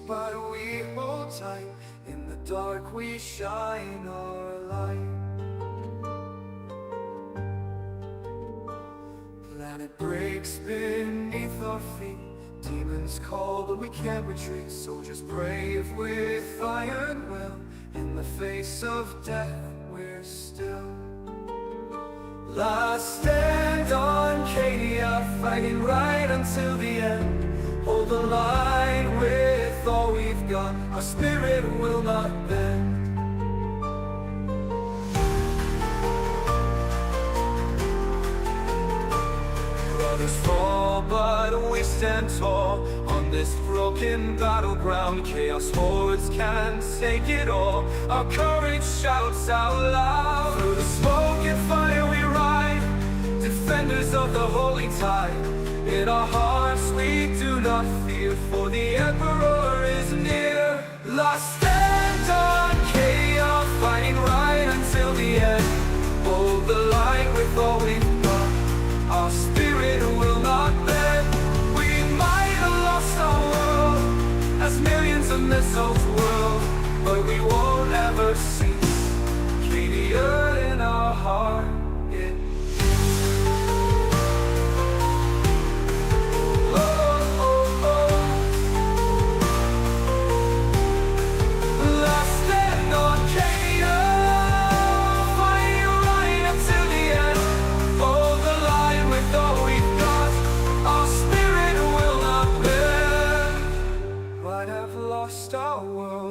but we hold tight. In the dark we shine our light. Planet breaks beneath our feet. Demons call but we can't retreat. Soldiers brave with iron will. In the face of death we're still. Last stand on Cadia, fighting right until the end. Hold the line with all we've got. Our spirit will not bend. Brothers fall, but we stand tall. On this broken battleground, chaos hordes can't take it all. Our courage shouts out loud. Through the smoke and fire we ride, defenders of the holy tide. In our hearts we do not fear, for the Emperor is near. Last stand on chaos, fighting right until the end. Hold the line with all we've got. Our spirit will not bend. We might have lost our world as millions of missiles whirl, but we won't ever cease. Cadia in our heart.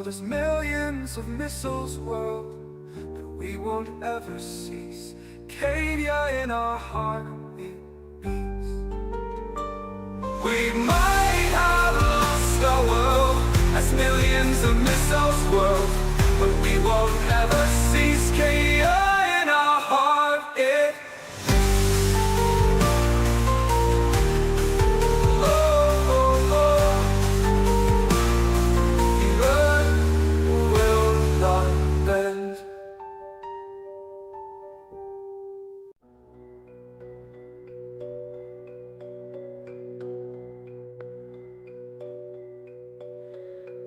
There's millions of missiles whirled, but we won't ever cease. Cadia in our heart it beats. We might have lost our world as millions of missiles whirled, but we won't ever cease. Cadia in our heart it.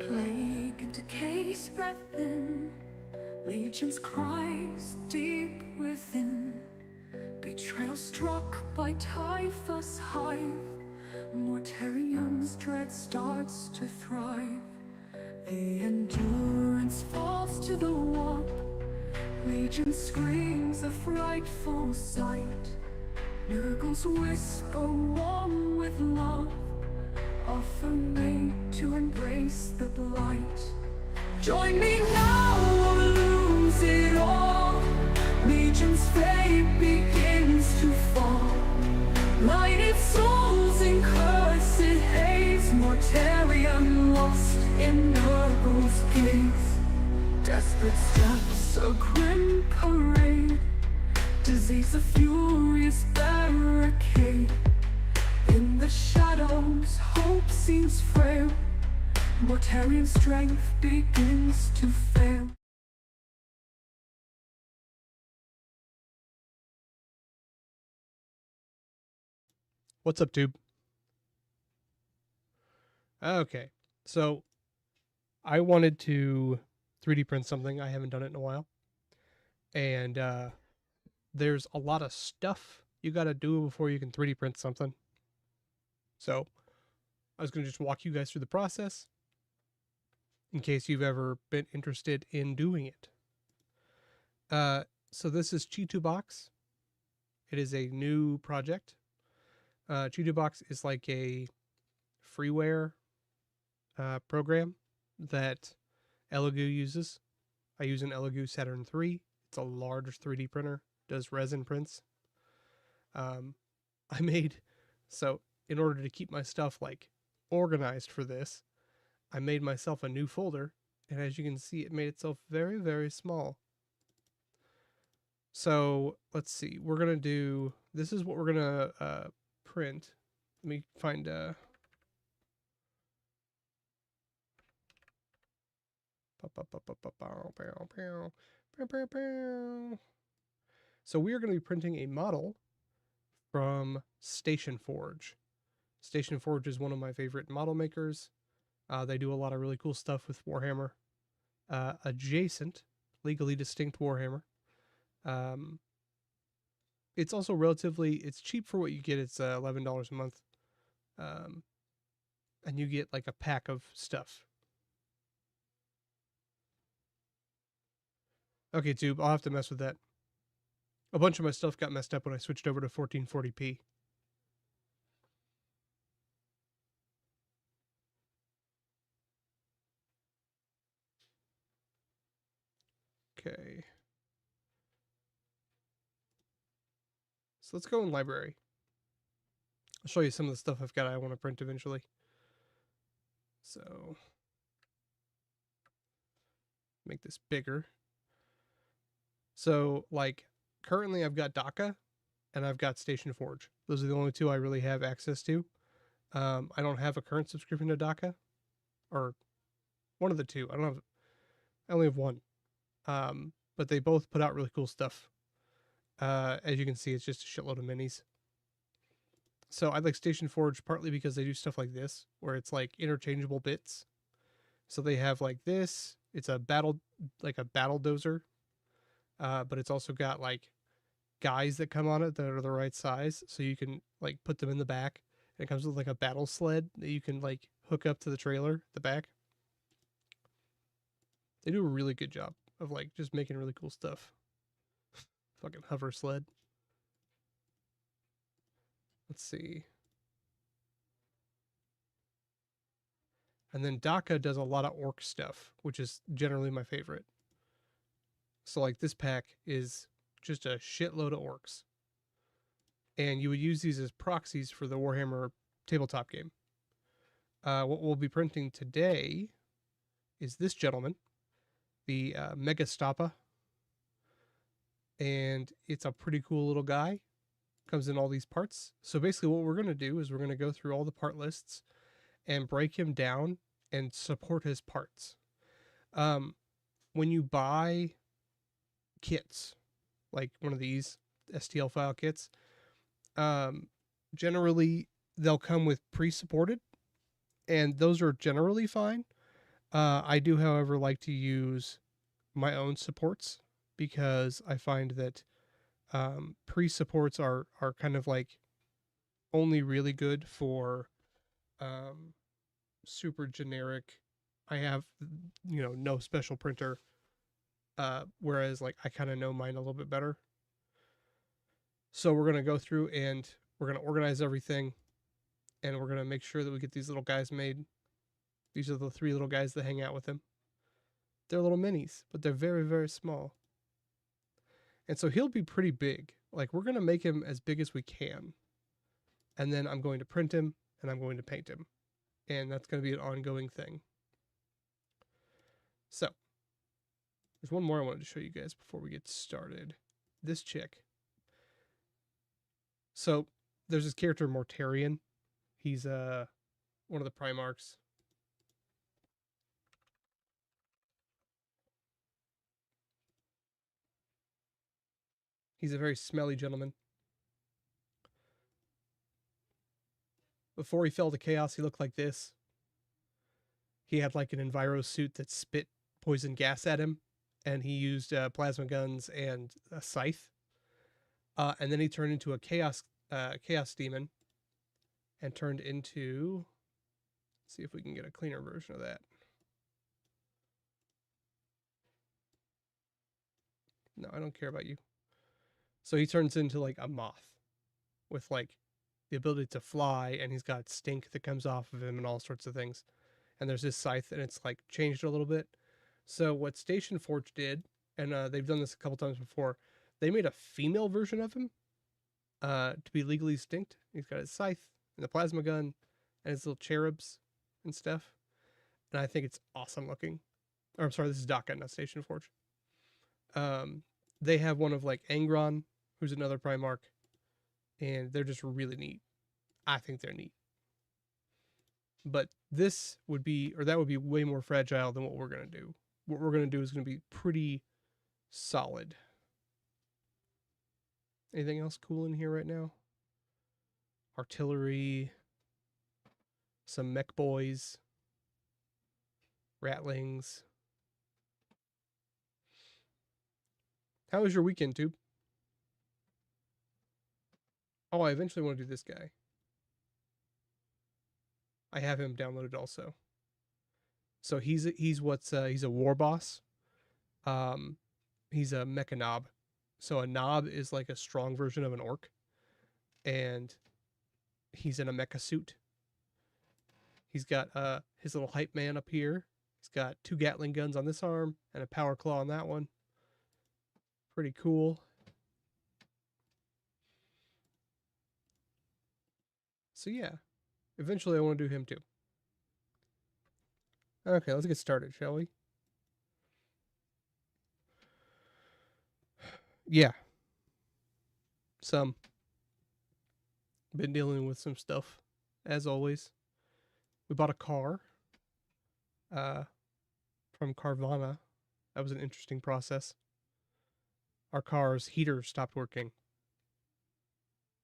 Plague and decay spread thin, legions cries deep within. Betrayal struck by typhus hive, Mortarium's dread starts to thrive. The endurance falls to the warp, legion screams a frightful sight. Nurgle's whisper warm with love, offer made to embrace the blight. Join me now or lose it all. Legion's fate begins to fall. Lighted souls in cursed haze, Mortarium lost in Nurgle's gaze. Desperate steps, a grim parade, disease, a furious barricade. In the shadows, hope seems frail. Mortarian strength begins to fail. What's up, tube? Okay, so I wanted to 3D print something. I haven't done it in a while. And there's a lot of stuff you got to do before you can 3D print something. So I was going to just walk you guys through the process in case you've ever been interested in doing it. So this is Chi2Box. It is a new project. Chi2Box is like a freeware program that Elegoo uses. I use an Elegoo Saturn III. It's a large 3D printer, does resin prints. So in order to keep my stuff like organized for this, I made myself a new folder, and as you can see, it made itself very, very small. So let's see, we're gonna do, this is what we're gonna print. Let me find so we are going to be printing a model from Station Forge. Station Forge is one of my favorite model makers. They do a lot of really cool stuff with Warhammer. Adjacent, legally distinct Warhammer. It's also it's cheap for what you get. It's $11 a month. And you get like a pack of stuff. Okay, Tube, I'll have to mess with that. A bunch of my stuff got messed up when I switched over to 1440p. Okay. So let's go in library. I'll show you some of the stuff I've got I want to print eventually. So make this bigger. So like currently I've got DACA and I've got Station Forge. Those are the only two I really have access to. I don't have a current subscription to DACA, or one of the two. I only have one. But they both put out really cool stuff. As you can see, it's just a shitload of minis. So I like Station Forge partly because they do stuff like this, where it's like interchangeable bits. So they have like this. It's a battle dozer, but it's also got like guys that come on it that are the right size, so you can like put them in the back. And it comes with like a battle sled that you can like hook up to the trailer, the back. They do a really good job of like just making really cool stuff. Fucking hover sled. Let's see. And then DACA does a lot of orc stuff, which is generally my favorite. So like this pack is just a shitload of orcs. And you would use these as proxies for the Warhammer tabletop game. What we'll be printing today is this gentleman, the Mega Stoppa. And it's a pretty cool little guy. Comes in all these parts. So basically what we're going to do is we're going to go through all the part lists and break him down and support his parts. When you buy kits, like one of these STL file kits, generally they'll come with pre-supported, and those are generally fine. I do, however, like to use my own supports because I find that pre-supports are kind of like only really good for super generic. I have no special printer, whereas like I kind of know mine a little bit better. So we're gonna go through and we're gonna organize everything, and we're gonna make sure that we get these little guys made. These are the 3 little guys that hang out with him. They're little minis, but they're very, very small. And so he'll be pretty big. Like we're gonna make him as big as we can, and then I'm going to print him and I'm going to paint him, and that's going to be an ongoing thing. So there's one more I wanted to show you guys before we get started. This chick. So there's this character Mortarion. He's one of the Primarchs. He's a very smelly gentleman. Before he fell to chaos, he looked like this. He had like an enviro suit that spit poison gas at him, and he used plasma guns and a scythe. And then he turned into a chaos demon, and turned into. Let's see if we can get a cleaner version of that. No, I don't care about you. So he turns into like a moth with like the ability to fly, and he's got stink that comes off of him and all sorts of things. And there's this scythe, and it's like changed a little bit. So what Station Forge did, and they've done this a couple times before, they made a female version of him to be legally distinct. He's got his scythe and the plasma gun and his little cherubs and stuff. And I think it's awesome looking. Or I'm sorry, this is DACA, not Station Forge. They have one of like Angron, who's another Primarch, and they're just really neat. I think they're neat. But this would be, or that would be way more fragile than what we're going to do. What we're going to do is going to be pretty solid. Anything else cool in here right now? Artillery, some mech boys. Rattlings. How was your weekend, Tube? Oh, I eventually want to do this guy. I have him downloaded also. So he's he's a war boss. Um, he's a mecha knob. So a knob is like a strong version of an orc, and he's in a mecha suit. He's got his little hype man up here. He's got 2 Gatling guns on this arm and a power claw on that one. Pretty cool. So yeah, eventually I want to do him too. Okay, let's get started, shall we? Yeah. Some. Been dealing with some stuff, as always. We bought a car from Carvana. That was an interesting process. Our car's heater stopped working.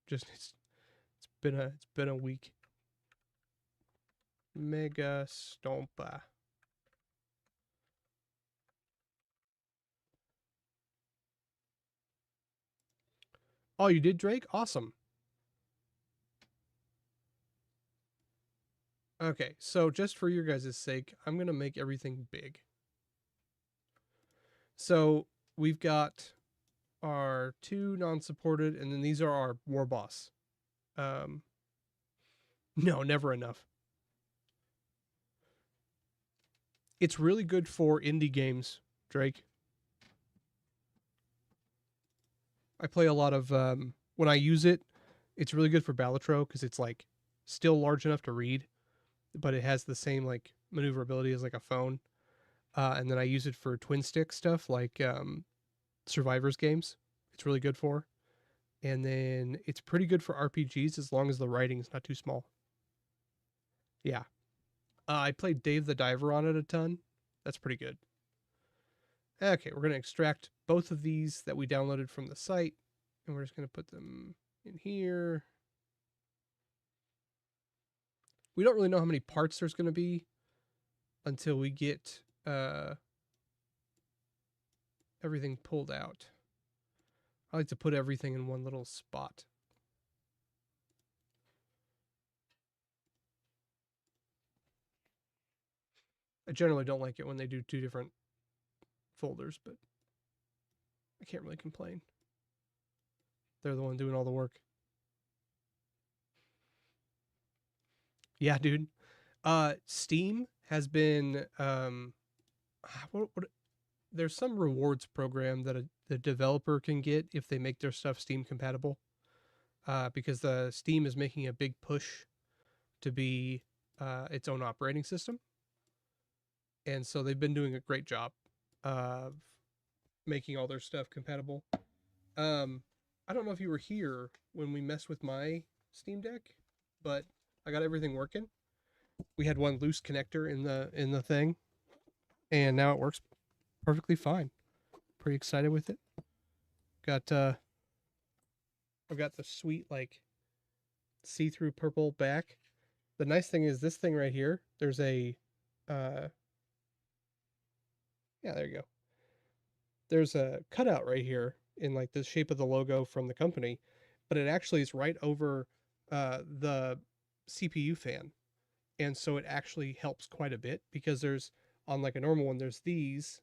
Just it's been a week. Mega Stompa. Oh, you did, Drake? Awesome. Okay, so just for your guys' sake, I'm going to make everything big. So we've got our 2 non-supported, and then these are our war boss. No, never enough. It's really good for indie games, Drake. I play a lot of when I use it, it's really good for Balatro because it's like still large enough to read, but it has the same like maneuverability as like a phone. And then I use it for twin stick stuff like Survivors games. It's really good for. And then it's pretty good for RPGs as long as the writing's not too small. Yeah. I played Dave the Diver on it a ton. That's pretty good. Okay, we're going to extract both of these that we downloaded from the site, and we're just going to put them in here. We don't really know how many parts there's going to be until we get everything pulled out. I like to put everything in one little spot. I generally don't like it when they do 2 different folders, but I can't really complain. They're the one doing all the work. Yeah, dude. Steam has been there's some rewards program that the developer can get if they make their stuff Steam compatible. Because the Steam is making a big push to be its own operating system, and so they've been doing a great job of making all their stuff compatible. I don't know if you were here when we messed with my Steam Deck, but I got everything working. We had one loose connector in the thing, and now it works perfectly fine. Pretty excited with it. I've got the sweet like see-through purple back. The nice thing is this thing right here. There's a yeah, there you go. There's a cutout right here in like the shape of the logo from the company, but it actually is right over the CPU fan. And so it actually helps quite a bit because there's on like a normal one, there's these,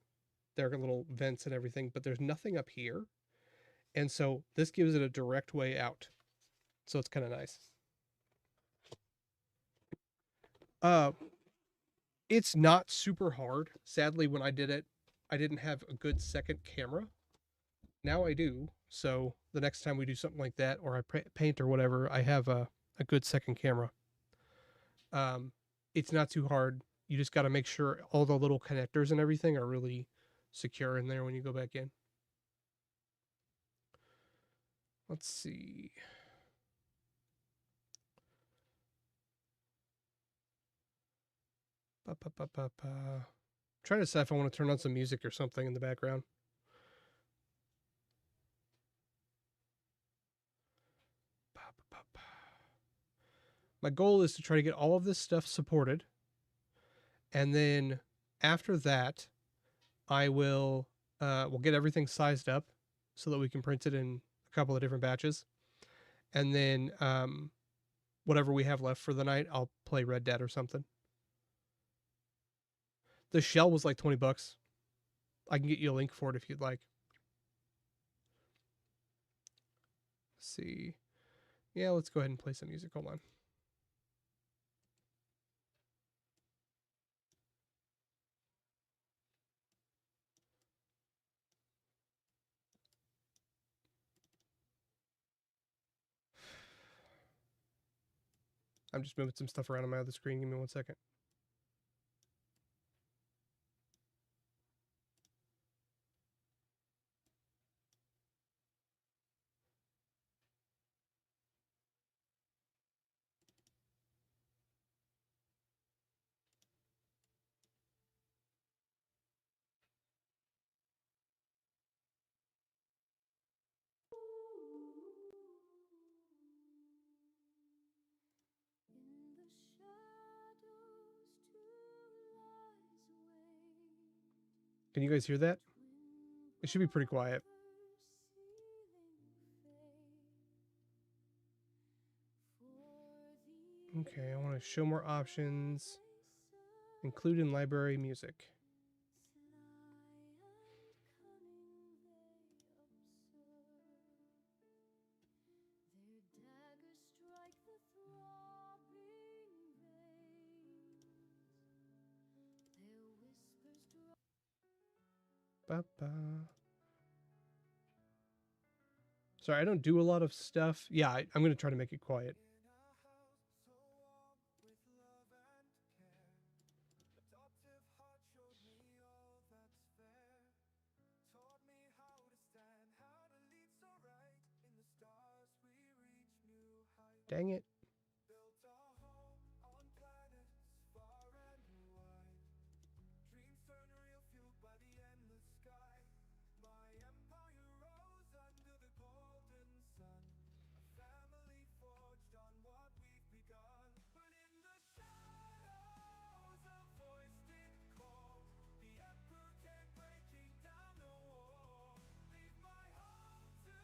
there are little vents and everything, but there's nothing up here. And so this gives it a direct way out. So it's kind of nice. It's not super hard. Sadly, when I did it, I didn't have a good second camera. Now I do. So the next time we do something like that, or I paint or whatever, I have a good second camera. It's not too hard. You just got to make sure all the little connectors and everything are really secure in there when you go back in. Let's see. Trying to decide if I want to turn on some music or something in the background. My goal is to try to get all of this stuff supported. And then after that, I will we'll get everything sized up so that we can print it in a couple of different batches, and then whatever we have left for the night, I'll play Red Dead or something. The shell was like $20. I can get you a link for it if you'd like. Let's see. Yeah, let's go ahead and play some music. Hold on. I'm just moving some stuff around on my other screen. Give me 1 second. In the shadows, two lies wait. Can you guys hear that? It should be pretty quiet. Okay, I want to show more options. Include in library music. Ba-ba. Sorry, I don't do a lot of stuff. Yeah, I'm going to try to make it quiet. Dang it.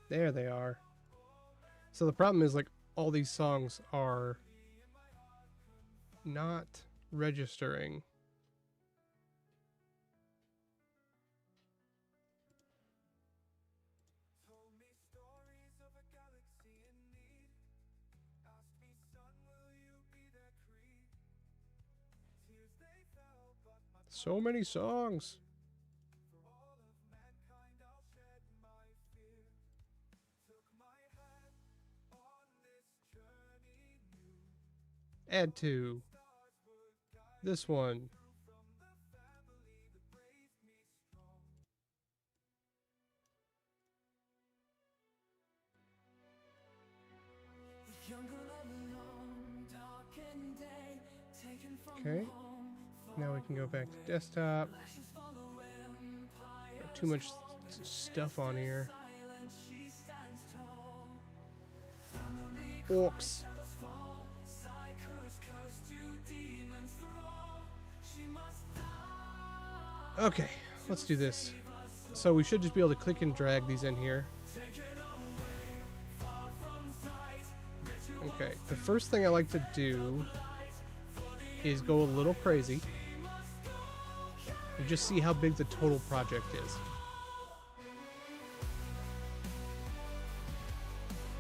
There they are. So the problem is, like, all these songs are not registering. So many songs. Add to this one. Okay, now we can go back to desktop. Got too much stuff on here. Orcs. Okay, let's do this. So we should just be able to click and drag these in here. Okay, the first thing I like to do is go a little crazy and just see how big the total project is.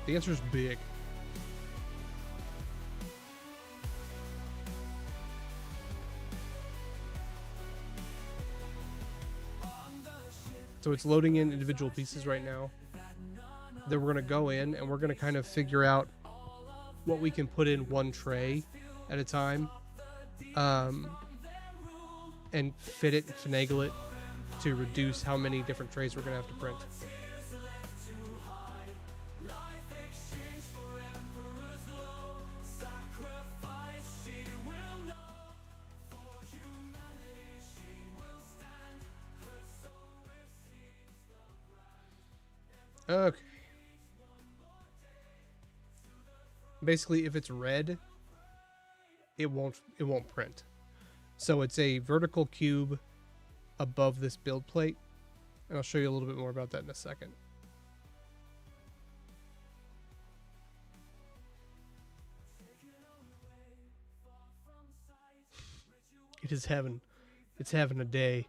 The answer is big. So it's loading in individual pieces right now. Then we're going to go in and we're going to kind of figure out what we can put in one tray at a time, and fit it, finagle it to reduce how many different trays we're going to have to print. Okay. Basically, if it's red, it won't print. So it's a vertical cube above this build plate. And I'll show you a little bit more about that in a second. It's having a day.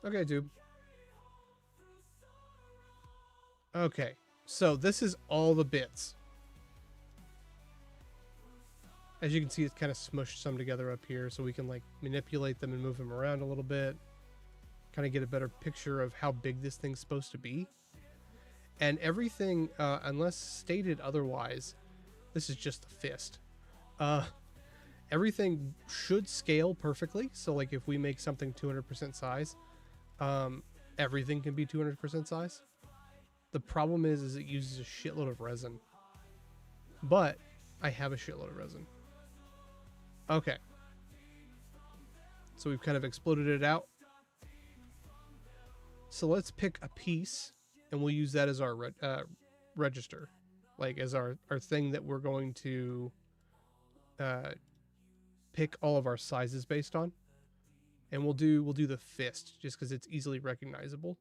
Okay, dude. Okay, so this is all the bits. As you can see, it's kind of smushed some together up here, so we can like manipulate them and move them around a little bit. Kind of get a better picture of how big this thing's supposed to be. And everything, unless stated otherwise, this is just a fist. Everything should scale perfectly. So like if we make something 200% size, everything can be 200% size. The problem is it uses a shitload of resin. But I have a shitload of resin. Okay. So we've kind of exploded it out. So let's pick a piece and we'll use that as our register. Like as our thing that we're going to pick all of our sizes based on. And we'll do the fist just because it's easily recognizable.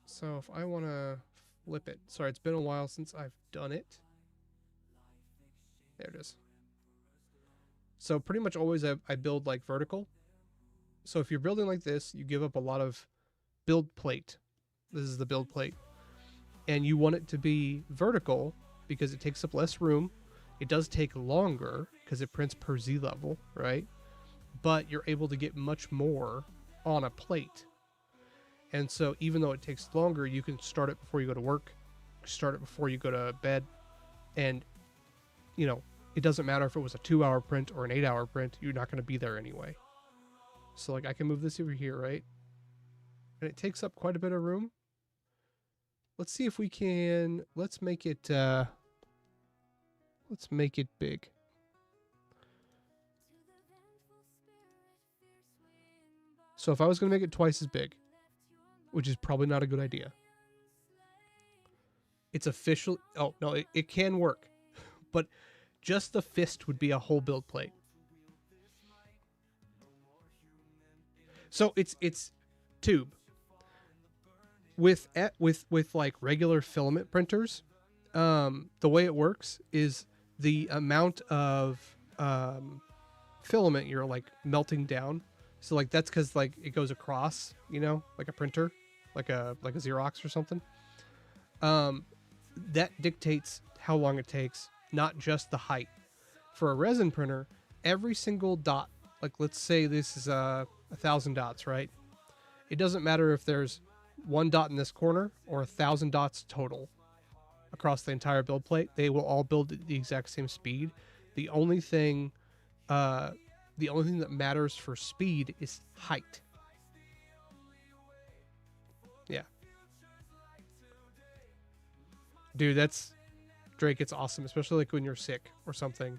So if I want to flip it. Sorry, it's been a while since I've done it. There it is. So pretty much always I build like vertical. So if you're building like this, you give up a lot of build plate. This is the build plate. And you want it to be vertical because it takes up less room. It does take longer because it prints per Z level, right? But you're able to get much more on a plate. And so even though it takes longer, you can start it before you go to work, start it before you go to bed. And, you know, it doesn't matter if it was a 2-hour print or an 8-hour print, you're not going to be there anyway. So like I can move this over here, right? And it takes up quite a bit of room. Let's see if we can, let's make it big. So if I was going to make it twice as big, which is probably not a good idea. It's official. Oh, no, it can work. But just the fist would be a whole build plate. So it's tube. With like regular filament printers, the way it works is the amount of filament you're like melting down. So like that's because like it goes across, you know, like a printer, like a Xerox or something. That dictates how long it takes, not just the height. For a resin printer, every single dot, like let's say this is 1,000 dots, right? It doesn't matter if there's one dot in this corner or 1,000 dots total across the entire build plate. They will all build at the exact same speed. The only thing that matters for speed is height. Yeah. Dude, that's Drake, it's awesome, especially like when you're sick or something.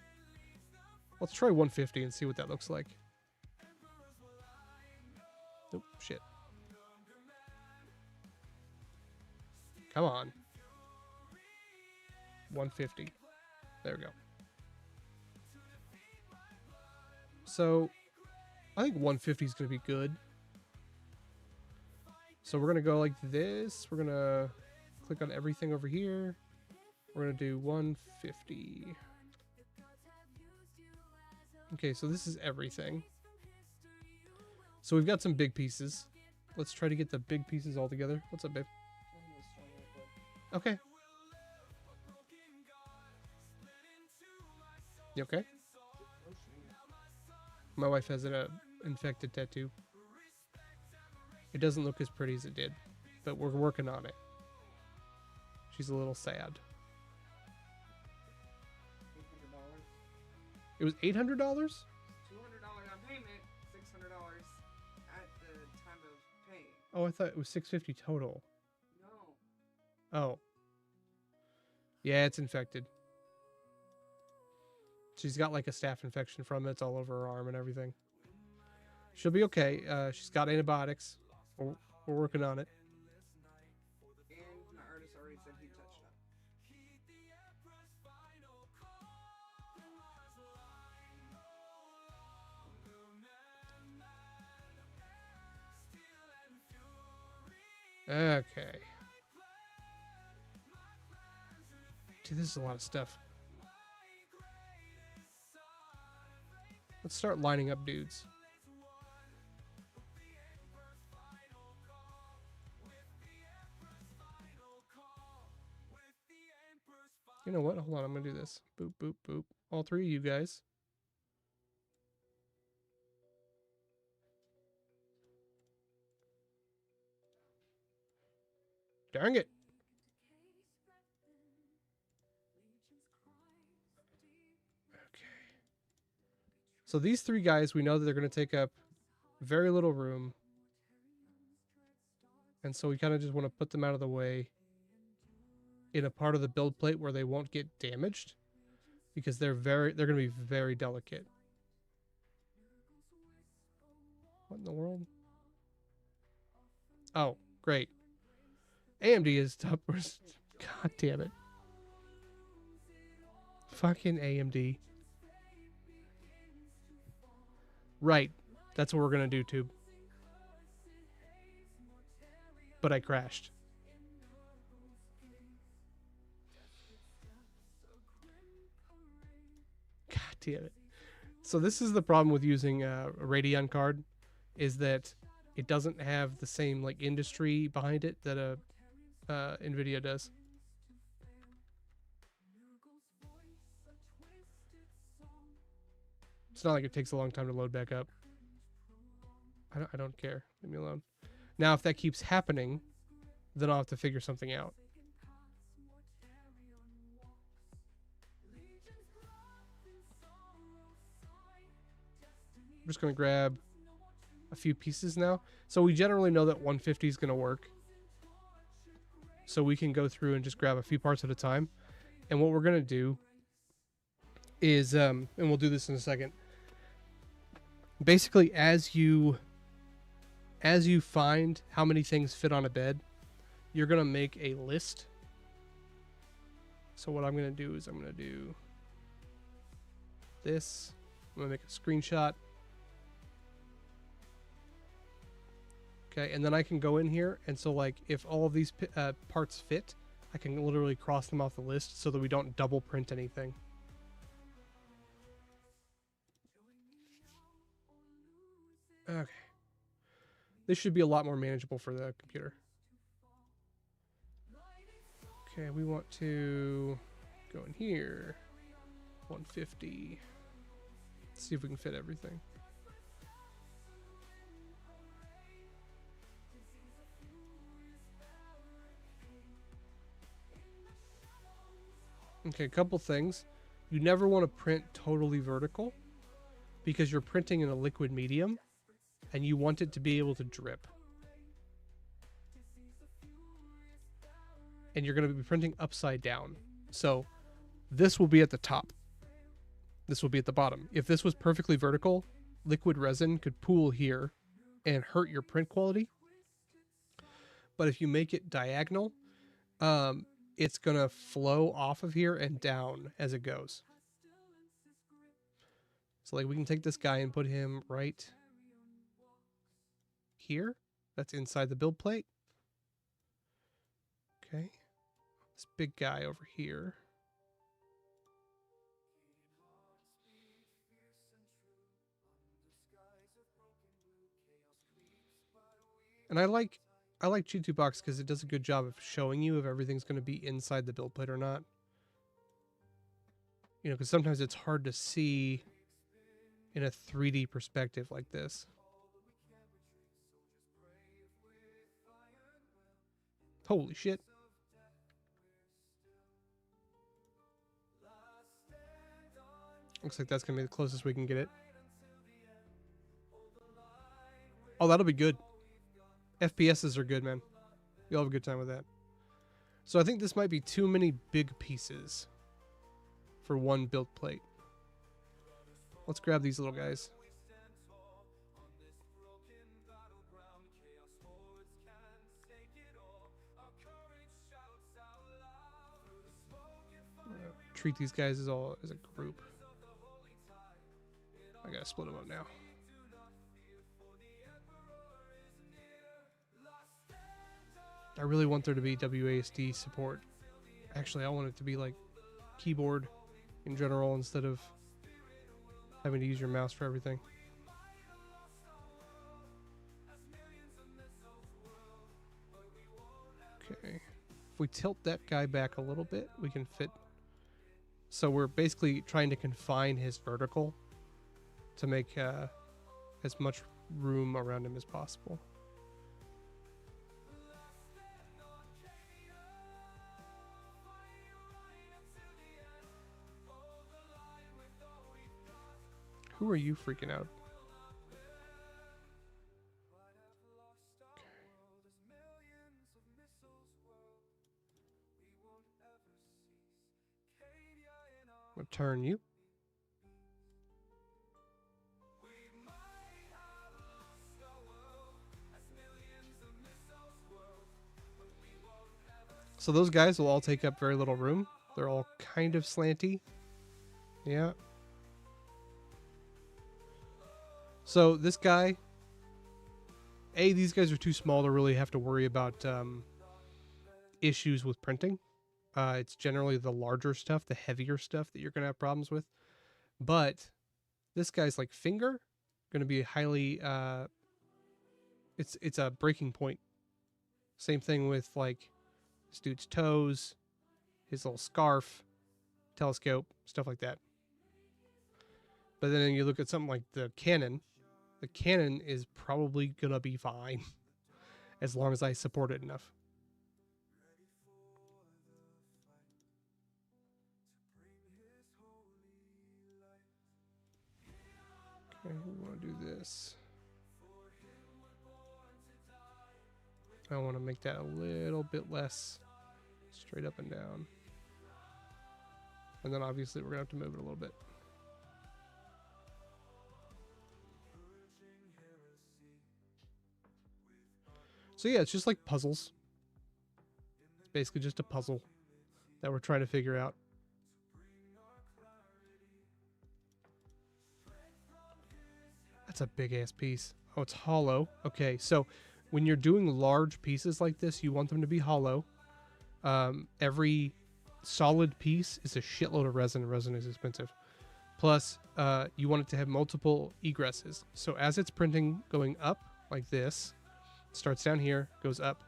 Let's try 150 and see what that looks like. Oh, shit. Come on. 150. There we go. So, I think 150 is going to be good. So we're going to go like this. We're going to click on everything over here. We're going to do 150. Okay, so this is everything. So we've got some big pieces. Let's try to get the big pieces all together. What's up, babe? Okay. You okay? My wife has an infected tattoo. It doesn't look as pretty as it did, but we're working on it. She's a little sad. It was $800? $200 on payment, $600 at the time of paying. Oh, I thought it was $650 total. No. Oh. Yeah, it's infected. She's got like a staph infection from it. It's all over her arm and everything. She'll be okay. She's got antibiotics. We're working on it. And my artist already said he touched up. Okay. Dude, this is a lot of stuff. Let's start lining up dudes. You know what? Hold on, I'm gonna do this. Boop, boop, boop. All three of you guys. Dang it. Okay. So these three guys, we know that they're going to take up very little room. And so we kind of just want to put them out of the way in a part of the build plate where they won't get damaged, because they're going to be very delicate. What in the world? Oh, great. AMD is top. God damn it. Fucking AMD. Right. That's what we're going to do, Tube. But I crashed. God damn it. So this is the problem with using a Radeon card, is that it doesn't have the same like industry behind it that a NVIDIA does. It's not like it takes a long time to load back up. I don't care. Leave me alone. Now, if that keeps happening, then I'll have to figure something out. I'm just going to grab a few pieces now. So we generally know that 150 is going to work. So we can go through and just grab a few parts at a time. And what we're going to do is, and we'll do this in a second. Basically, as you find how many things fit on a bed, you're going to make a list. So what I'm going to do is I'm going to do this. I'm going to make a screenshot. Okay, and then I can go in here, and so like if all of these parts fit, I can literally cross them off the list so that we don't double print anything. Okay. This should be a lot more manageable for the computer. Okay, we want to go in here. 150. Let's see if we can fit everything. Okay, a couple things. You never want to print totally vertical because you're printing in a liquid medium and you want it to be able to drip. And you're going to be printing upside down. So this will be at the top. This will be at the bottom. If this was perfectly vertical, liquid resin could pool here and hurt your print quality. But if you make it diagonal, it's going to flow off of here and down as it goes. So like we can take this guy and put him right here. That's inside the build plate. Okay. This big guy over here. And I like G2 Box because it does a good job of showing you if everything's going to be inside the build plate or not. You know, because sometimes it's hard to see in a 3D perspective like this. Holy shit. Looks like that's going to be the closest we can get it. Oh, that'll be good. FPSs are good, man. You'll have a good time with that. So I think this might be too many big pieces for one build plate. Let's grab these little guys. Treat these guys as a group. I gotta split them up now. I really want there to be WASD support. Actually, I want it to be like keyboard in general instead of having to use your mouse for everything. Okay. If we tilt that guy back a little bit, we can fit. So we're basically trying to confine his vertical to make as much room around him as possible. Who are you freaking out? I'm gonna turn you. So those guys will all take up very little room. They're all kind of slanty. Yeah. So this guy, these guys are too small to really have to worry about issues with printing. It's generally the larger stuff, the heavier stuff that you're going to have problems with. But this guy's like finger, going to be highly, it's a breaking point. Same thing with like this dude's toes, his little scarf, telescope, stuff like that. But then you look at something like the cannon. The cannon is probably going to be fine as long as I support it enough. Okay, we want to do this. I want to make that a little bit less straight up and down. And then obviously we're going to have to move it a little bit. So yeah, it's just like puzzles. It's basically just a puzzle that we're trying to figure out. That's a big ass piece. Oh, it's hollow. Okay, so when you're doing large pieces like this, you want them to be hollow. Every solid piece is a shitload of resin, and resin is expensive. Plus, you want it to have multiple egresses. So as it's printing going up like this, starts down here, goes up,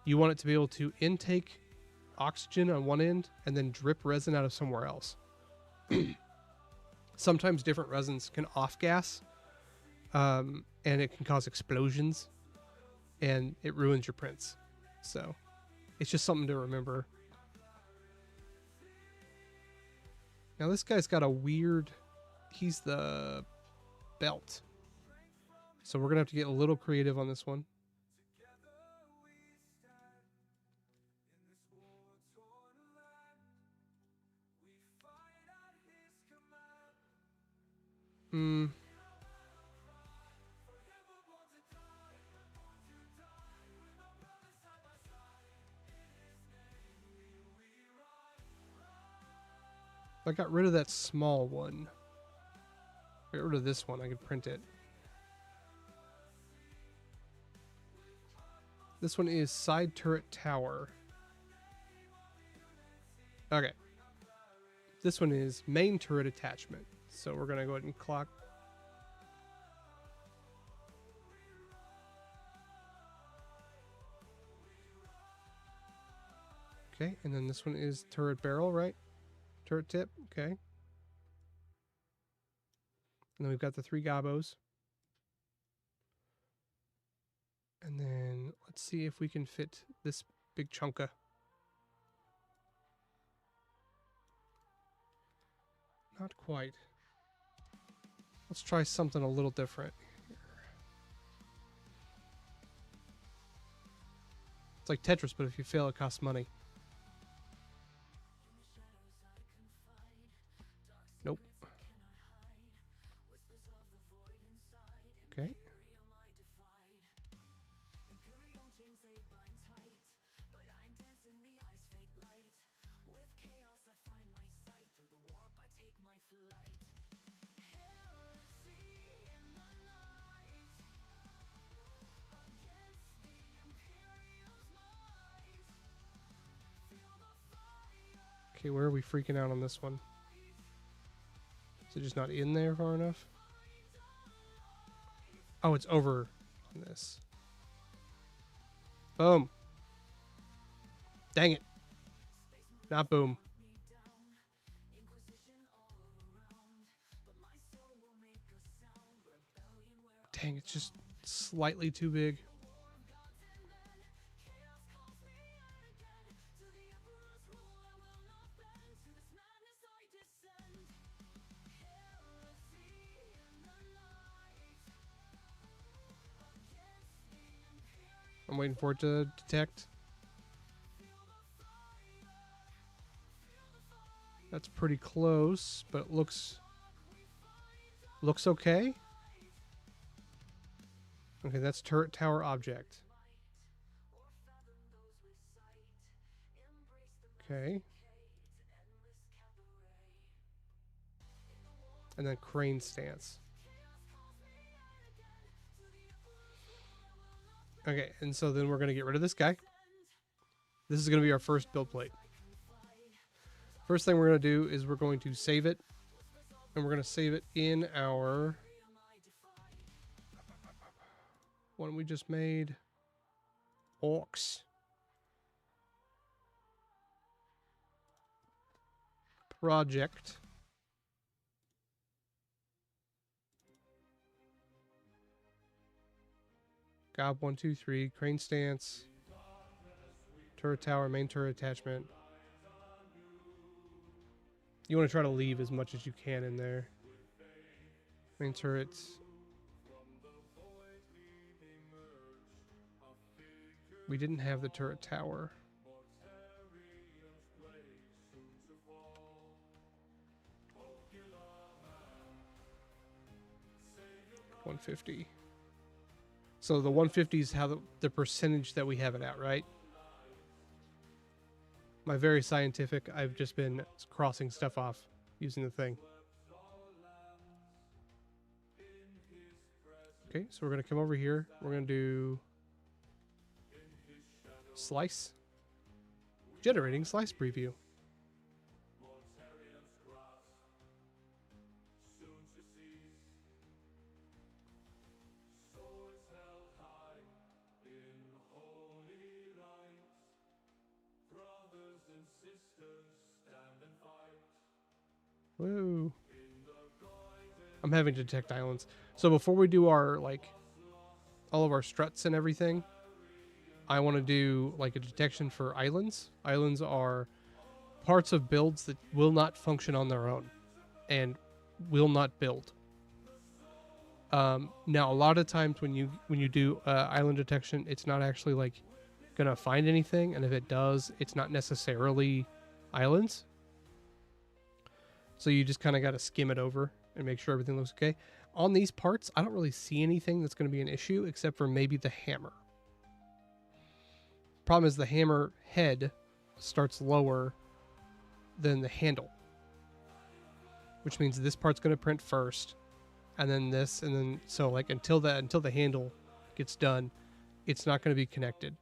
you want it to be able to intake oxygen on one end and then drip resin out of somewhere else. Sometimes different resins can off gas, and it can cause explosions, and it ruins your prints. So it's just something to remember. Now this guy's got a weird, he's the belt. So we're gonna have to get a little creative on this one. I got rid of that small one. Get rid of this one, I could print it. This one is side turret tower. Okay. This one is main turret attachment. So we're going to go ahead and clock. Okay, and then this one is turret barrel, right? Turret tip, okay. And then we've got the 3 gobos. And then let's see if we can fit this big chunka. Not quite. Let's try something a little different here. It's like Tetris, but if you fail, it costs money. Nope. Okay. Okay, where are we freaking out on this one? Is it just not in there far enough? Oh, it's over on this. Boom. Dang it. Not boom. Dang, it's just slightly too big. I'm waiting for it to detect. That's pretty close, but it looks okay. Okay, that's turret tower object. Okay. And then crane stance. Okay, and so then we're going to get rid of this guy. This is going to be our first build plate. First thing we're going to do is we're going to save it. And we're going to save it in our one we just made. Orcs. Project. Gob 1, 2, 3. Crane stance. Turret tower. Main turret attachment. You want to try to leave as much as you can in there. Main turrets. We didn't have the turret tower. $150. So the 150 is how the percentage that we have it at, right? My very scientific, I've just been crossing stuff off using the thing. Okay, so we're going to come over here. We're going to do slice. Generating slice preview. Woo. I'm having to detect islands. So before we do our, like, all of our struts and everything, I want to do, like, a detection for islands. Islands are parts of builds that will not function on their own and will not build. Now, a lot of times when you do island detection, it's not actually, like, gonna find anything, and if it does, it's not necessarily islands. So you just kind of got to skim it over and make sure everything looks okay. On these parts, I don't really see anything that's going to be an issue except for maybe the hammer. Problem is the hammer head starts lower than the handle, which means this part's going to print first, and then this, and then so like until the handle gets done, it's not going to be connected.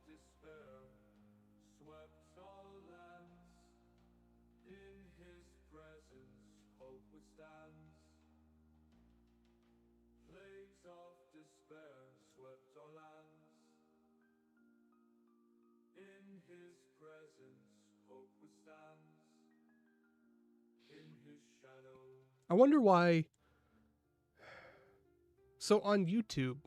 I wonder why. So on YouTube,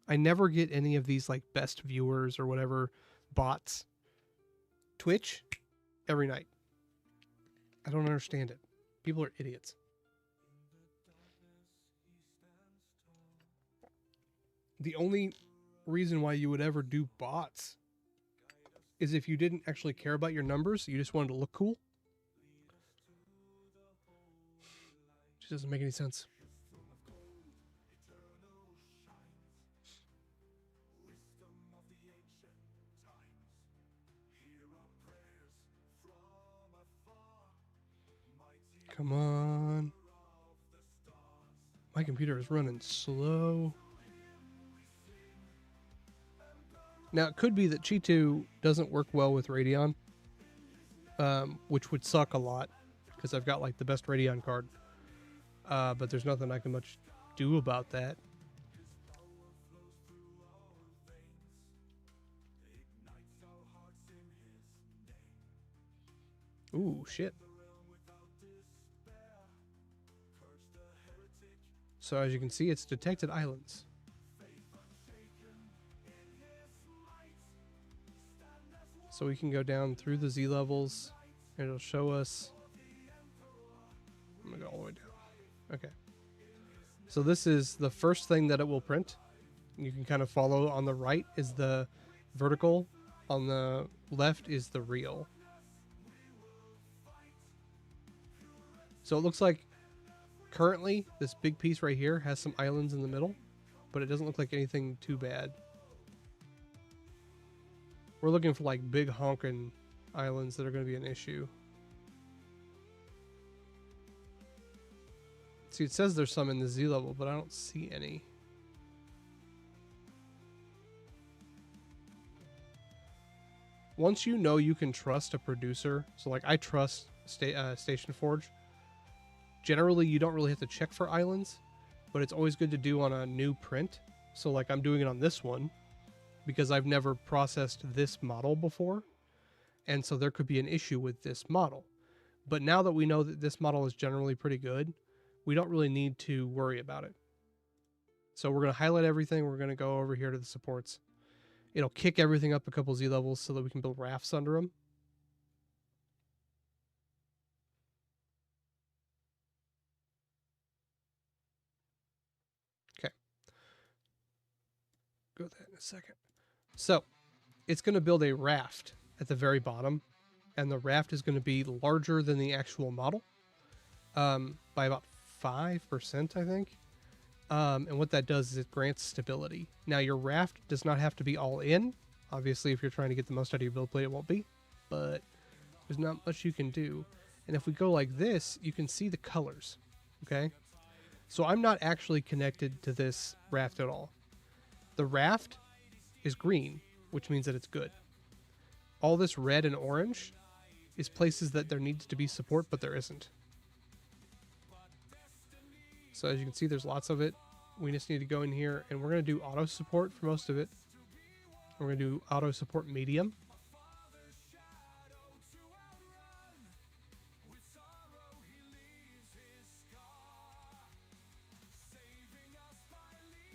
I never get any of these like best viewers or whatever bots. Twitch, every night. I don't understand it. People are idiots. The only reason why you would ever do bots is if you didn't actually care about your numbers, you just wanted to look cool. Which doesn't make any sense. Come on. My computer is running slow. Now, it could be that Cheeto doesn't work well with Radeon. which would suck a lot because I've got like the best Radeon card. But there's nothing I can much do about that. Ooh, shit. So as you can see, it's detected islands. So we can go down through the Z levels, and it'll show us. I'm gonna go all the way down. Okay. So this is the first thing that it will print. You can kind of follow. On the right is the vertical. On the left is the real. So it looks like currently this big piece right here has some islands in the middle, but it doesn't look like anything too bad. We're looking for like big honking islands that are going to be an issue. See, it says there's some in the Z level, but I don't see any. Once you know you can trust a producer, so like I trust Station Forge. Generally, you don't really have to check for islands, but it's always good to do on a new print. So like I'm doing it on this one because I've never processed this model before. And so there could be an issue with this model. But now that we know that this model is generally pretty good, we don't really need to worry about it. So we're going to highlight everything. We're going to go over here to the supports. It'll kick everything up a couple Z levels so that we can build rafts under them. Go with that in a second. So it's going to build a raft at the very bottom, and the raft is going to be larger than the actual model by about 5%, I think. And what that does is it grants stability. Now, your raft does not have to be all in. Obviously, if you're trying to get the most out of your build plate, it won't be. But there's not much you can do. And if we go like this, you can see the colors. Okay? So I'm not actually connected to this raft at all. The raft is green, which means that it's good. All this red and orange is places that there needs to be support, but there isn't. So as you can see, there's lots of it. We just need to go in here, and we're going to do auto support for most of it. We're going to do auto support medium.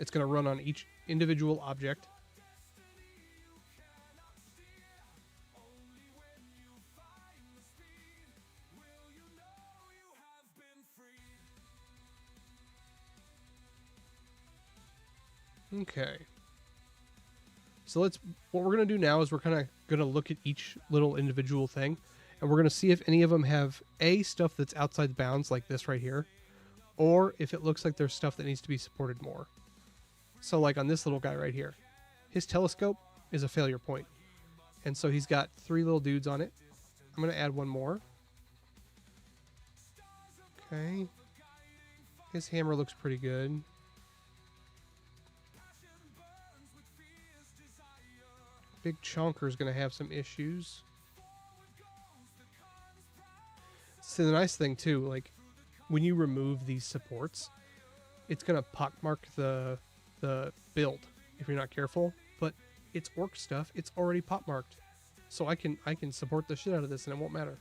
It's going to run on each individual object. Okay. So what we're going to do now is we're kind of going to look at each little individual thing, and we're going to see if any of them have stuff that's outside the bounds like this right here, or if it looks like there's stuff that needs to be supported more. So like on this little guy right here, his telescope is a failure point. And so he's got 3 little dudes on it. I'm going to add one more. Okay. His hammer looks pretty good. Big Chonker is going to have some issues. So the nice thing too, like when you remove these supports, it's going to pockmark the build if you're not careful, but it's orc stuff. It's already pockmarked, so I can support the shit out of this and it won't matter.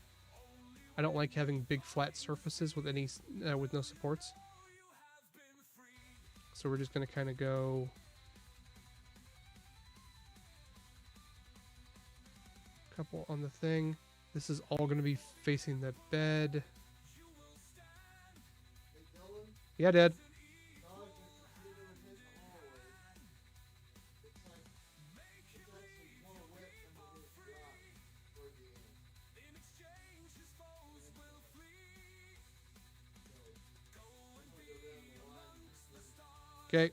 I don't like having big flat surfaces with any with no supports. So we're just gonna kind of go a couple on the thing. This is all gonna be facing the bed. Yeah, Dad. Okay.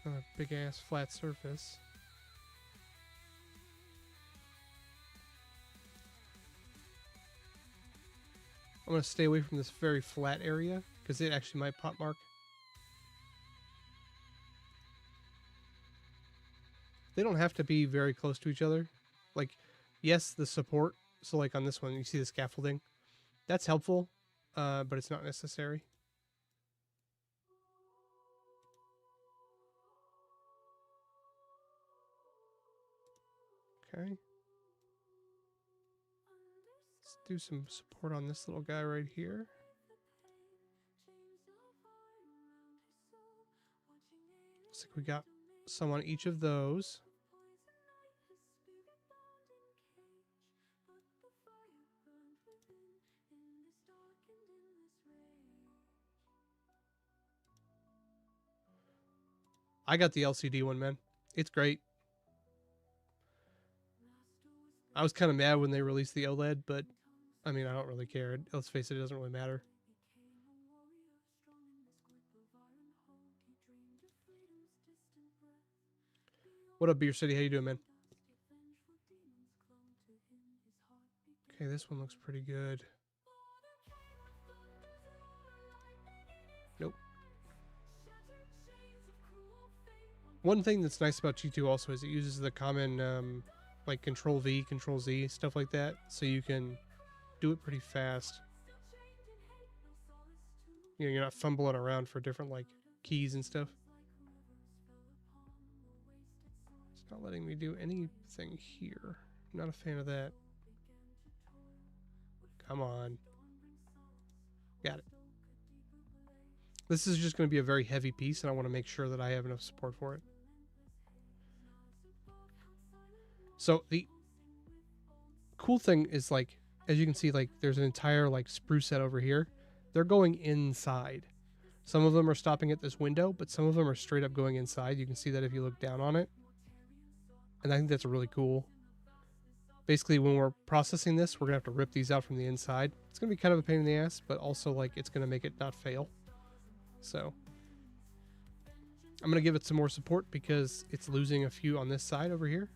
Okay. a big ass flat surface. I'm going to stay away from this very flat area because it actually might pot mark. They don't have to be very close to each other. Like, yes, the support. So like on this one, you see the scaffolding. That's helpful, but it's not necessary. Okay. Let's do some support on this little guy right here. Looks like we got some on each of those. I got the LCD one, man. It's great. I was kind of mad when they released the OLED, but I mean, I don't really care. Let's face it, it doesn't really matter. What up, Beer City? How you doing, man? Okay, this one looks pretty good. Nope. One thing that's nice about G2 also is it uses the common like Control V, Control Z, stuff like that, so you can do it pretty fast. You know, you're not fumbling around for different like keys and stuff. It's not letting me do anything here. I'm not a fan of that. Come on. Got it. This is just going to be a very heavy piece, and I want to make sure that I have enough support for it. So the cool thing is, like, as you can see, like, there's an entire like sprue set over here. They're going inside. Some of them are stopping at this window, but some of them are straight up going inside. You can see that if you look down on it. And I think that's really cool. Basically, when we're processing this, we're going to have to rip these out from the inside. It's going to be kind of a pain in the ass, but also, like, it's going to make it not fail. So I'm going to give it some more support because it's losing a few on this side over here.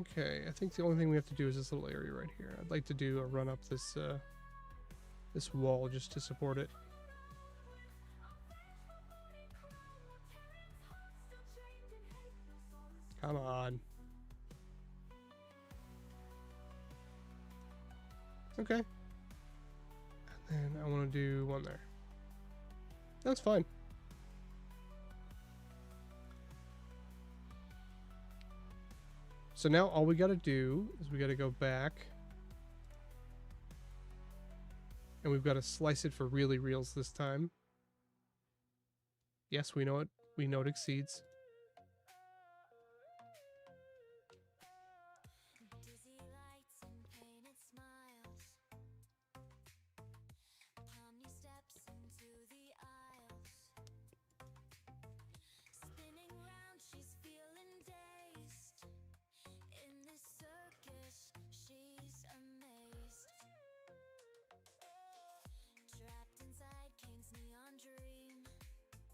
Okay, I think the only thing we have to do is this little area right here. I'd like to do a run up this this wall just to support it. Come on. Okay. And then I want to do one there. That's fine. So now all we got to do is we got to go back. And we've got to slice it for really reals this time. Yes, we know it. We know it exceeds.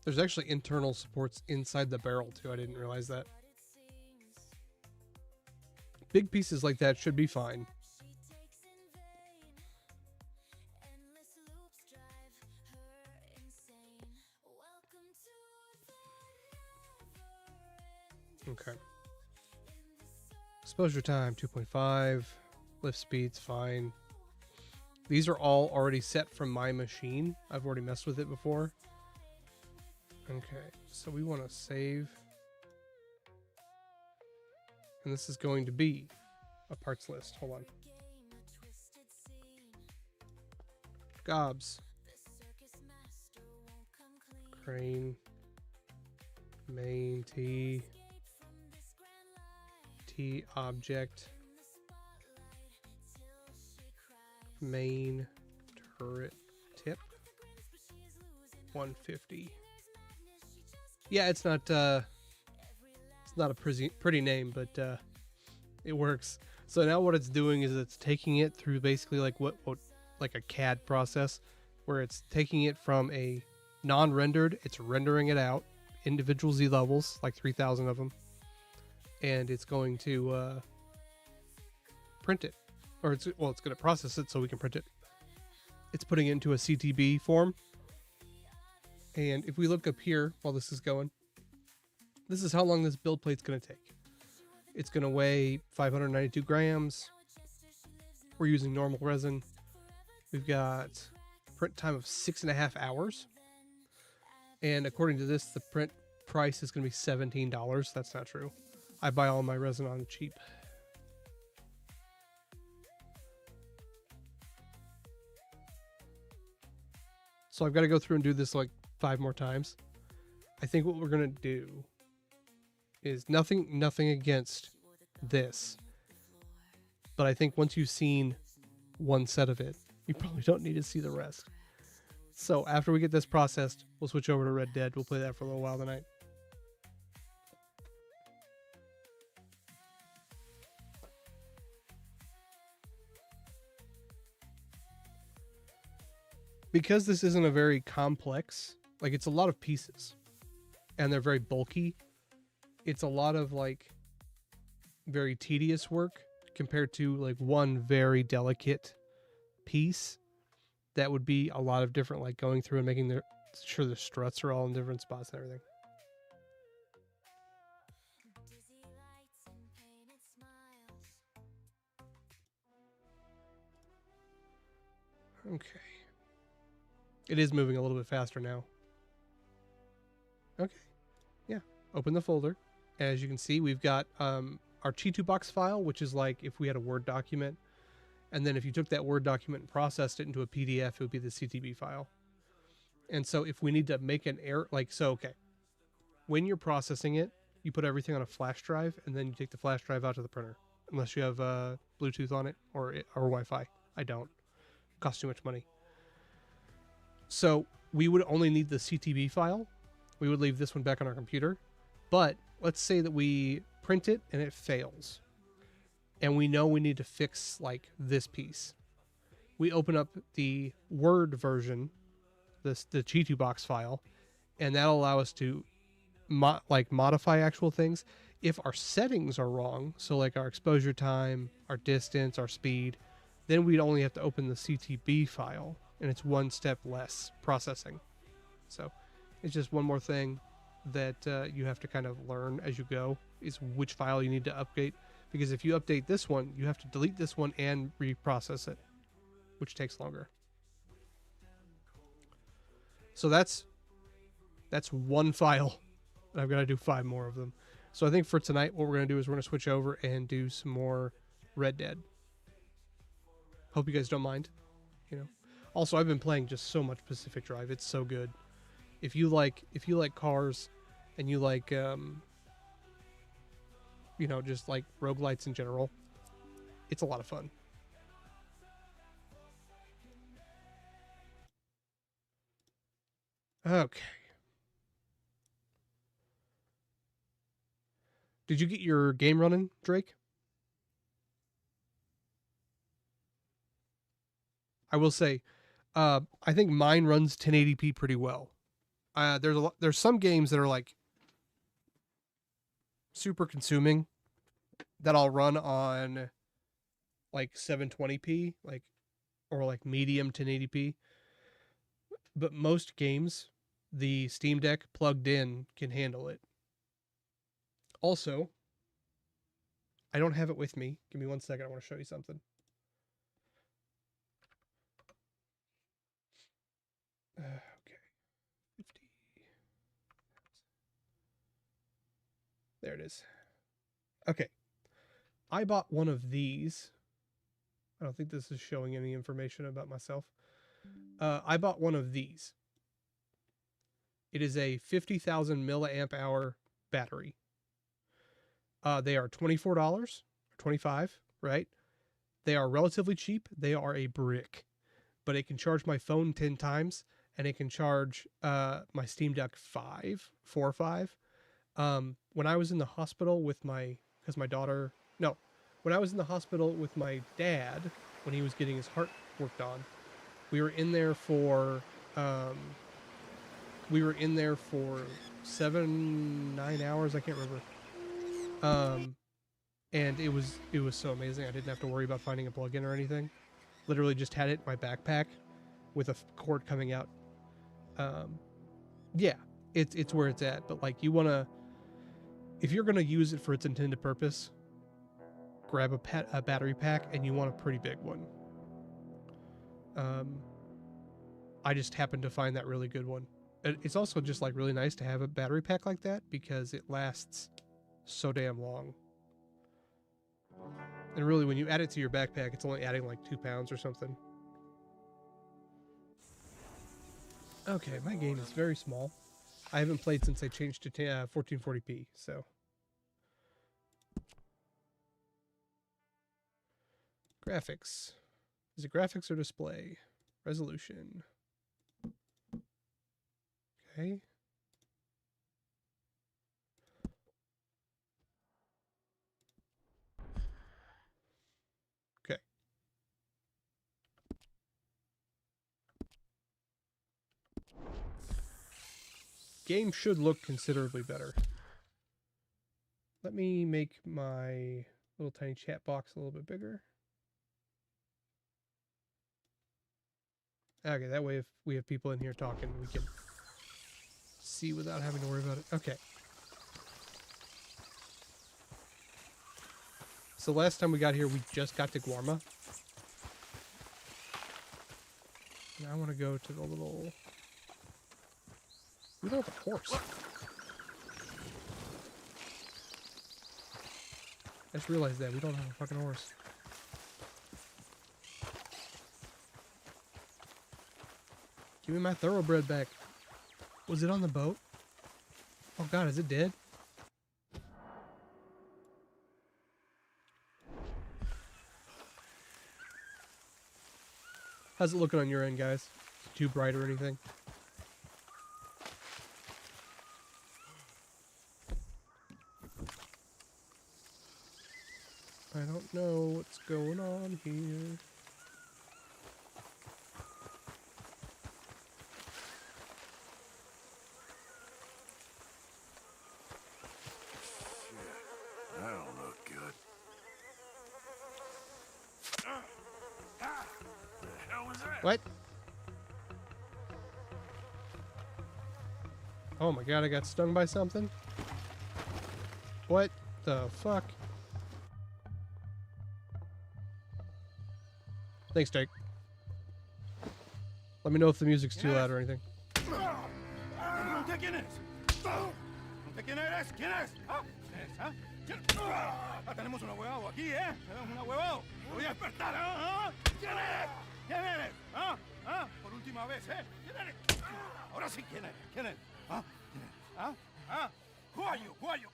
There's actually internal supports inside the barrel too. I didn't realize that. Big pieces like that should be fine. Okay. Exposure time 2.5. Lift speed's fine. These are all already set from my machine. I've already messed with it before. Okay, so we want to save. And this is going to be a parts list. Hold on. Gobs. Crane. Main T. T object. Main turret tip. 150. Yeah, it's not a pretty name, but it works. So now what it's doing is it's taking it through basically like what like a CAD process, where it's taking it from a non-rendered, it's rendering it out, individual Z levels, like 3,000 of them, and it's going to print it, or it's going to process it so we can print it. It's putting it into a CTB form, and if we look up here while this is going, this is how long this build plate's going to take. It's going to weigh 592 grams. We're using normal resin. We've got print time of 6.5 hours. And according to this, the print price is going to be $17. That's not true. I buy all my resin on cheap. So I've got to go through and do this like 5 more times. I think what we're going to do is nothing against this, but I think once you've seen one set of it, you probably don't need to see the rest. So after we get this processed, we'll switch over to Red Dead. We'll play that for a little while tonight. Because this isn't a very complex, like it's a lot of pieces and they're very bulky, it's a lot of like very tedious work compared to like one very delicate piece that would be a lot of different, like going through and making sure the struts are all in different spots and everything. Okay. It is moving a little bit faster now. Okay. Yeah. Open the folder. As you can see, we've got our Chi2 box file, which is like if we had a Word document. And then if you took that Word document and processed it into a PDF, it would be the CTB file. And so if we need to make an error, like, so, okay. When you're processing it, you put everything on a flash drive, and then you take the flash drive out to the printer. Unless you have Bluetooth on it or Wi-Fi. I don't. It costs too much money. So we would only need the CTB file. We would leave this one back on our computer. But let's say that we print it and it fails. And we know we need to fix like this piece. We open up the Word version, the Chi2 box file, and that'll allow us to modify actual things. If our settings are wrong, so like our exposure time, our distance, our speed, then we'd only have to open the CTB file, and it's one step less processing. So it's just one more thing that you have to kind of learn as you go, is which file you need to update. Because if you update this one, you have to delete this one and reprocess it, which takes longer. So that's one file, and I've got to do 5 more of them. So I think for tonight, what we're going to do is we're going to switch over and do some more Red Dead. Hope you guys don't mind, you know. Also, I've been playing just so much Pacific Drive. It's so good. If you like cars and you like you know, just like roguelites in general, it's a lot of fun. Okay. Did you get your game running, Drake? I will say, I think mine runs 1080p pretty well. There's some games that are like super consuming that I'll run on like 720p, like, or like medium 1080p. But most games, the Steam Deck plugged in can handle it. Also, I don't have it with me. Give me 1 second. I want to show you something. Okay. 50. There it is. Okay. I bought one of these. I don't think this is showing any information about myself. I bought one of these. It is a 50,000 milliamp hour battery. They are $24 or $25, right? They are relatively cheap. They are a brick, but it can charge my phone 10 times, and it can charge my Steam Deck 4 or 5. When I was in the hospital with when when I was in the hospital with my dad when he was getting his heart worked on, we were in there for 7, 9 hours. I can't remember. And it was so amazing. I didn't have to worry about finding a plug-in or anything. Literally just had it in my backpack with a cord coming out. Yeah, it's where it's at. But like, if you're gonna use it for its intended purpose, grab a battery pack, and you want a pretty big one. I just happened to find that really good one. It's also just like really nice to have a battery pack like that because it lasts so damn long. And really, when you add it to your backpack, it's only adding like 2 pounds or something. Okay, my game is very small. I haven't played since I changed to 1440p, so. Graphics. Is it graphics or display? Resolution. Okay. Okay. Game should look considerably better. Let me make my little tiny chat box a little bit bigger. Okay, that way if we have people in here talking, we can see without having to worry about it. Okay. So last time we got here, we just got to Guarma. Now I want to go to the little... We don't have a horse. I just realized that. We don't have a fucking horse. Give me my thoroughbred back. Was it on the boat? Oh god, is it dead? How's it looking on your end, guys? Is it too bright or anything? I don't know what's going on here. That don't look good. The hell was that? What? Oh my god, I got stung by something? What the fuck? Thanks, Jake. Let me know if the music's too loud or anything. ¿Usted quién es? ¿Usted quién eres? ¿Quién es? ¿Ah? ¿Quién es? ¿Ah? ¿Quién? Ah, tenemos un ahuevado aquí, ¿eh? Tenemos un ahuevado. Voy a despertar, ¿ah? ¿Quién eres? ¿Quién eres? ¿Ah? ¿Ah? Por última vez, ¿eh? ¿Quién eres? Ahora sí, ¿quién eres? ¿Quién eres? ¿Ah? ¿Quién eres? ¿Ah? ¿Ah? Who are you? Who are you?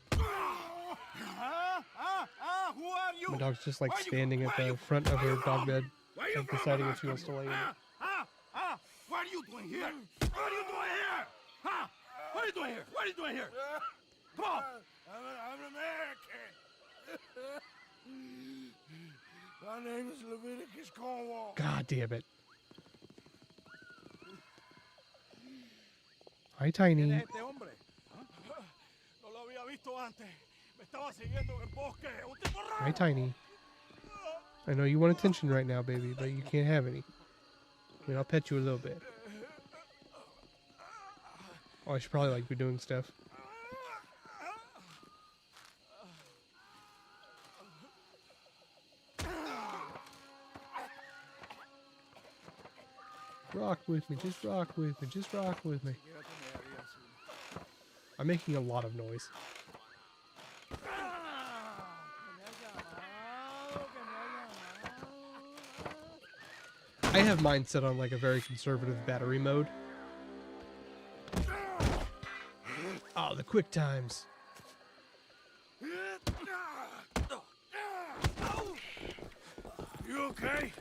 Who are you? My dog's just like standing at the front of her dog bed and deciding if she wants to lay in it. What are you doing here? What are you doing here? Huh? What are you doing here? What are you doing here? Come on. I'm American. My name is Leviticus Cornwall. God damn it. Hi, Tiny. ¿Quién es este hombre? No lo había visto antes. Me estaba siguiendo en el bosque. Un tipo raro. Hi, Tiny. I know you want attention right now, baby, but you can't have any. I mean, I'll pet you a little bit. Oh, I should probably like be doing stuff. Rock with me, just rock with me, just rock with me. I'm making a lot of noise. I have mine set on like a very conservative battery mode. Oh, the quick times. You okay?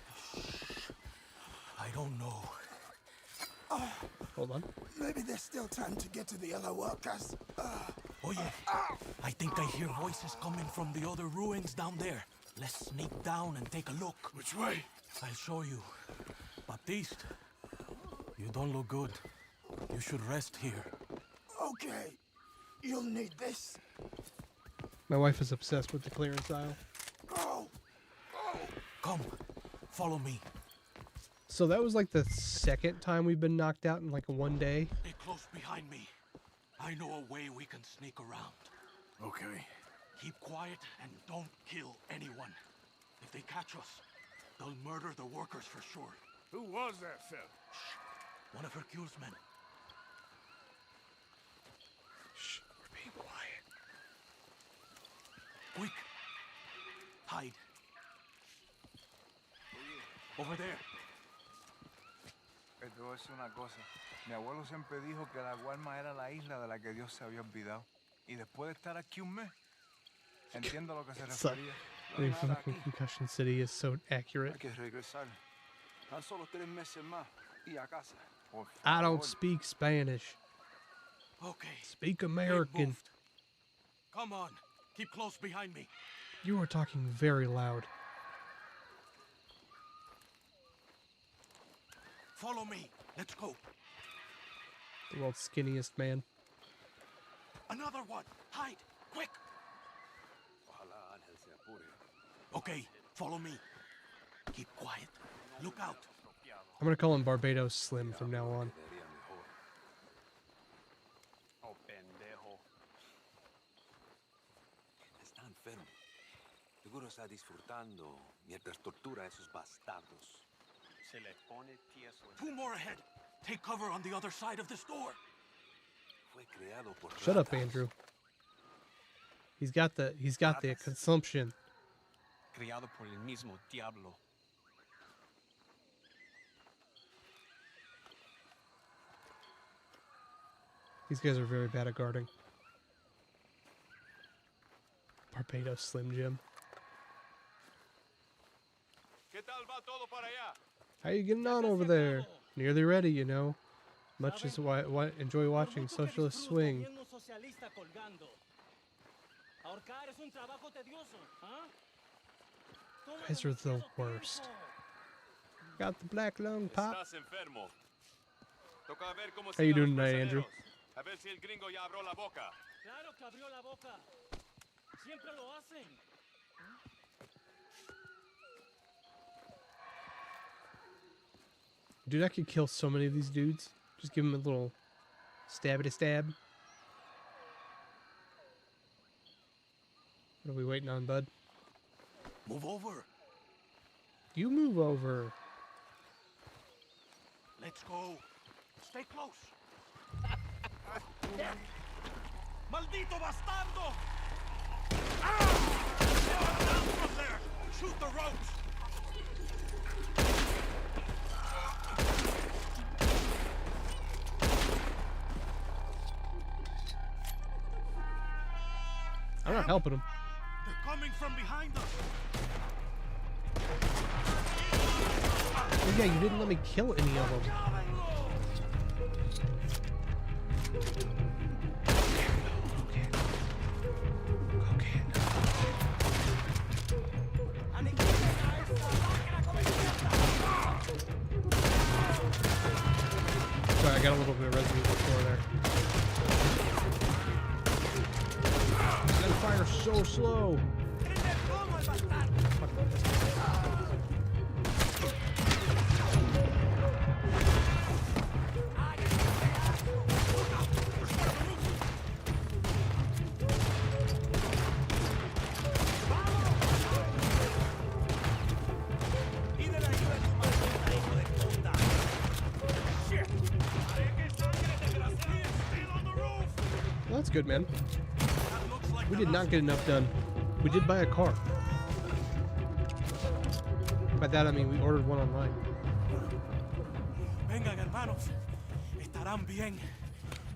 I don't know. Hold on. Maybe there's still time to get to the other workers. Oye, I think I hear voices coming from the other ruins down there. Let's sneak down and take a look. Which way? I'll show you. Baptiste, you don't look good. You should rest here. Okay. You'll need this. My wife is obsessed with the clearance aisle. Go! Go! Come, follow me. So that was like the second time we've been knocked out in like one day. Stay close behind me. I know a way we can sneak around. Okay. Keep quiet and don't kill anyone. If they catch us, they'll murder the workers for sure. Who was that fella? One of Hercule's men. Shh, we're being quiet. Quick! Hide. Over there. Te voy a decir una cosa. Mi abuelo siempre dijo que la Guarma era la isla de la que Dios se había olvidado. Y después de estar aquí un mes, entiendo a lo que se So- refería. I mean, fucking Concussion City is so accurate. Hay que regresar. Tan solo 3 meses más y a casa. Por I don't favor. speak Spanish. Okay. Speak they American. moved. Come on. Keep close behind me. You are talking very loud. Follow me. Let's go. The world's skinniest man. Another one. Hide. Quick. Ojalá Ángel se apure. Okay. Follow me. Keep quiet. Look out. I'm gonna call him Barbados Slim from now on. Quedaría mejor. Oh, pendejo. Está enfermo. Seguro está disfrutando mientras tortura a esos bastardos. Se le pone tieso. 2 more ahead. Take cover on the other side of this door. Fue creado por Shut up, ratas. Andrew. He's got the consumption. Criado por el mismo diablo. These guys are very bad at guarding. Barbados Slim Jim. ¿Qué tal va todo para allá? How you getting on over there? Nearly ready, you know. Much as I enjoy watching Socialist Swing. Guys are the worst. Got the black lung pop. Estás enfermo. Toca ver cómo How you siguen doing los tonight, Andrew? prisioneros. A ver si el gringo ya abrió la boca. Claro que abrió la boca. Siempre lo hacen. Dude, I could kill so many of these dudes. Just give them a little stabby stab. What are we waiting on, bud? Move over. You move over. Let's go. Stay close. Maldito bastardo! Down from there! Shoot the ropes! I'm not helping him. They're coming from behind us! Oh, yeah, you didn't let me kill any of them. Sorry, I got a little bit of residue before there. That fire's so slow. Well, that's good, man. We did not get enough done. We did buy a car. By that I mean we ordered one online. Vengan, hermanos. Estarán bien.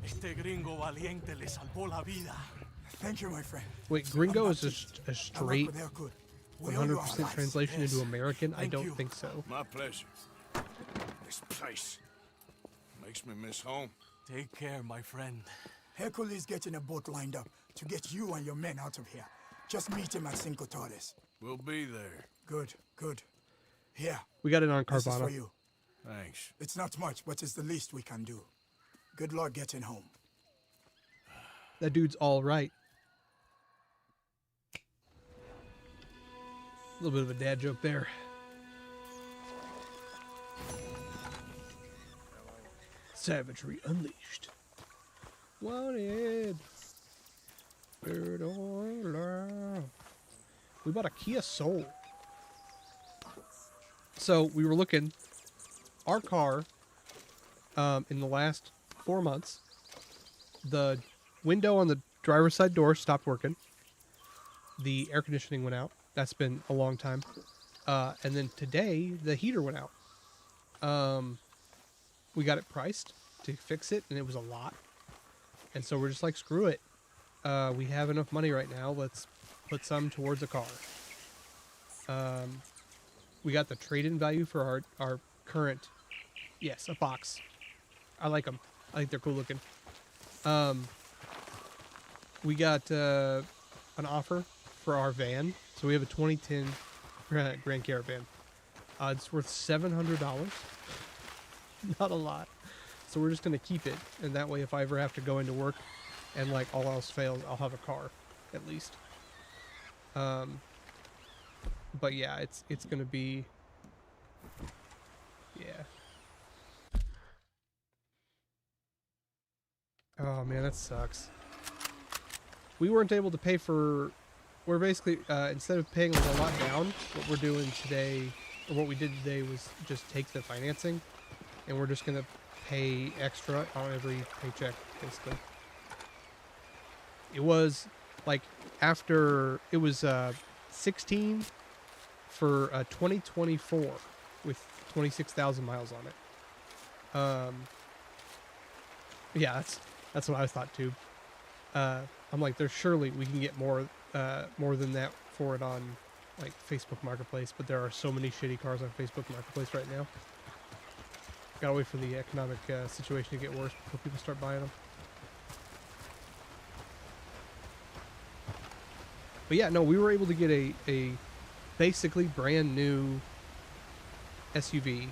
Este gringo valiente le salvó la vida. Thank you, my friend. Wait, gringo is just a I work straight with Hercule. We owe you our 100% lives. translation into American? I Thank don't you. think so. My pleasure. This place makes me miss home. Take care, my friend. Hercule is getting a boat lined up to get you and your men out of here. Just meet him at Cinco Torres. We'll be there. Good, good. Here, We got it on this is for Carvana. you. Thanks. It's not much, but it's the least we can do. Good luck getting home. That dude's all right. A little bit of a dad joke there. Savagery unleashed. Wanted. Bird on alarm. We bought a Kia Soul. So we were looking. Our car, in the last 4 months, the window on the driver's side door stopped working. The air conditioning went out. That's been a long time. And then today, the heater went out. We got it priced to fix it, and it was a lot. And so we're just like, screw it. We have enough money right now. Let's put some towards a car. We got the trade-in value for our current, yes, a box. I like them. I think they're cool looking. We got an offer for our van. So we have a 2010 Grand Caravan. It's worth $700. Not a lot. So we're just going to keep it. And that way, if I ever have to go into work and like all else fails, I'll have a car at least. But yeah, it's going to be, yeah. Oh man, that sucks. We weren't able to pay for, we're basically, instead of paying like a lot down, what we're doing today, or what we did today was just take the financing, and we're just going to pay extra on every paycheck, basically. It was like after, it was 16 for 2024 with 26,000 miles on it. Yeah, that's what I thought too. I'm like, there's surely we can get more than that for it on like Facebook Marketplace, but there are so many shitty cars on Facebook Marketplace right now. Gotta wait for the economic situation to get worse before people start buying them. But yeah, no, we were able to get a basically brand new SUV.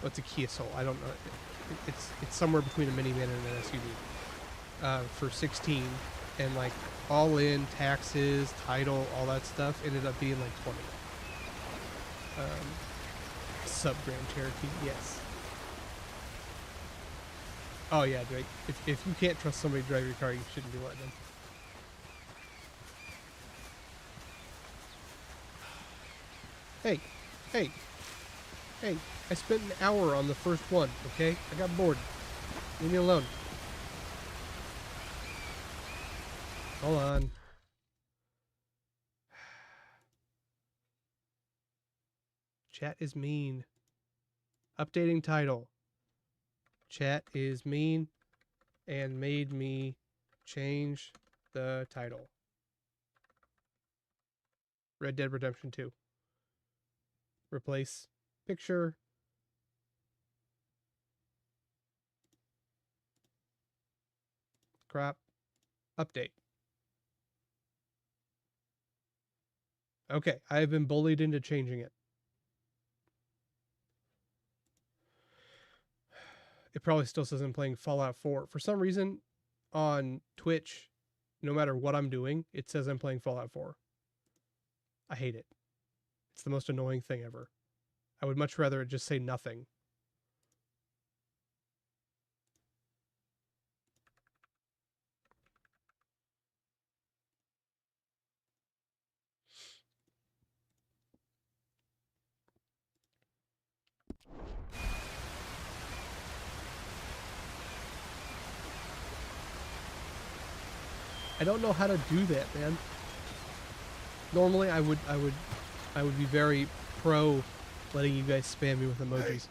Well, it's a Kia Soul. I don't know. It's somewhere between a minivan and an SUV. For 16, and like all in taxes, title, all that stuff ended up being like 20. Sub Grand Cherokee, yes. Oh yeah, Drake. If you can't trust somebody to drive your car, you shouldn't be letting them. Hey, hey, hey! I spent an hour on the first one. Okay, I got bored. Leave me alone. Hold on. Chat is mean. Updating title. Chat is mean and made me change the title. Red Dead Redemption 2. Replace picture. Crop. Update. Okay, I have been bullied into changing it. It probably still says I'm playing Fallout 4. For some reason, on Twitch, no matter what I'm doing, it says I'm playing Fallout 4. I hate it. It's the most annoying thing ever. I would much rather it just say nothing. I don't know how to do that, man. Normally I would be very pro letting you guys spam me with emojis.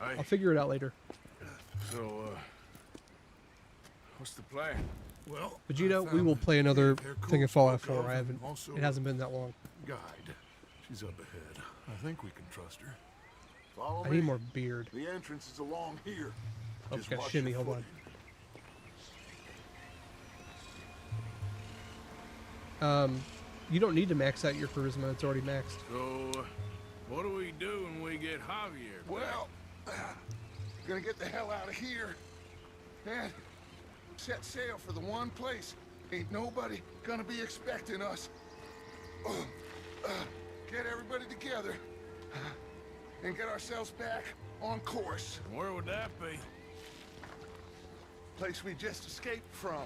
Hey. I'll figure it out later. So, what's the plan? Well, Vegito, we will play another thing of Fallout 4. It hasn't been that long. Guide. She's up ahead. I think we can trust her. Follow I me. need more beard. The entrance is along here. Oh, Just gotta watch shimmy, your hold on. footing. You don't need to max out your charisma. It's already maxed. So, what do we do when we get Javier? Well, gonna get the hell out of here and set sail for the one place ain't nobody gonna be expecting us. Get everybody together and get ourselves back on course. Where would that be? Place we just escaped from.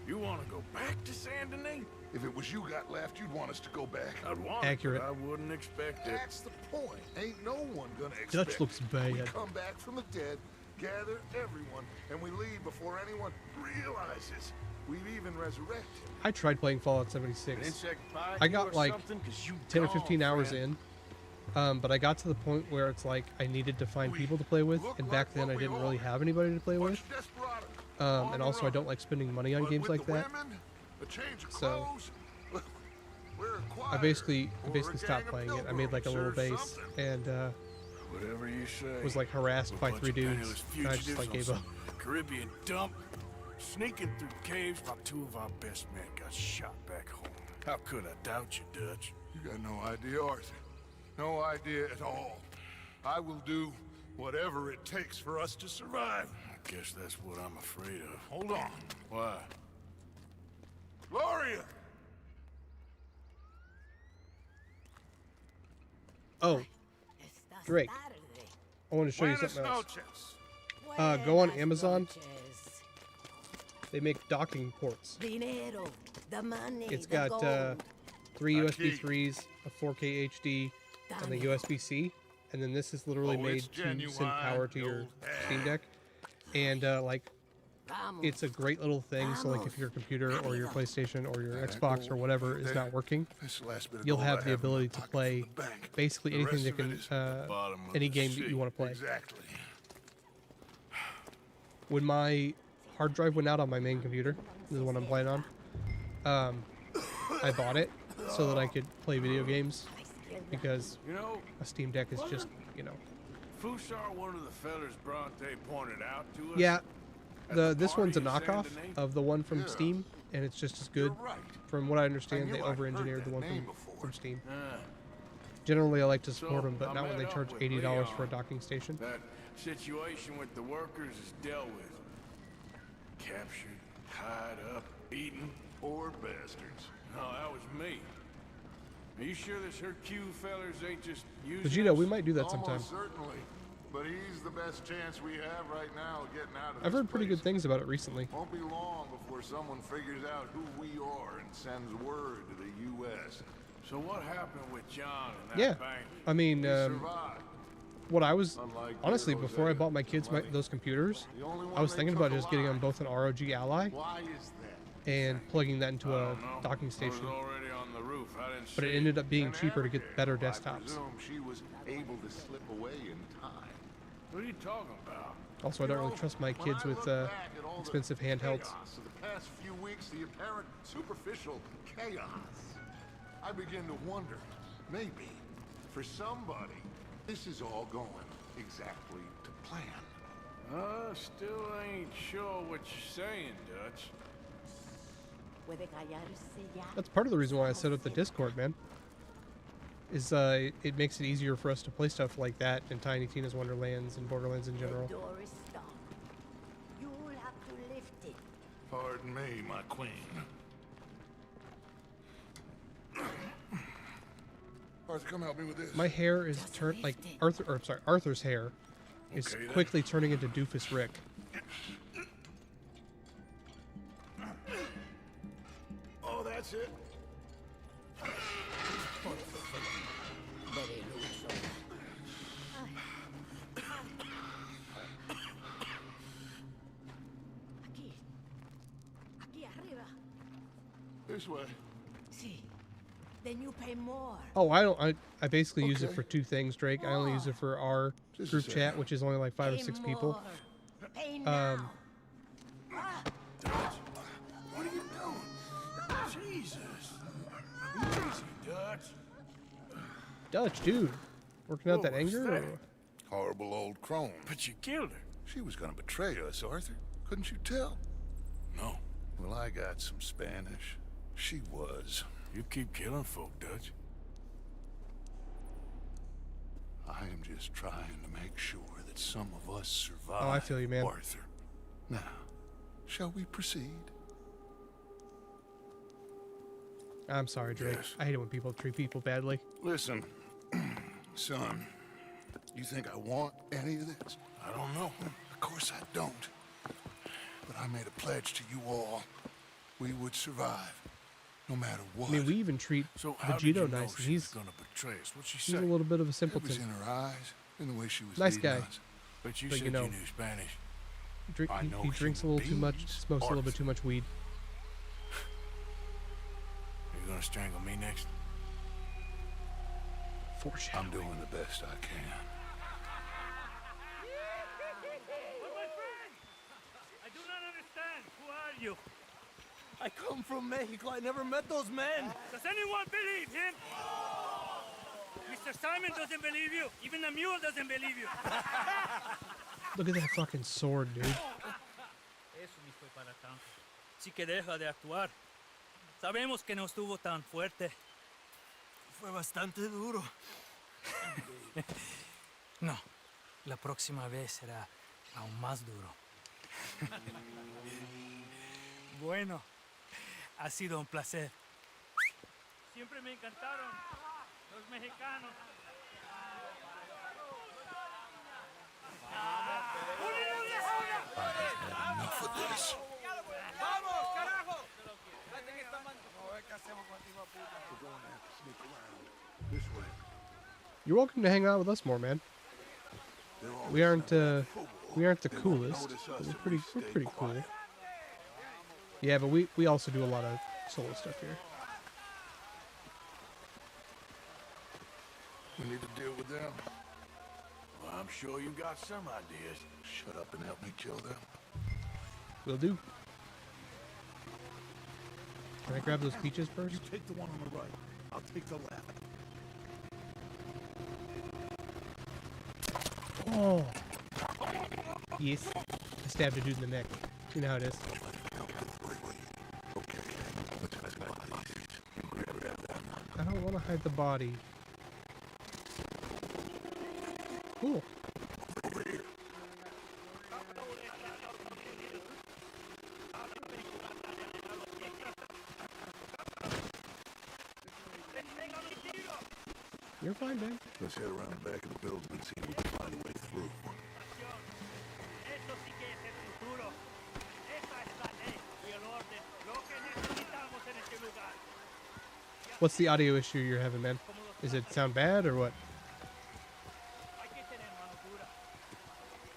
You want to go back to Saint Denis? If it was you got left, you'd want us to go back. I'd want Accurate. it, but I wouldn't expect it. That's the point. Ain't no one gonna expect. Dutch looks bad. We come back from the dead, gather everyone, and we leave before anyone realizes we've even resurrected. I tried playing Fallout 76. Insect bite I got or like something? 'Cause you 10 or gone, 15 hours friend. in, but I got to the point where it's like I needed to find people to play with, look and like back then what I we didn't are. really have anybody to play with. Bunch of desperados, And also I don't like spending money on but games with like the that. women, a change of So, clothes, we're I acquired, basically or a stopped gang of playing it. I made like a little pilgrims or base something. and Whatever you say. was like harassed A by bunch 3 of dudes, penniless and I just fugitives like on gave some up. Caribbean dump, sneaking through caves while 2 of our best men got shot back home. How could I doubt you, Dutch? You got no idea, Arthur. No idea at all. I will do whatever it takes for us to survive. I guess that's what I'm afraid of. Hold on. Why? Gloria! Oh, Drake, I want to show you Buenas something else. noches. Go on Amazon. They make docking ports. Dinero, the money, It's the got gold. 3 USB Aquí. 3s, a 4K HD, and the USB-C, and then this is literally Oh, made it's to send genuine power to your gold. Steam Deck, and like Vamos. it's a great little thing. So like if your computer or your PlayStation or your Xbox or whatever is not working, This last bit of you'll gold I have the in my ability to pocket play from the bank. basically The anything rest that of it can is bottom of any the game that sea. you want to play. Exactly. When my hard drive went out on my main computer, this is the one I'm playing on, I bought it so that I could play video games because You know, a Steam Deck is just, Fusar, one of the fellers Bronte pointed out to us. yeah. at This one's a party in knockoff Saint Denis. of the one from Yeah. Steam, and it's just as good. You're right. From what I I understand, knew they I'd heard over-engineered the that one name from before. Steam. Ah, Generally, I like to support So, them, but I not when met they up charge with $80 for a Leon. docking station. that situation with the workers is dealt with. Captured, tied up, beaten. Poor bastards. No, that was me. Are you sure this Hercule fellers ain't just using Vegeta, we us? might do that sometime. Almost certainly. But he's the best chance we have right now of getting out of I've this heard pretty place. good things about it recently. Won't be long before someone figures out who we are and sends word to the U.S. So what happened with John and that Yeah, bank? I mean, We survived. what I was Unlike honestly you, before I Jose, bought my kids money. those computers, The only I one was they thinking took about just getting them alive. both an ROG Ally Why is that? and plugging that into I a don't know. docking I station. was already on the roof. I didn't But it see ended up being An cheaper to get Abigail, better I desktops. presume she was able to slip away in time. What are you talking about? Also, I don't really trust my kids with expensive handhelds. Chaos of the past few weeks, the apparent superficial chaos. I begin to wonder, maybe, for somebody, this is all going exactly to plan. Still ain't sure what you're saying, Dutch. Puede callarse ya. That's part of the reason why I set up the Discord, man. Is it makes it easier for us to play stuff like that in Tiny Tina's Wonderlands and Borderlands in The general. door is stuck. You'll have to lift it. Pardon me, my queen. Arthur, come help me with this. My hair is turned like Arthur's hair is Okay, then. quickly turning into Doofus Rick. Oh, that's it. Very luxo. Aquí. Aquí arriba. This way. Sí. Then you pay more. Oh, I basically use it Okay. for 2 things, Drake. I only use it for our Just a group second. chat, which is only like 5 or Pay 6 people. more. Pay now. Dutch, what are you doing? Jesus. Easy, Dutch. Dutch, dude, working out What that was anger. that? Or... Horrible old crone. But you killed her. She was gonna betray us, Arthur. Couldn't you tell? No. Well, I got some Spanish. She was. You keep killing folk, Dutch. I am just trying to make sure that some of us survive. Oh, I feel you, man. Arthur. Now, shall we proceed? I'm sorry, Drake. Yes. I hate it when people treat people badly. Listen, son, you think I want any of this? I don't know. Of course I don't. But I made a pledge to you all. We would survive, no matter what. I mean, we even treat So how did you Vegito know nice, and she was he's gonna betray us? What'd she he's say? a little bit of a It was simpleton. in her eyes, in the way she was Nice leading guy. us. But you But said you know- you knew Spanish. I know He drinks a human little too much, beings, smokes a little bit Arthur. too much weed. Are you gonna strangle me next? Foreshadowing. I'm doing the best I can. But my friend! I do not understand. Who are you? I come from Mexico. I never met those men. Does anyone believe him? Mr. Simon doesn't believe you. Even the mule doesn't believe you. Look at that fucking sword, dude. Eso ni fue para tanto. Sí que deja de actuar. Sabemos que no estuvo tan fuerte. Fue bastante duro. No, la próxima vez será aún más duro. Bueno, ha sido un placer. Siempre me encantaron los mexicanos. Enough of this. This way. You're welcome to hang out with us more, man. We aren't the coolest, but we're pretty cool. Yeah, but we also do a lot of solo stuff here. We need to deal with them. Well, I'm sure you got some ideas. Shut up and help me kill them. Will do. Can I grab those peaches first? You take the one on the right. I'll take the left. Oh. Yes. I stabbed a dude in the neck. You know how it is. Okay. Let's hide the bodies. You grab that. I don't want to hide the body. Cool. Over here. You're fine, man. Let's head around the back of the building and see if we can find a way through. Eso sí que es el futuro. Esa es la ley y el orden. Lo que necesitamos en este lugar. What's the audio issue you're having, man? Is it sound bad or what? Hay que tener mano dura.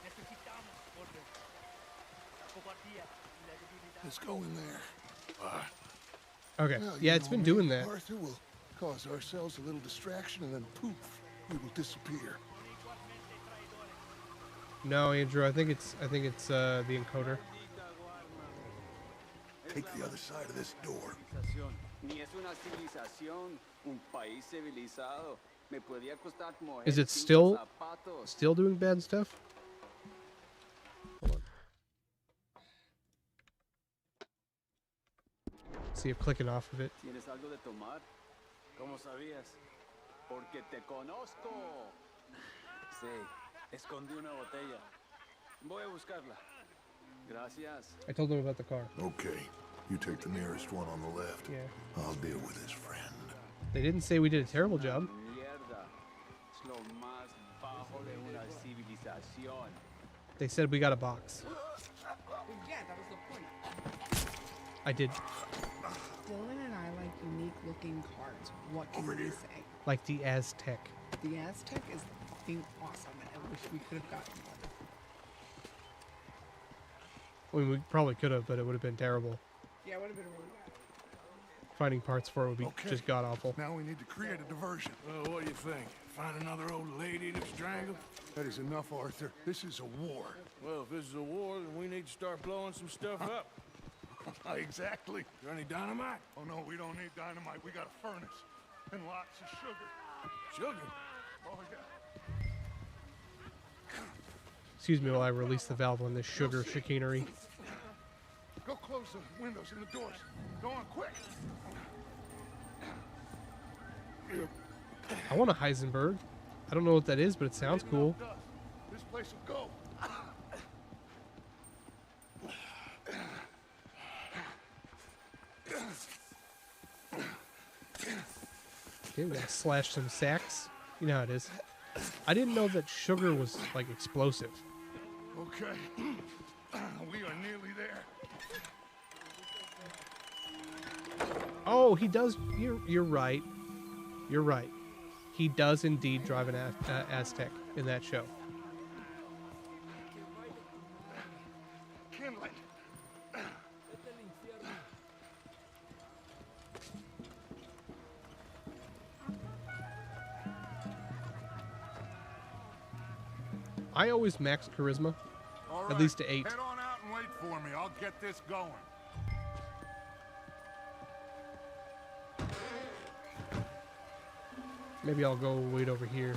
Necesitamos orden. Cobardía y la debilidad. Let's go in there. Okay. Well, Yeah, you it's know been me, doing that. Arthur will cause ourselves a little distraction and then poof, we will disappear. No, Andrew, I think it's the encoder. Take the other side of this door. Ni es una civilización, un país civilizado. Me podría costar como Is it 5 still zapatos. doing bad stuff? Hold on. See if clicking off of it. ¿Tienes algo de tomar? ¿Cómo sabías? Porque te conozco. Sí, escondí una botella. Voy a buscarla. Gracias. I told him about the car. Okay, you take the nearest one on the left. Yeah. I'll deal with his friend. They didn't say we did a terrible job. Mierda. Es lo más bajo de una civilización. They said we got a box. Yeah, that was the point. I did. Dylan and I like unique looking cards. What can we say? Like the Aztec. The Aztec is fucking awesome, and I wish we could have gotten one. I mean, we probably could have, but it would have been terrible. Yeah, it would have been really bad. Finding parts for it would be Okay. just god awful. Now we need to create a diversion. Well, what do you think? Find another old lady to strangle? That is enough, Arthur. This is a war. Well, if this is a war, then we need to start blowing some stuff up. Exactly. Is there any dynamite? Oh no, we don't need dynamite. We got a furnace and lots of sugar. Sugar? Oh yeah. Excuse me while I release the valve on this sugar chicanery. Go close Close the windows and the doors. Go on, quick. I want a Heisenberg. I don't know what that is, but it sounds cool. This place will go. Okay, we gotta slash some sacks. You know how it is. I didn't know that sugar was like explosive. Okay. We are nearly there. Oh, he does. You're right. You're right. He does indeed drive an Aztec in that show. Kindling. I always max charisma, All at right, least to 8. Head on out and wait for me. I'll get this going. Maybe I'll go wait over here.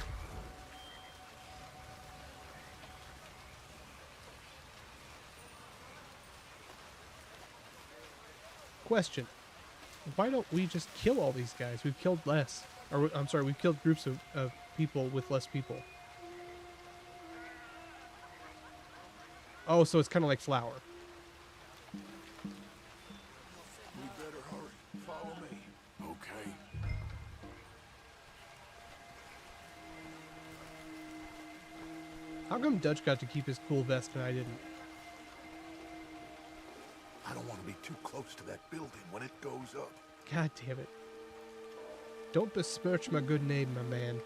Question. Why don't we just kill all these guys? We've killed less. Or, I'm sorry, we've killed groups of people with less people. Oh, so it's kind of like Flower. We better hurry. Follow me. Okay. How come Dutch got to keep his cool vest and I didn't? I don't want to be too close to that building when it goes up. God damn it. Don't besmirch my good name, my man.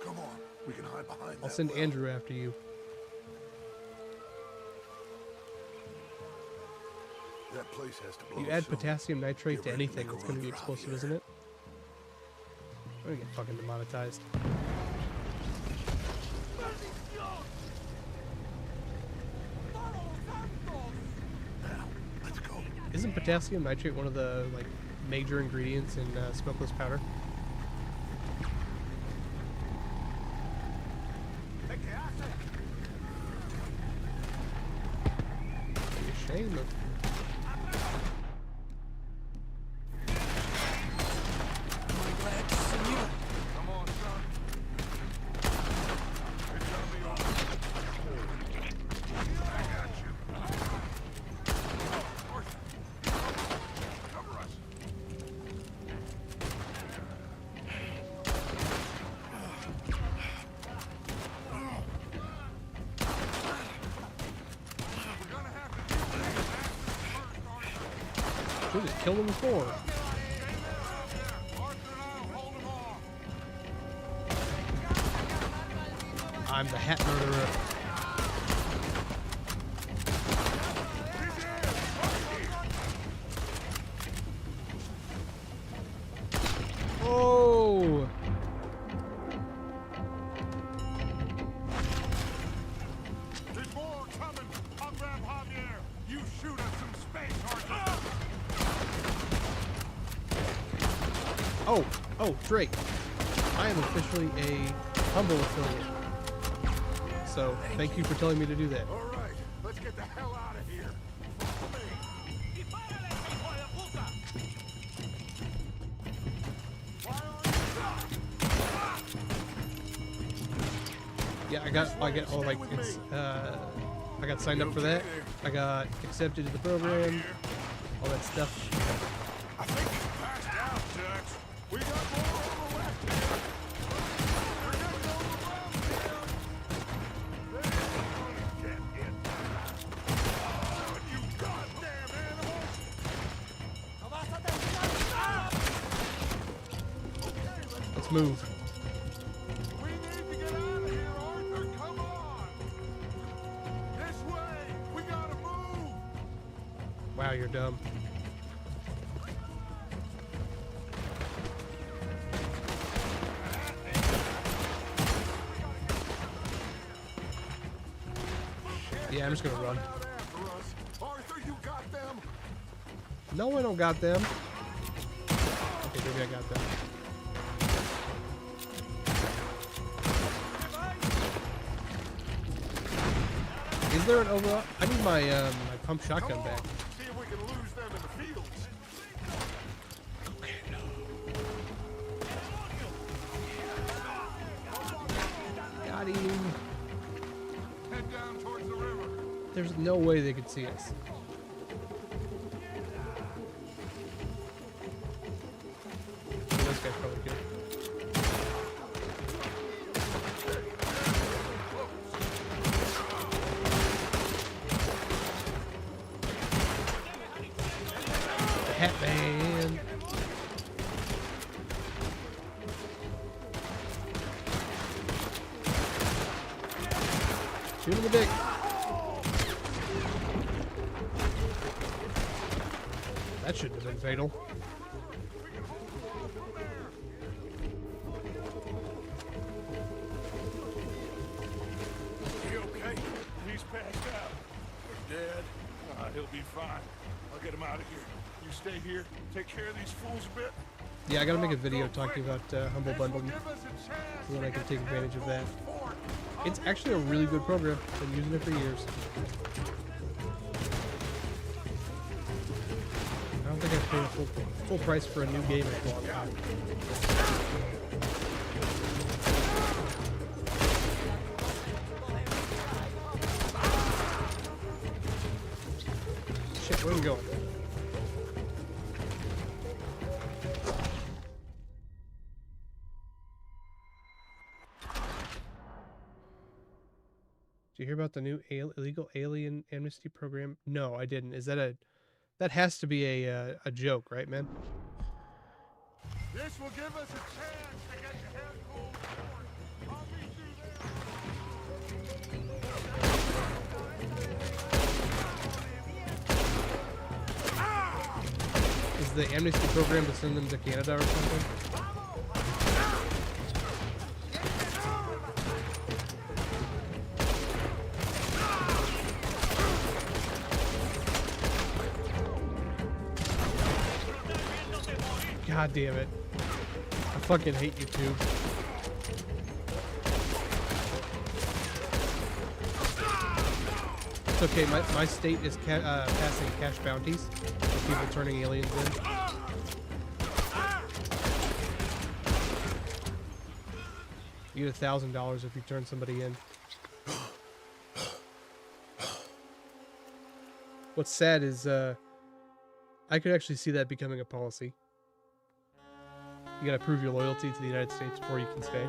Come on. We can hide behind that. I'll send well. Andrew after you. That place has to blow. You add soon. potassium nitrate Get to ready to anything, make a it's going to run be for explosive, Javier. isn't it? I'm going to get fucking demonetized. Now, let's go. Isn't potassium nitrate one of the like major ingredients in smokeless powder? Be a shame of. Come on, son. It's gonna be all right. I got you. Horse. Cover us. We're gonna have to do this first, aren't we? Should just kill them before. I'm the hat murderer. Oh! There's more coming. I'll grab Javier. You shoot us some space, aren't you? Oh, Drake. I am officially a Humble affiliate. So, thank you for telling me to do that. All right, let's get the hell out of here. Yeah, I got oh like it's I got signed up for that. I got accepted to the program. All that stuff. I think you passed out, Dutch. We got more on the left here. We're getting overwhelmed here. They're gonna get it. Oh, you goddamn animals! Let's move. We need to get out of here, Arthur. Come on. This way. We gotta move. Wow, you're dumb. Yeah, I'm just gonna run. Out after us. Arthur, you got them. No, I don't got them. Okay, maybe I got them. Is there an overall? I need my my pump shotgun back. See if we can loot Got him. Head down towards the river. There's no way they could see us. This guy's probably good. Hat man. Shoot him in the dick. That shouldn't have been fatal. He okay? He's passed out. Or dead. He'll be fine. I'll get him out of here. You stay here, take care of these fools a bit. Yeah, I gotta make a video talking about Humble Bundle, so that I can take advantage of that. It's actually a really good program. I've been using it for years. I don't think I've paid full price for a new game in a long time. Shit, where are we going? Did you hear about the new illegal alien amnesty program? No, I didn't. Is that a... That has to be a joke, right, man? This will give us a chance to get your head cold. I'll meet you there. Is the amnesty program to send them to Canada or something? God damn it. I fucking hate YouTube. It's okay, my state is passing cash bounties for people turning aliens in. You get $1,000 if you turn somebody in. What's sad is I could actually see that becoming a policy. You gotta prove your loyalty to the United States before you can stay.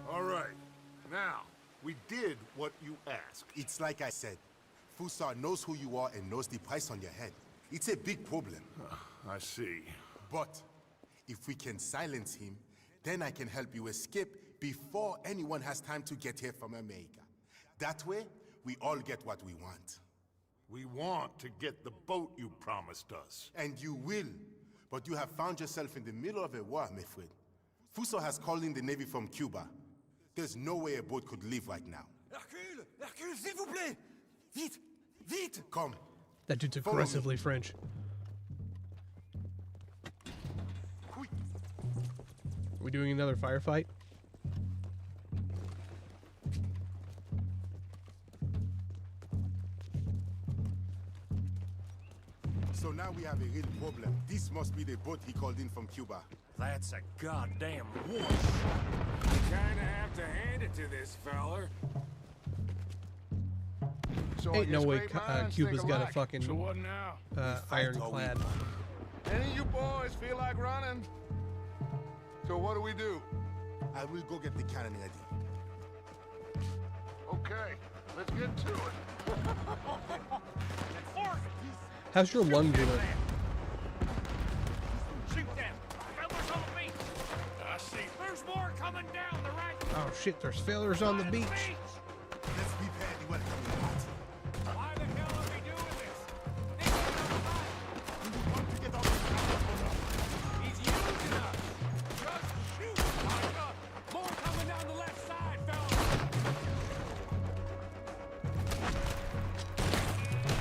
All right. Now, we did what you asked. It's like I said. Fusar knows who you are and knows the price on your head. It's a big problem. I see. But if we can silence him, then I can help you escape before anyone has time to get here from America. That way, we all get what we want. We want to get the boat you promised us. And you will. But you have found yourself in the middle of a war, my friend. Fuso has called in the Navy from Cuba. There's no way a boat could leave right now. Hercule! Hercule, s'il vous plaît! Vite! Vite! Come. That dude's aggressively French. Quick. Are we doing another firefight? So now we have a real problem. This must be the boat he called in from Cuba. That's a goddamn war. You kinda have to hand it to this feller. So Ain't no way Cuba's got a fucking So what now? ironclad. Any of you boys feel like running? So what do we do? I will go get the cannon ready. Okay, let's get to it. How's your lung doing? Shoot them! Fellas on the beach! I see. There's more coming down the right. Oh shit, there's failures on the beach. Let's prepare the welcoming party. Why the hell are we doing this? We want to get off the ground. He's using us. Just shoot! More coming down the left side, fellas.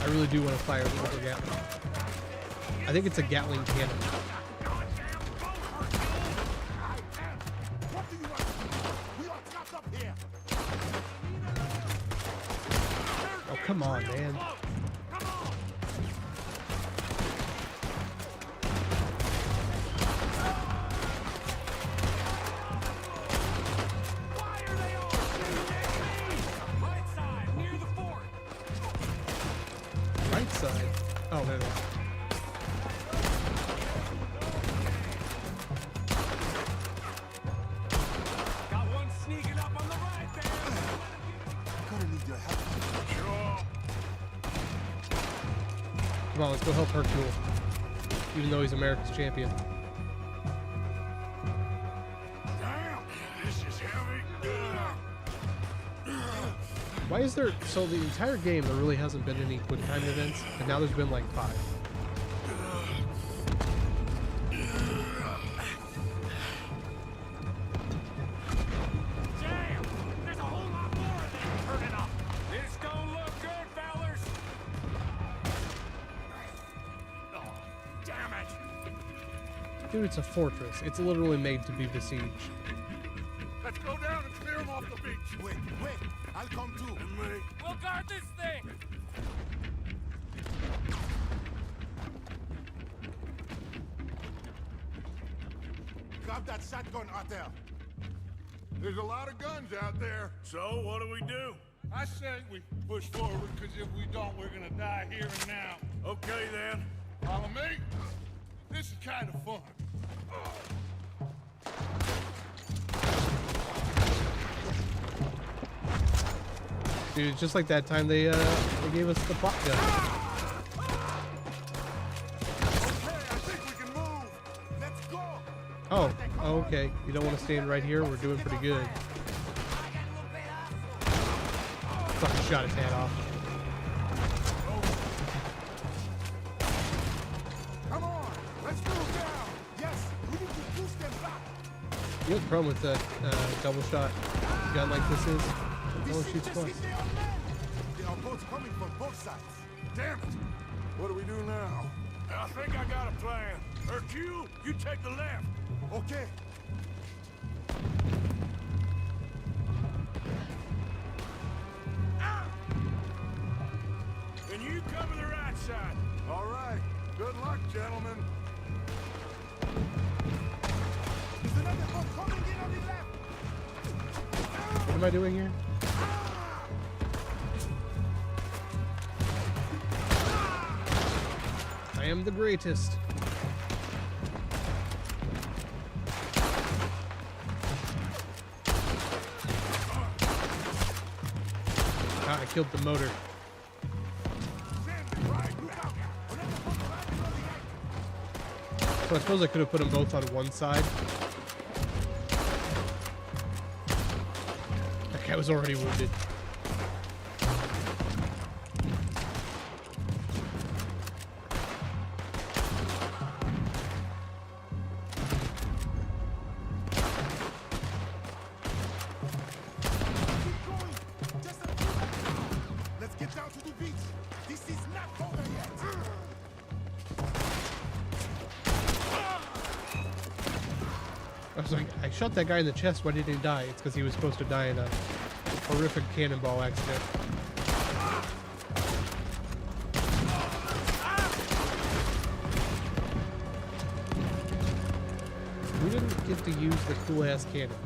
I really do want to fire the other Gatling. I think it's a Gatling cannon. What do you want to do? We are trapped up here. Oh, come on, man. Oh, no, no. Got one sneaking up on the right there. I'm gonna need your help. Sure. Come on, let's go help Hercule. Even though he's America's champion. Damn, this is heavy. Why is there... So the entire game, there really hasn't been any quick time events, and now there's been like 5. Damn, there's a whole lot more of them turning up. This don't look good, fellas. Oh, damn it. Dude, it's a fortress. It's literally made to be besieged. Let's go down and clear them off the beach. Wait, I'll come too. And me. We'll guard this thing. Grab that shotgun out there. There's a lot of guns out there. So, what do we do? I say we push forward, because if we don't, we're gonna die here and now. Okay, then. Follow me. This is kind of fun. Dude, it's just like that time they gave us the bot gun. Okay, I think we can move. Let's go. Oh, okay. You don't want to stand right here? We're doing pretty good. Fucking shot his head off. Come on, let's move down. Yes, we need to push them back. You know what the problem with that double shot gun like this is? It only shoots twice. They are both coming from both sides. Damn it! What do we do now? I think I got a plan. Hercule, you take the left. Okay. And you cover the right side. All right. Good luck, gentlemen. There's another one coming in on the left. What am I doing here? I am the greatest. Ah, I killed the motor. So I suppose I could have put them both on one side. That guy was already wounded. Let's get down to the beach. This is not over yet. I was like, I shot that guy in the chest. Why didn't he die? It's because he was supposed to die in a horrific cannonball accident. We didn't get to use the cool ass cannon.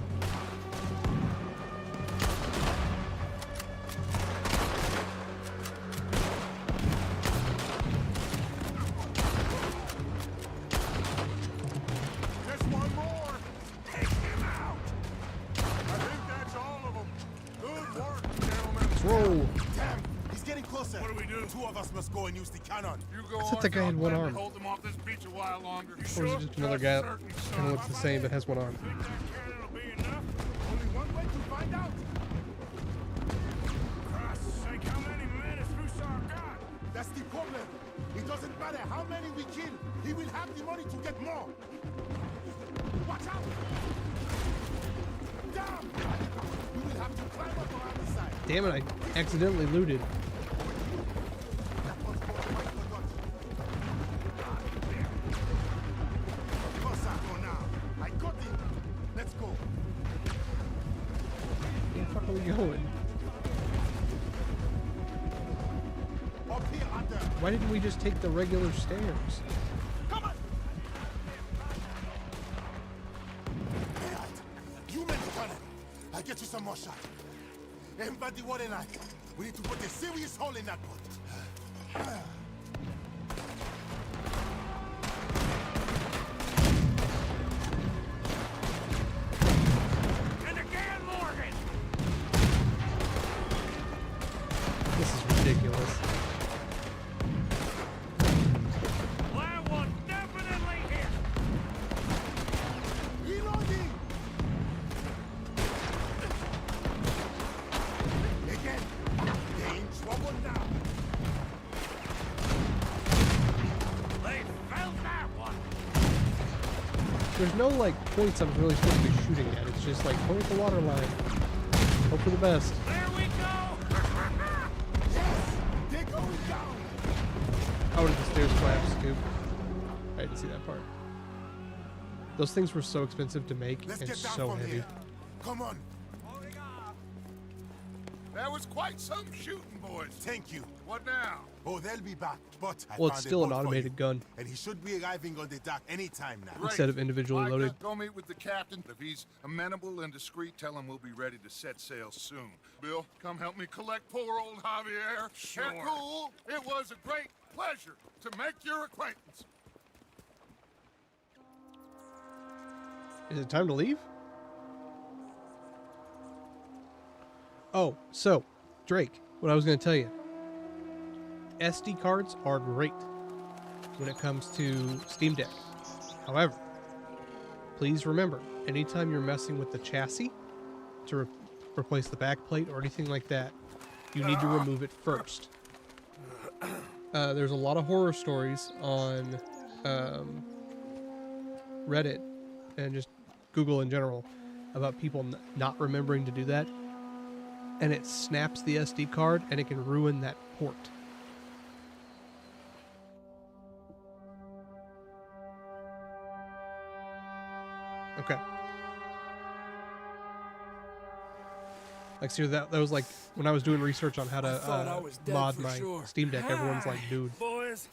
Just one more. Take him out. I think that's all of them. Good work, gentlemen. Let's roll. Damn, he's getting closer. What do we do? Two of us must go and use the cannon. You go I on. thought that guy had one I'll arm. hold them off this beach a while longer. You Or is sure? it just another guy that Certain, kind son. of looks the same but has one arm? Think that cannon will be enough? Only one way to find out. Christ's sake, how many men has Fusar got? That's the problem. It doesn't matter how many we kill. He will have the money to get more. Watch out! Damn! We will have to climb up around the side. Damn it, I accidentally looted. That one's for the white forgot. Cossack now. I got him. Let's go. Where the fuck are we going? Up here, under. Why didn't we just take the regular stairs? Come on! Alright. You make the cannon. I'll get you some more shot. Embed the water line. We need to put a serious hole in that boat. There's no like points I'm really supposed to be shooting at. It's just like point at the water line. Hope for the best. There we go! They're going down. Oh, did the stairs collapse too? I didn't see that part. Those things were so expensive to make Let's and get down so from heavy. here. Come on. That was quite some shooting, boys. Thank you. What now? Oh, they'll be back. But I Well, it's found a still an boat for automated you, gun and he should be arriving on the dock any time now. Great. instead of individually Micah, loaded. go meet with the captain. If he's amenable and discreet, tell him we'll be ready to set sail soon. Bill, come help me collect poor old Javier. Sure. Cool. It was a great pleasure to make your acquaintance. Is it time to leave? Oh, so, Drake, what I was going to tell you. SD cards are great when it comes to Steam Deck. However, please remember, anytime you're messing with the chassis to replace the back plate or anything like that, you need to remove it first. There's a lot of horror stories on Reddit and just Google in general about people not remembering to do that, and it snaps the SD card and it can ruin that port. Okay. Like, see, that was like when I was doing research on how to mod my Steam Deck. Everyone's like, dude, Boys,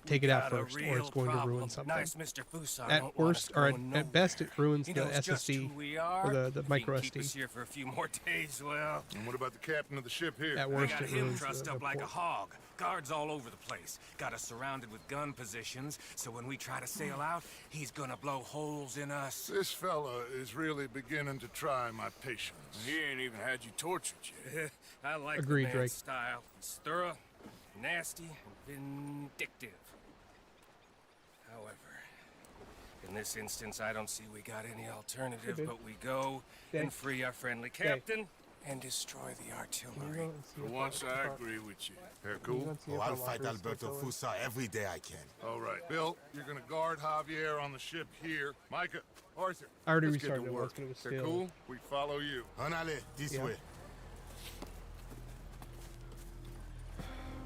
take it out got a first, or real it's going to ruin problem. something. Nice Mr. Fuson At don't want worst, us or going at best, it ruins He the knows just SSD who we are. or the If he micro can keep us SD. here for a few more days, well, And what about the captain of the ship here? At we worst, got it him ruins trussed the up like a port. hog. Guards all over the place. Got us surrounded with gun positions, so when we try to sail out, he's gonna blow holes in us. This fella is really beginning to try my patience. He ain't even had you tortured yet. I like Agreed, the Drake. man's style. It's thorough, nasty, and vindictive. However, in this instance, I don't see we got any alternative, dude. but we go Okay. and free our friendly captain and destroy the artillery. For once, I agree with you. Hair cool? Oh, I'll fight Alberto Fusa every day I can. All right. Bill, you're gonna guard Javier on the ship here. Micah, Arthur, I already let's get restarted to it work. once, but it was Hair still- cool? We follow you. Honale, this Yeah. way.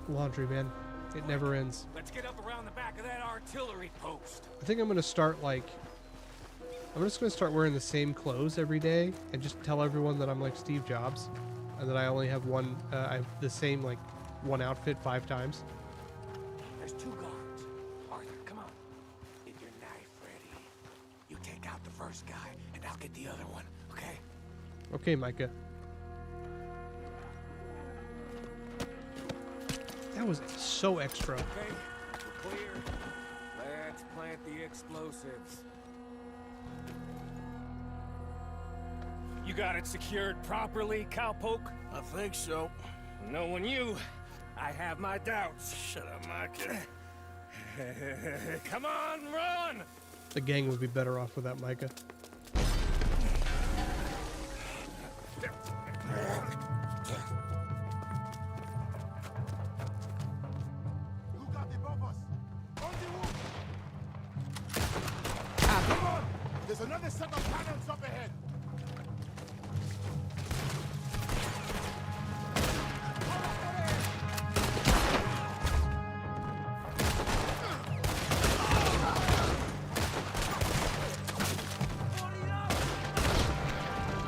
Laundry, man. It never ends. Let's get up around the back of that artillery post. I think I'm going to start, like... I'm just going to start wearing the same clothes every day and just tell everyone that I'm like Steve Jobs and that I only have one... I have the same, like, one outfit 5 times. There's 2 guards. Arthur, come on. Get your knife ready. You take out the first guy, and I'll get the other one, okay? Okay, Micah. That was so extra. Okay, we're clear. Let's plant the explosives. You got it secured properly, cowpoke? I think so. Knowing you, I have my doubts. Shut up, Micah. Come on, run! The gang would be better off without Micah. Look out above us. On the roof. Come on. There's another set of cannons up ahead.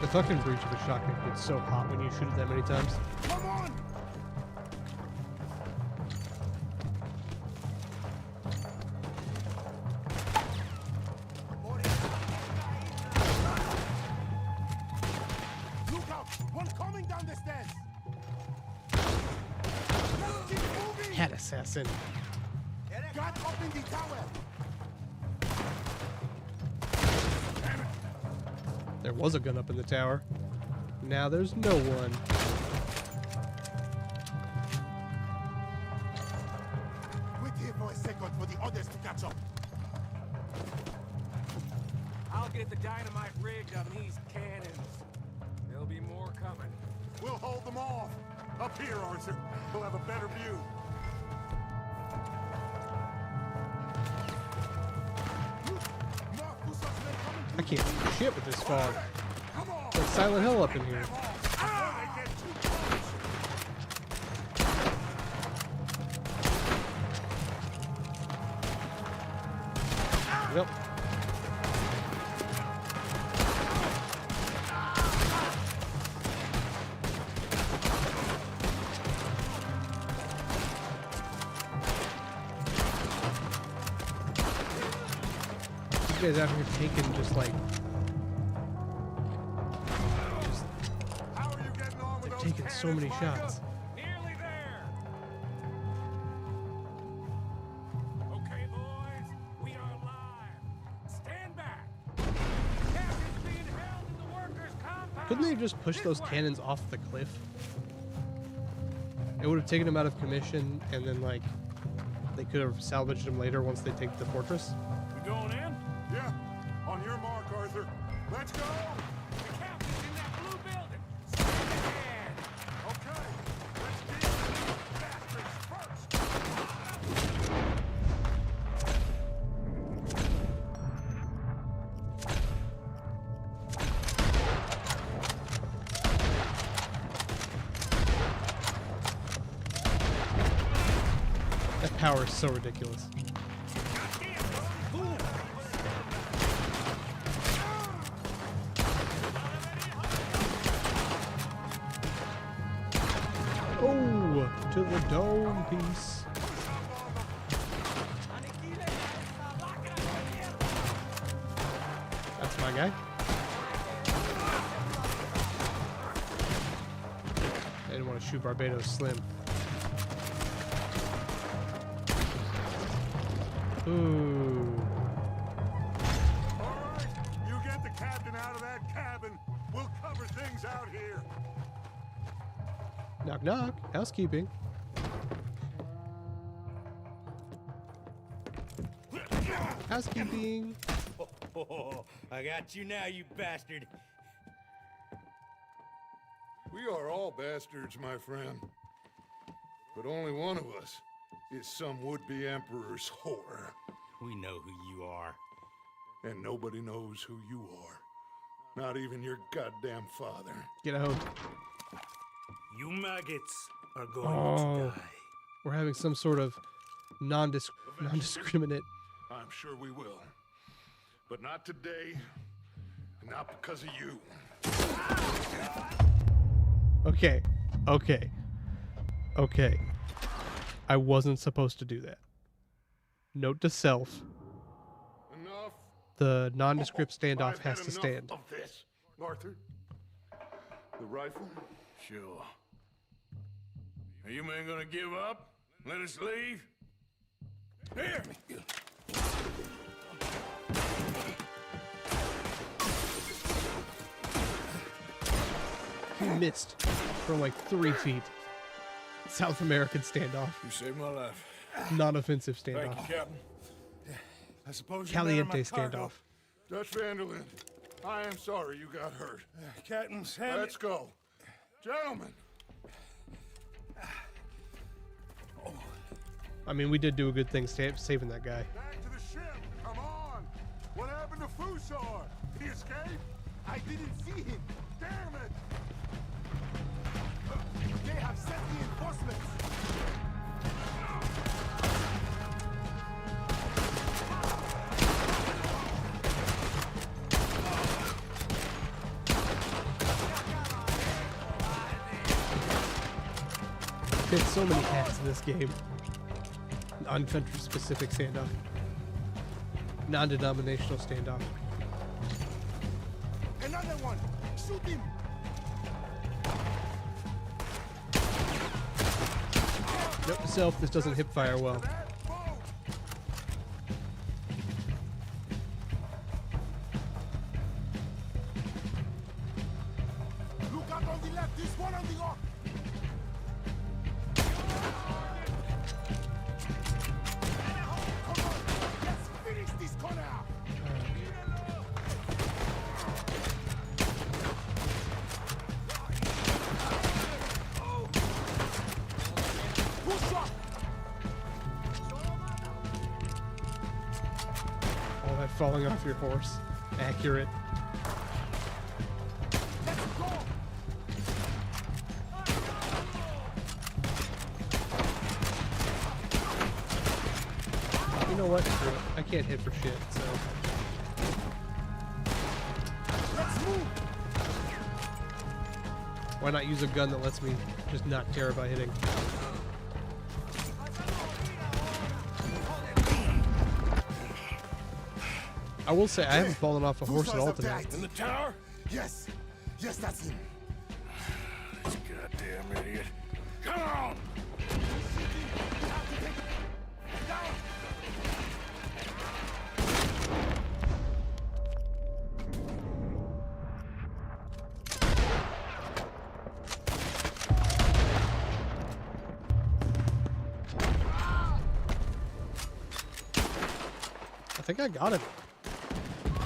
The fucking breach of a shotgun gets so hot when you shoot it that many times. Come on. Look out. One coming down the stairs. Let's keep moving. Cat assassin. Got up in the tower. There was a gun up in the tower. Now there's no one. Wait here for a second for the others to catch up. I'll get the dynamite rigged on these cannons. There'll be more coming. We'll hold them off. Up here, Arthur. We'll have a better view. Look! More Fusos I can't see shit with this fog. It's like Silent Hill up in here. Yep. These guys out here taking just like they're taking so many shots. Nearly there. Okay, boys, we are live. Stand back. Captain's being held in the workers' compound. Couldn't they have just pushed those cannons off the cliff? It would have taken them out of commission, and then like they could have salvaged them later once they take the fortress. We going in? Yeah. On your mark, Arthur. Let's go! The captain's in that blue building. Stand ahead. Okay. Let's deal with these bastards first. That power is so ridiculous. Oh, to the dome piece. That's my guy. I didn't want to shoot Barbados Slim. Ooh. All right. You get the captain out of that cabin. We'll cover things out here. Knock knock. Housekeeping. Housekeeping. Oh, I got you now, you bastard. We are all bastards, my friend. But only one of us is some would-be emperor's whore. We know who you are. And nobody knows who you are. Not even your goddamn father. Get out. You maggots are going Oh. to die. We're having some sort of non-discriminate. I'm sure we will. But not today. And not because of you. Okay. Okay. Okay. I wasn't supposed to do that. Note to self. Enough. The nondescript standoff I've has had to enough stand. of this, Arthur. The rifle? Sure. Are you men gonna give up? Let us leave? Here! He missed from like 3 feet. South American standoff. You saved my life. Non-offensive standoff. Thank you, Captain. I suppose you Caliente standoff. Dutch Vanderlyn, I am sorry you got hurt. Captain Sam. Let's go. Gentlemen. I mean, we did do a good thing saving that guy. Back to the ship. Come on. What happened to Fusar? He escaped? I didn't see him. Damn it. They have sent reinforcements. There's so many hats in this game. Non-country specific standoff. Non-denominational standoff. Another one. Shoot him. Note to self, this doesn't hip fire well. Look out on the left. There's one on the arc. Come on. Let's finish this corner. Push up. All that falling off your horse. accurate. You know what? Screw it. I can't hit for shit, so. Let's move. Why not use a gun that lets me just not care about hitting? I will say I haven't fallen off a horse at all today. In the tower? Yes. Yes, that's him. This goddamn idiot. Come on! I think I got him.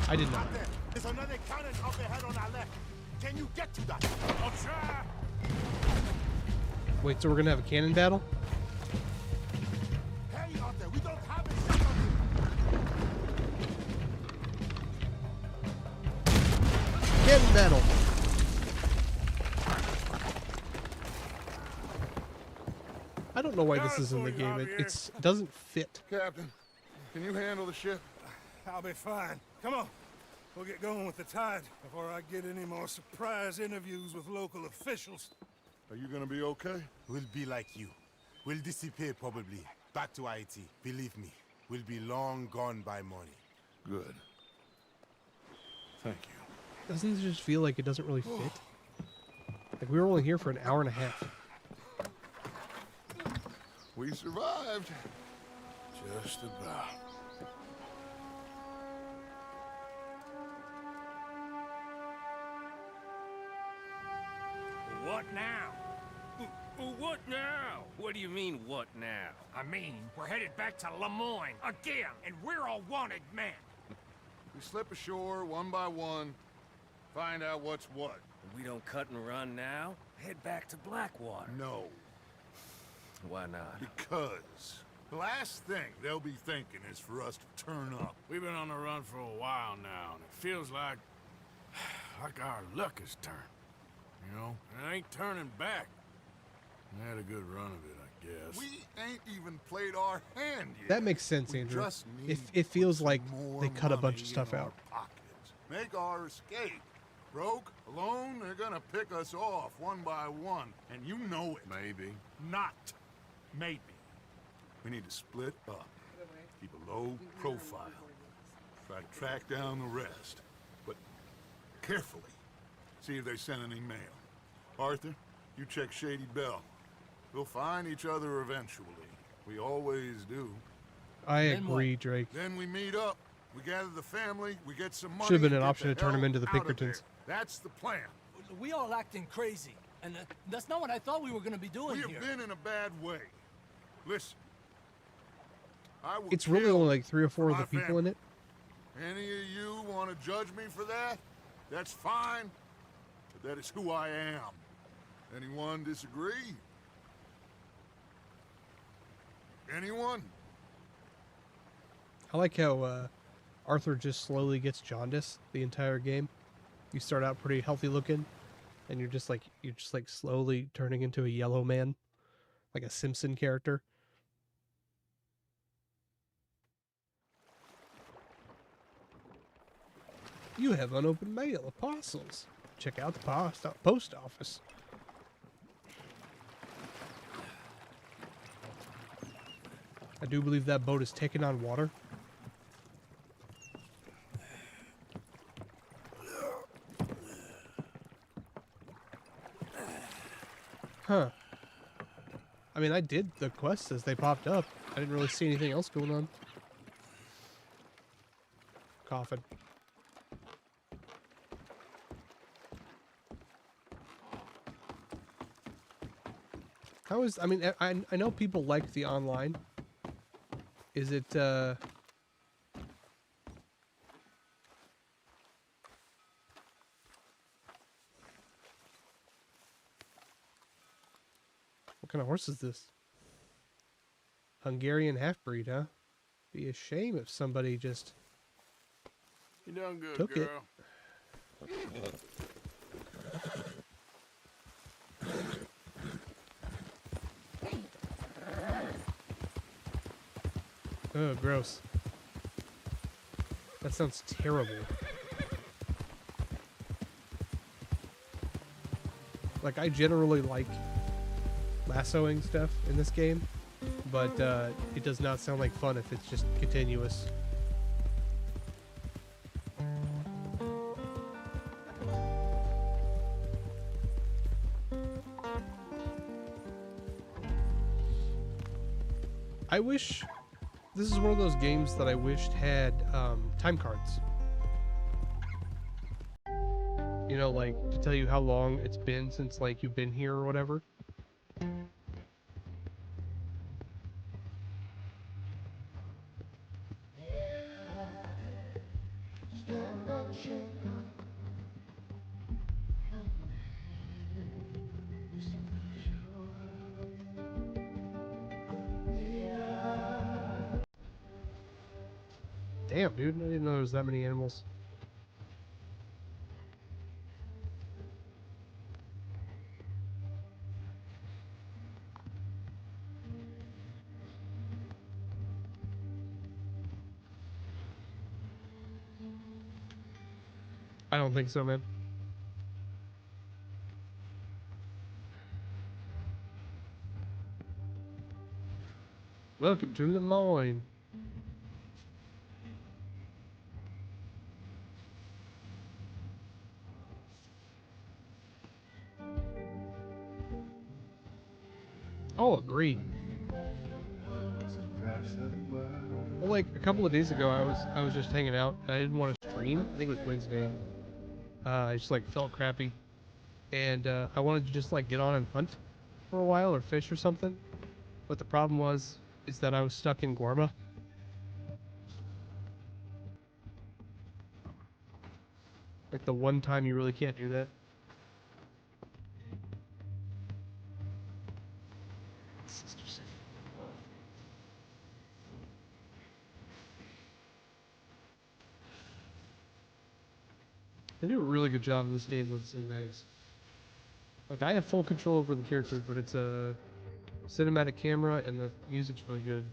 I did not. There's another cannon up ahead on our left. Can you get to that? I'll try! Wait, so we're gonna have a cannon battle? Hey, Arthur, we don't have a shot on him. Cannon battle! I don't know why this is in the game. It doesn't fit. Captain, can you handle the ship? I'll be fine. Come on. We'll get going with the tide before I get any more surprise interviews with local officials. Are you gonna be okay? We'll be like you. We'll disappear probably. Back to Haiti. Believe me, we'll be long gone by morning. Good. Thank you. Doesn't it just feel like it doesn't really fit? Like we were only here for an hour and a half. We survived. Just about. What now? What now? What do you mean, what now? I mean, we're headed back to Lemoyne again, and we're all wanted men. We slip ashore one by one, find out what's what. We don't cut and run now? Head back to Blackwater. No, Why not? because the last thing they'll be thinking is for us to turn up. We've been on the run for a while now, and it feels like our luck has turned. You know, and it ain't turning back. We had a good run of it, I guess. We ain't even played our hand yet. That makes sense, We Andrew. just need It feels some like more they cut a bunch money of stuff in our out. pockets. Make our escape. Broke, alone, they're gonna pick us off one by one, and you know it. Maybe. Not maybe. We need to split up. Keep a low profile. Try to track down the rest. But carefully. See if they sent any mail. Arthur, you check Shady Bell. We'll find each other eventually. We always do. I agree, Drake. Then we meet up. We gather the family. We get some money. Should have been an and get option the to turn him hell into the out of Pinkertons. there. That's the plan. We all acting crazy, and that's not what I thought we were gonna be doing We have here. been in a bad way. Listen. I will It's really kill only like 3 or 4 of my the people family. in it. Any of you want to judge me for that? That's fine. But that is who I am. Anyone disagree? Anyone? I like how Arthur just slowly gets jaundice the entire game. You start out pretty healthy looking, and you're just like slowly turning into a yellow man, like a Simpson character. You have unopened mail or parcels. Check out the post office. I do believe that boat is taking on water. Huh. I mean, I did the quests as they popped up. I didn't really see anything else going on. Coffin. How is, I mean, I know people like the online. Is it, what kind of horse is this? Hungarian half-breed, huh? Be a shame if somebody just You done good, Took it. girl. Oh, gross. That sounds terrible. Like, I generally like lassoing stuff in this game, but it does not sound like fun if it's just continuous. I wish... This is one of those games that I wished had time cards. You know, like, to tell you how long it's been since, like, you've been here or whatever. Damn, dude, I didn't know there was that many animals. I don't think so, man. Welcome to the mine. I'll agree. Well, like a couple of days ago, I was just hanging out. I didn't want to stream. I think it was Wednesday. I just like felt crappy, and I wanted to just like get on and hunt for a while or fish or something. But the problem is that I was stuck in Guarma. Like the one time you really can't do that. They do a really good job in this game with cinematics. Like I have full control over the characters, but it's a cinematic camera and the music's really good.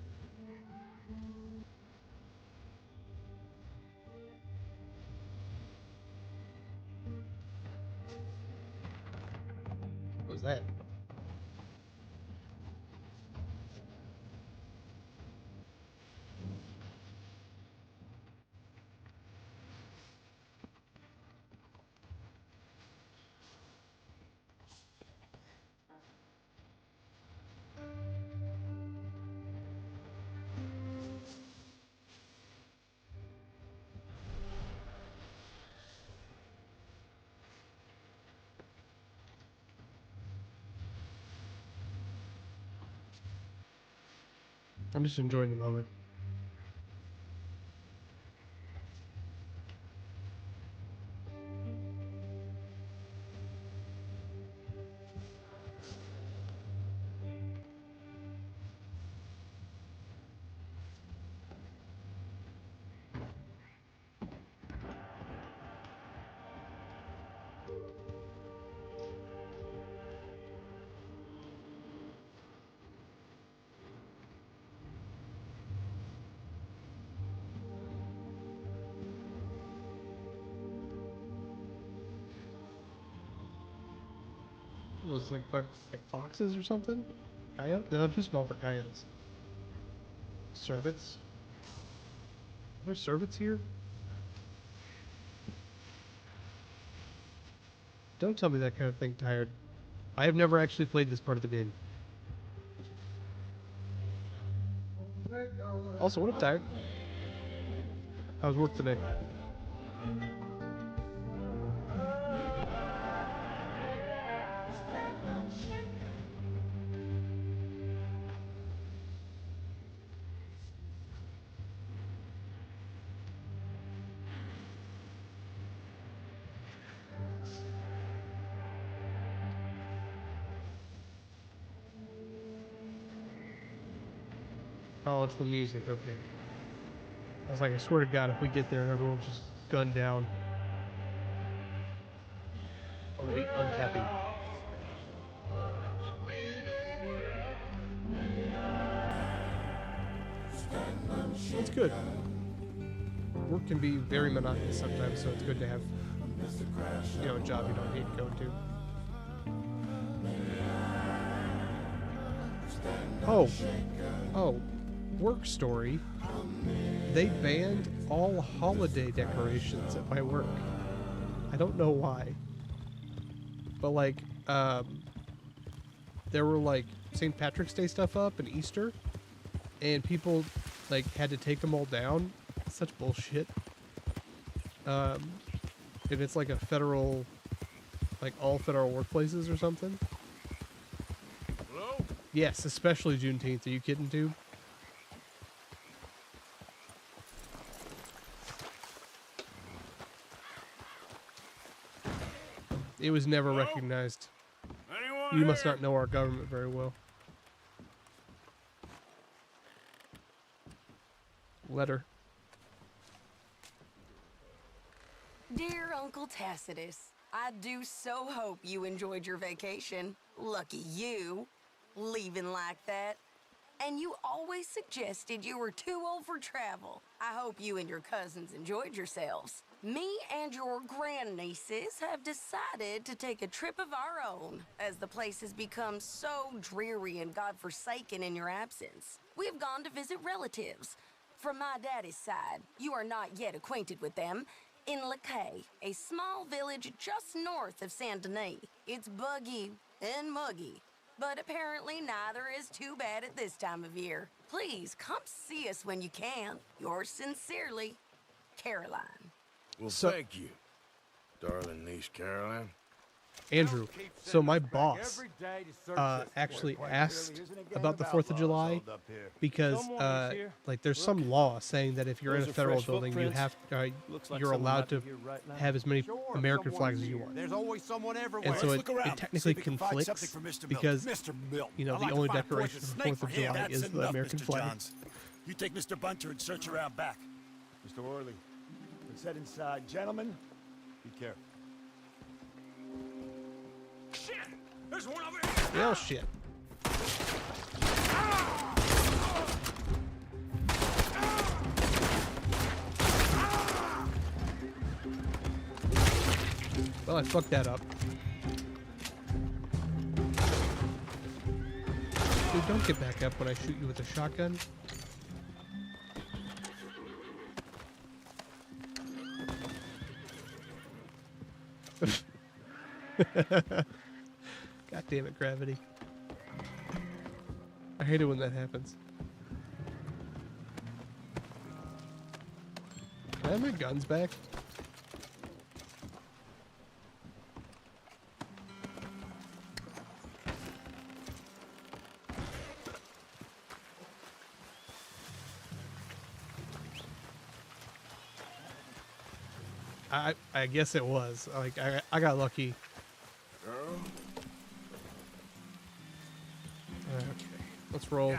What was that? I'm just enjoying the moment. Was like foxes or something? Coyote? No, too small for coyotes. Servants? Are there servants here? Don't tell me that kind of thing, Tired. I have never actually played this part of the game. Also, what up, Tired? How's work today? Oh, it's the music, okay. I was like, I swear to God, if we get there, everyone just gunned down. I'm gonna be unhappy. That's good. Work can be very monotonous sometimes, so it's good to have, you know, a job you don't hate going to. Oh, work story. They banned all holiday decorations at my work. I don't know why. But like, there were like St. Patrick's Day stuff up and Easter, and people like had to take them all down. It's such bullshit. And it's like a federal, like all federal workplaces or something. Hello? Yes, especially Juneteenth. Are you kidding, dude? It was never Hello? recognized. Anyone You must here? not know our government very well. Letter. Dear Uncle Tacitus, I do so hope you enjoyed your vacation. Lucky you, leaving like that. And you always suggested you were too old for travel. I hope you and your cousins enjoyed yourselves. Me and your grandnieces have decided to take a trip of our own, as the place has become so dreary and godforsaken in your absence. We've gone to visit relatives. From my daddy's side, you are not yet acquainted with them, in Lacaille, a small village just north of Saint Denis. It's buggy and muggy, but apparently neither is too bad at this time of year. Please come see us when you can. Yours sincerely, Caroline. Well, So- thank you, darling niece Caroline. Andrew, so my boss actually asked about the 4th of July because like there's some law saying that if you're in a federal building, you have you're allowed to have as many American flags as you want. There's always someone everywhere. And so Let's it look around, technically see if we can find conflicts something for Mr. because Mr. Milton. you know I'd the like to only find decoration poisonous for snake 4th of for him. July That's is the enough, American Mr. flag. Johns. You take Mr. Bunter and search around back. Mr. Worley, let's head inside. Gentlemen, be careful. Shit! There's one over here! Well, shit. Well, I fucked that up. Dude, don't get back up when I shoot you with a shotgun. God damn it, gravity. I hate it when that happens. Can I have my guns back? I guess it was. Like, I got lucky. Okay, let's roll.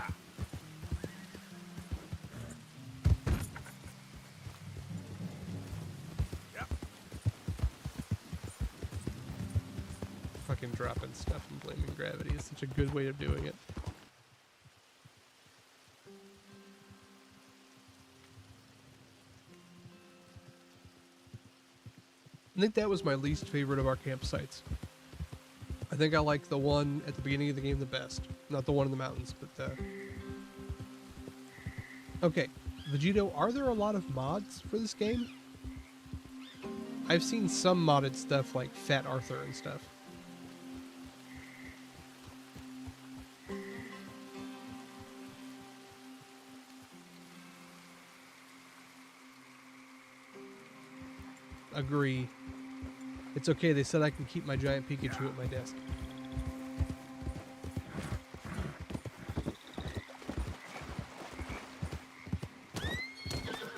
Fucking dropping stuff and blaming gravity is such a good way of doing it. I think that was my least favorite of our campsites. I think I like the one at the beginning of the game the best. Not the one in the mountains, but okay, Vegito, are there a lot of mods for this game? I've seen some modded stuff like Fat Arthur and stuff. Agree. It's okay, they said I can keep my giant Pikachu at my desk.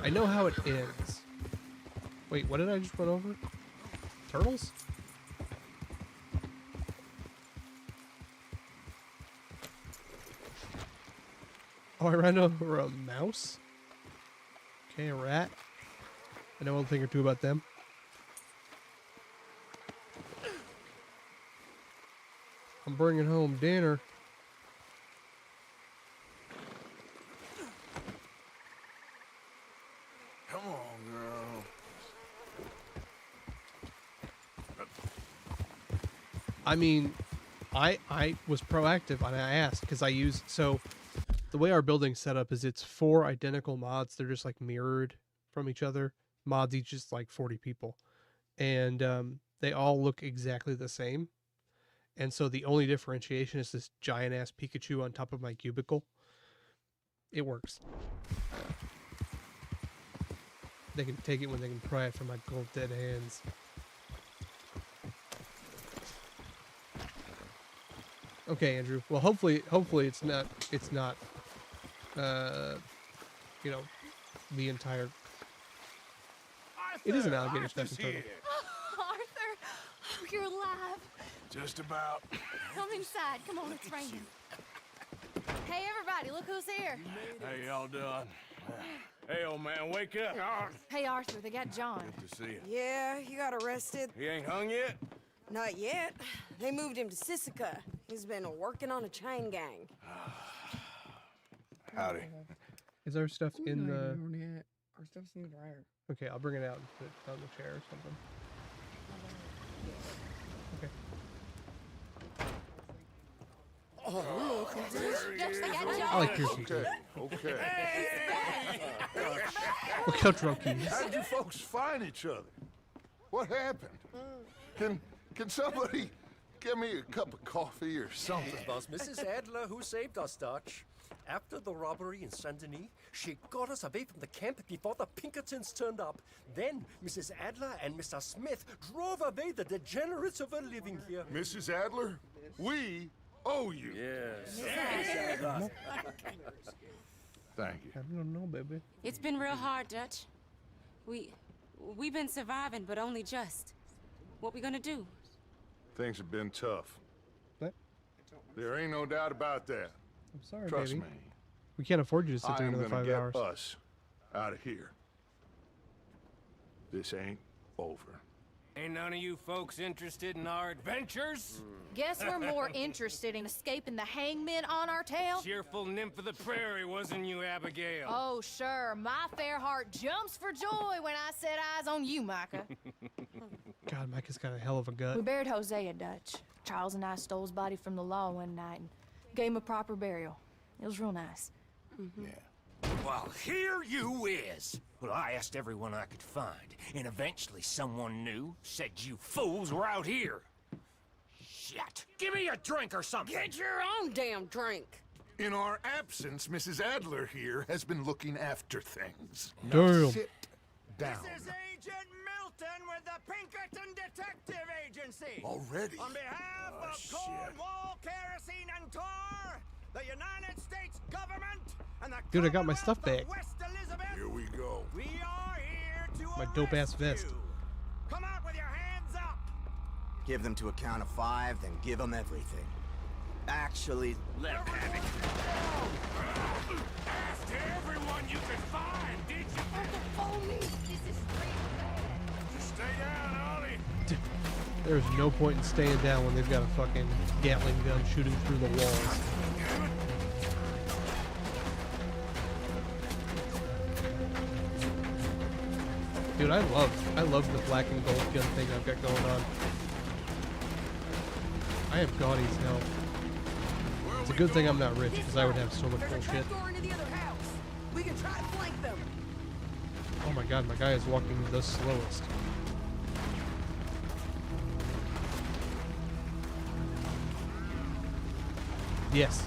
I know how it ends. Wait, what did I just run over? Turtles? Oh, I ran over a mouse? Okay, a rat. I know a thing or two about them. I'm bringing home dinner. Come on, girl. I mean, I was proactive and I asked because I use, so the way our building's set up is it's 4 identical mods. They're just like mirrored from each other. Mods each is like 40 people. And they all look exactly the same. And so the only differentiation is this giant ass Pikachu on top of my cubicle. It works. They can take it when they can pry it from my cold dead hands. Okay, Andrew. Well, hopefully it's not, you know, the entire. It is an alligator stepping turtle. Arthur! Oh, you're alive. Just about. Come inside. Come on, it's raining. Hey, everybody, look who's here. How y'all doing? Hey, old man, wake up. Hey, Arthur, they got John. Good to see you. Yeah, he got arrested. He ain't hung yet? Not yet. They moved him to Sisika. He's been working on a chain gang. Howdy. Is our stuff in the? Our stuff's in the dryer. Okay, I'll bring it out and put it on the chair or something. Okay. Oh, look, they got John. I like piercing too. Okay. Look how drunk he is. How'd you folks find each other? What happened? Can somebody get me a cup of coffee or something? It was Mrs. Adler who saved us, Dutch. After the robbery in Saint Denis, she got us away from the camp before the Pinkertons turned up. Then Mrs. Adler and Mr. Smith drove away the degenerates who were living here. Mrs. Adler, we owe you. Yes. Thank you. I don't know, baby. It's been real hard, Dutch. We've been surviving, but only just. What we gonna do? Things have been tough. What? There ain't no doubt about that. I'm sorry, Trust baby. me. We can't afford you to sit I there am another gonna 5 get hours. us out of here. This ain't over. Ain't none of you folks interested in our adventures? Guess we're more interested in escaping the hangmen on our tail. Cheerful nymph of the prairie, wasn't you, Abigail? Oh, sure. My fair heart jumps for joy when I set eyes on you, Micah. God, Micah's got a hell of a gut. We buried Hosea, Dutch. Charles and I stole his body from the law one night and gave him a proper burial. It was real nice. Yeah. Well, here you is. Well, I asked everyone I could find, and eventually someone new said you fools were out here. Shit. Give me a drink or something. Get your own damn drink. In our absence, Mrs. Adler here has been looking after things. Damn. Now sit down. This is Agent Milton with the Pinkerton Detective Agency. Already? On behalf of shit. Cornwall, Kerosene, and Tar, the United States government, and the Dude, I got my stuff Commonwealth back. of West Elizabeth, Here we go. we are here to My dope-ass arrest vest. you. Come out with your hands up. Give them to a count of 5, then give them everything. Actually, Let him have it. Asked everyone you could find, did you? This is real Just stay down, Ollie. There's no point in staying down when they've got a fucking Gatling gun shooting through the walls. Dude, I love the black and gold gun thing I've got going on. I am gaudy as hell. It's a good thing I'm not rich, because I would have so much There's a bullshit. trapdoor into the other house. We can try to flank them. Oh my god, my guy is walking the slowest. Yes,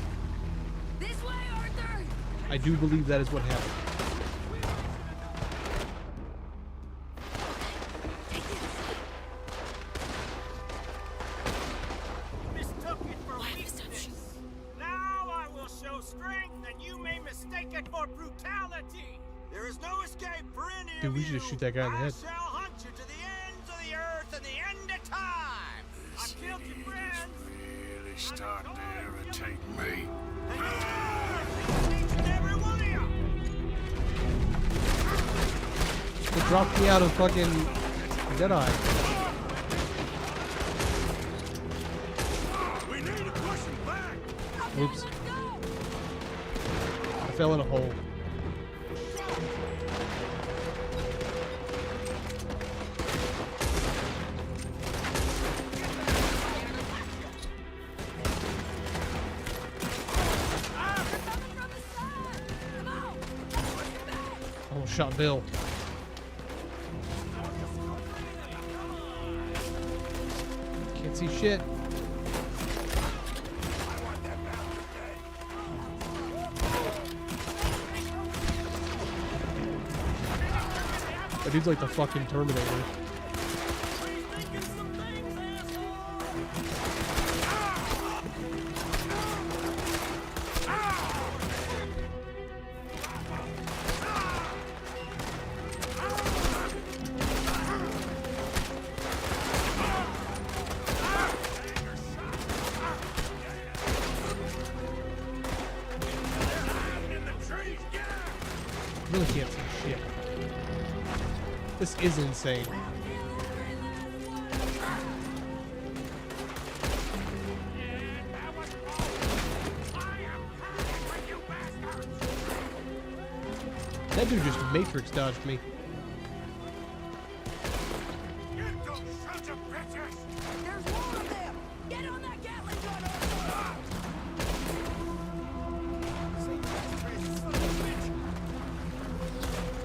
This way, Arthur! I do believe that is what happened. Mistook it for weakness. Now I will show strength, and you may mistake it for brutality. There is no escape for any Dude, of we you. should just shoot that guy in the head. I shall hunt you to the ends of the earth and the end of time. I've killed your friends. Really starting to irritate me. Each and every one of you. It dropped me out of fucking Jedi. We need to push him back. Oops. I fell in a hole. Almost shot Bill. Can't see shit. That dude's like the fucking Terminator. Really can't see shit. This is insane. That dude just Matrix dodged me. Get those sons of bitches. There's more of them! Get on that Gatling gun!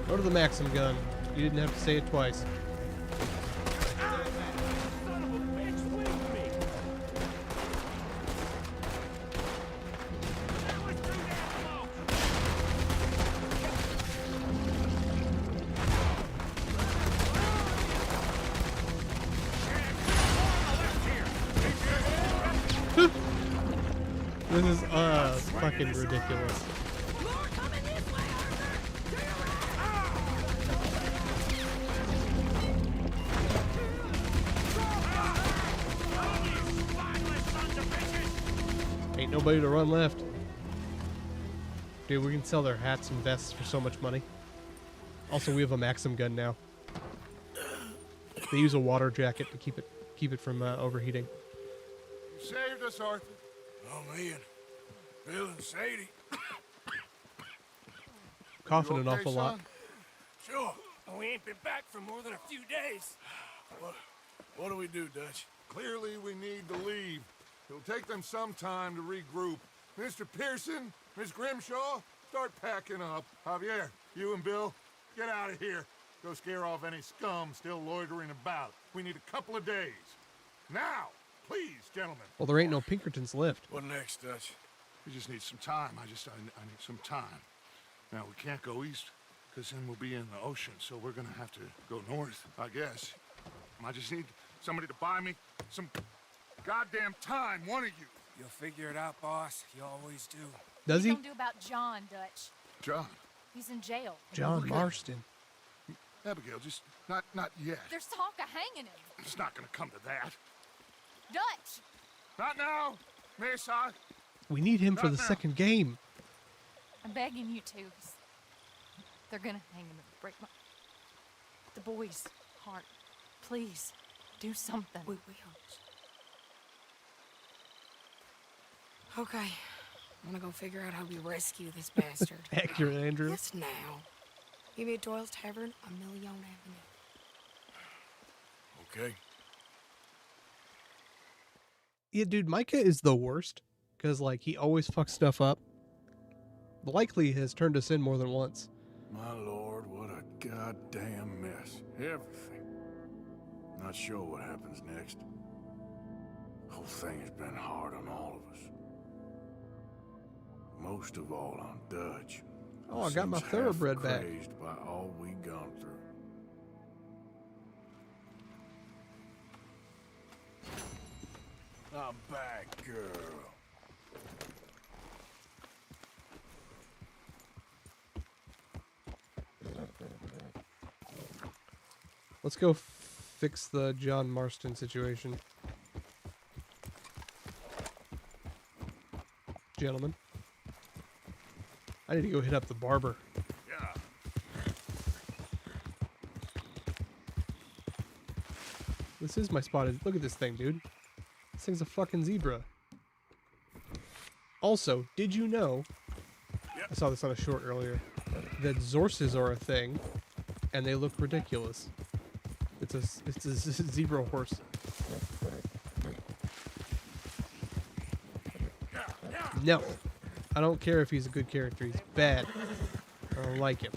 Go to the Maxim gun. You didn't have to say it twice. This is fucking ridiculous. Ain't nobody to run left. Dude, we can sell their hats and vests for so much money. Also, we have a Maxim gun now. They use a water jacket to keep it from overheating. You saved us, Arthur. Oh, me and Bill and Sadie. Coughing You an okay, awful lot. son? Sure. We ain't been back for more than a few days. What do we do, Dutch? Clearly, we need to leave. It'll take them some time to regroup. Mr. Pearson, Miss Grimshaw, start packing up. Javier, you and Bill, get out of here. Go scare off any scum still loitering about. We need a couple of days. Now, please, gentlemen. Well, there ain't no Pinkertons left. What next, Dutch? We just need some time. I need some time. Now, we can't go east, because then we'll be in the ocean, so we're gonna have to go north, I guess. I just need somebody to buy me some goddamn time, one of you. You'll figure it out, boss. You always do. Does What you he? gonna do about John, Dutch? John. He's in jail. John Marston. Abigail, just not yet. There's talk of hanging him. It's not gonna come to that. Dutch! Not now, Miss. We need him for Not the now. second game. I'm begging you to. They're gonna hang him and break the boy's heart. Please, do something. We will. Okay. I'm gonna go figure out how we rescue this bastard. Accurate, Andrew. Yes, now. Meet me at Doyle's Tavern on Million Avenue. Okay. Yeah, dude, Micah is the worst. Because, like, he always fucks stuff up. Likely has turned us in more than once. My lord, what a goddamn mess. Everything. Not sure what happens next. Whole thing has been hard on all of us. Most of all on Dutch. Oh, I got my Seems thoroughbred half back. crazed by all we gone through. I'm back, girl. Let's go fix the John Marston situation. Gentlemen. I need to go hit up the barber. Yeah. This is my spotted. Look at this thing, dude. This thing's a fucking zebra. Also, did you know, I saw this on a short earlier, that Zorses are a thing, and they look ridiculous. It's a zebra horse. No. I don't care if he's a good character. He's bad. I don't like him.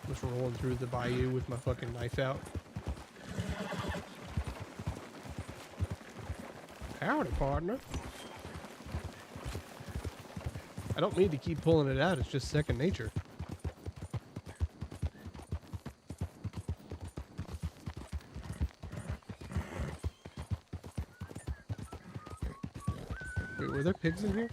Just rolling through the bayou with my fucking knife out. Howdy, partner. I don't mean to keep pulling it out. It's just second nature. Wait, were there pigs in here?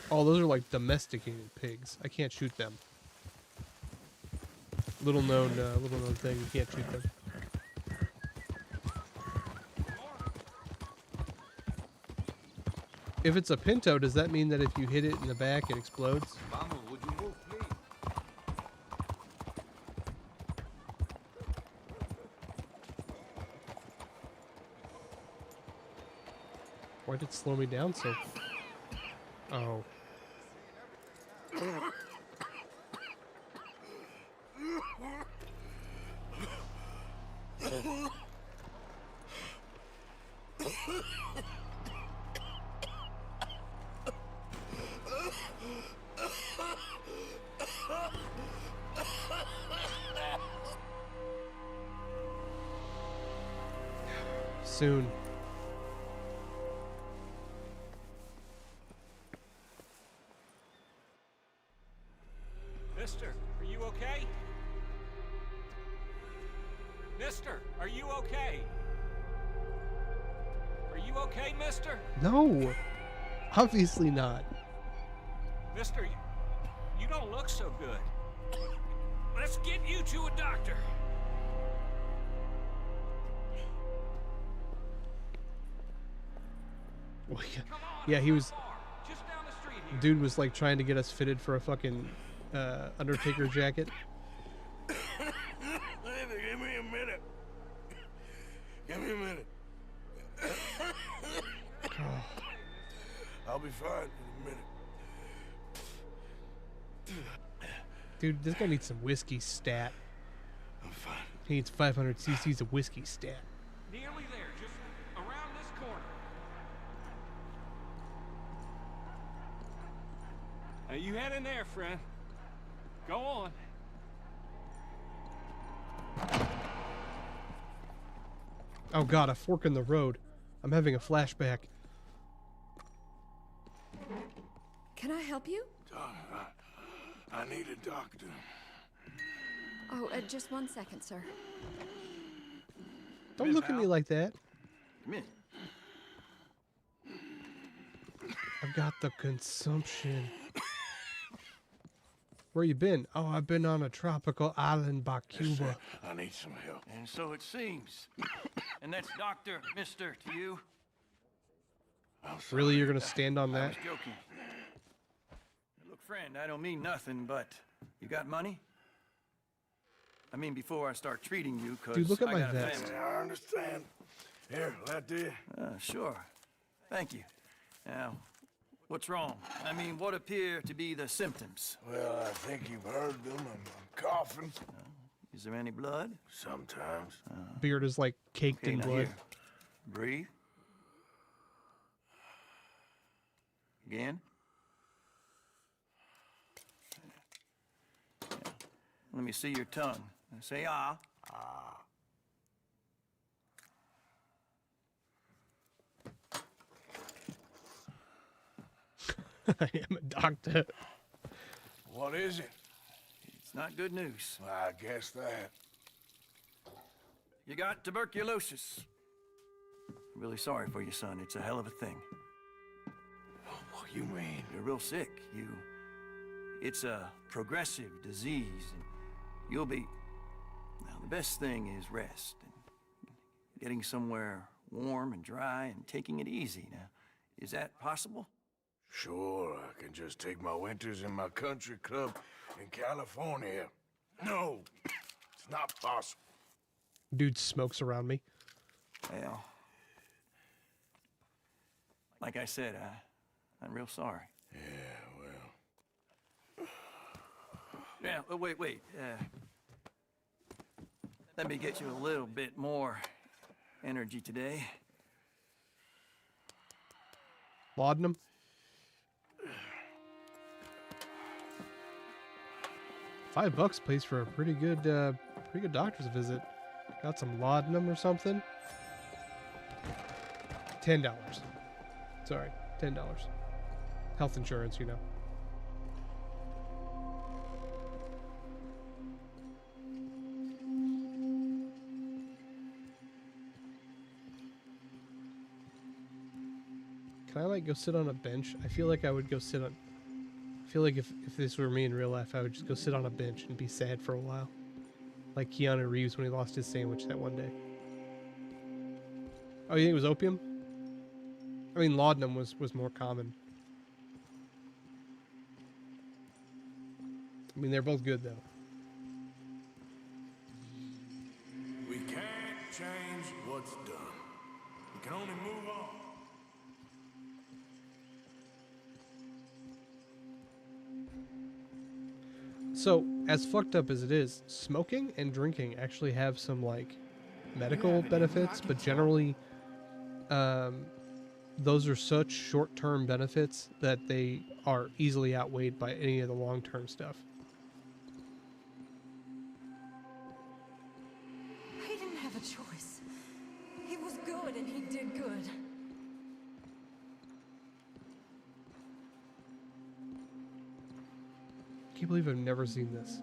Oh, those are like domesticated pigs. I can't shoot them. Little known thing. You can't shoot them. If it's a pinto, does that mean that if you hit it in the back, it explodes? Why did it slow me down so? Oh. Soon. Mister, are you okay? Mister, are you okay? Are you okay, mister? No. Obviously not. Mister, you don't look so good. Let's get you to a doctor. Well, yeah, he was. Dude was like trying to get us fitted for a fucking Undertaker jacket. Give me a minute. Give me a minute. I'll be fine in a minute. Dude, this guy needs some whiskey stat. I'm fine. He needs 500 cc's of whiskey stat. Nearly there, just around this corner. Now you head in there, friend. Go on. Oh god, a fork in the road. I'm having a flashback. Can I help you? I need a doctor. Oh, just 1 second, sir. Don't look at me like that. Come in. I've got the consumption. Where you been? Oh, I've been on a tropical island by Cuba. I need some help. And so it seems. And that's Doctor, Mister to you. Really, you're gonna stand on I that? was joking. Look, friend, I don't mean nothing, but you got money? I mean, before I start treating you, cause Dude, look at I my got a vest. family. I understand. Here, let there. Sure. Thank you. Now, what's wrong? I mean, what appear to be the symptoms? Well, I think you've heard them. I'm coughing. Is there any blood? Sometimes. Beard is like caked in now blood. here. Breathe. Again. Let me see your tongue. Say ah. Ah. I am a doctor. What is it? It's not good news. I guess that. You got tuberculosis. I'm really sorry for you, son. It's a hell of a thing. What do you mean? You're real sick. It's a progressive disease, and you'll be... Now, the best thing is rest, and getting somewhere warm and dry, and taking it easy. Now, is that possible? Sure, I can just take my winters in my country club in California. No, Not possible. Dude smokes around me. Well, like I said, I'm real sorry. Yeah, well, wait. Let me get you a little bit more energy today. Laudanum. $5 pays for a pretty good doctor's visit. Got some laudanum or something. $10. Sorry, $10. Health insurance, you know. Can I like go sit on a bench? I feel like I would go sit on. I feel like if this were me in real life, I would just go sit on a bench and be sad for a while. Like Keanu Reeves when he lost his sandwich that one day. Oh, you think it was opium? I mean, laudanum was more common. I mean, they're both good, though. We can't change what's done. We can only move on. So, as fucked up as it is, smoking and drinking actually have some, like, medical benefits, but generally, those are such short-term benefits that they are easily outweighed by any of the long-term stuff. He didn't have a choice. He was good and he did good. I can't believe I've never seen this.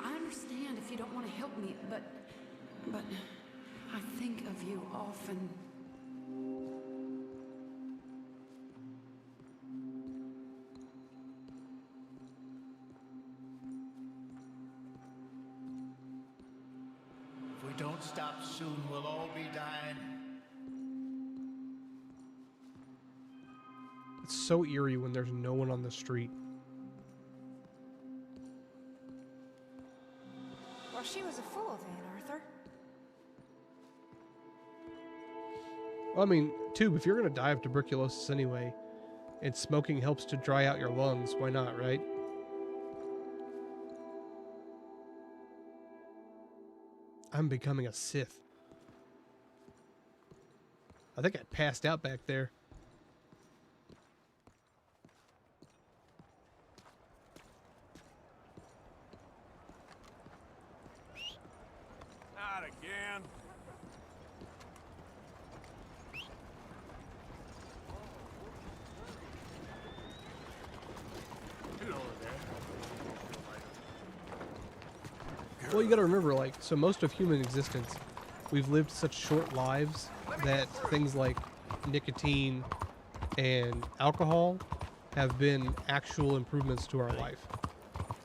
I understand if you don't want to help me, but I think of you often. If we don't stop soon, we'll all be dying. It's so eerie when there's no one on the street. Well, she was a fool then, Arthur. Well, I mean, too, if you're gonna die of tuberculosis anyway, and smoking helps to dry out your lungs, why not, right? I'm becoming a Sith. I think I passed out back there. Not again. Hello there. Well, you gotta remember, like, so most of human existence, we've lived such short lives that things like nicotine and alcohol have been actual improvements to our life.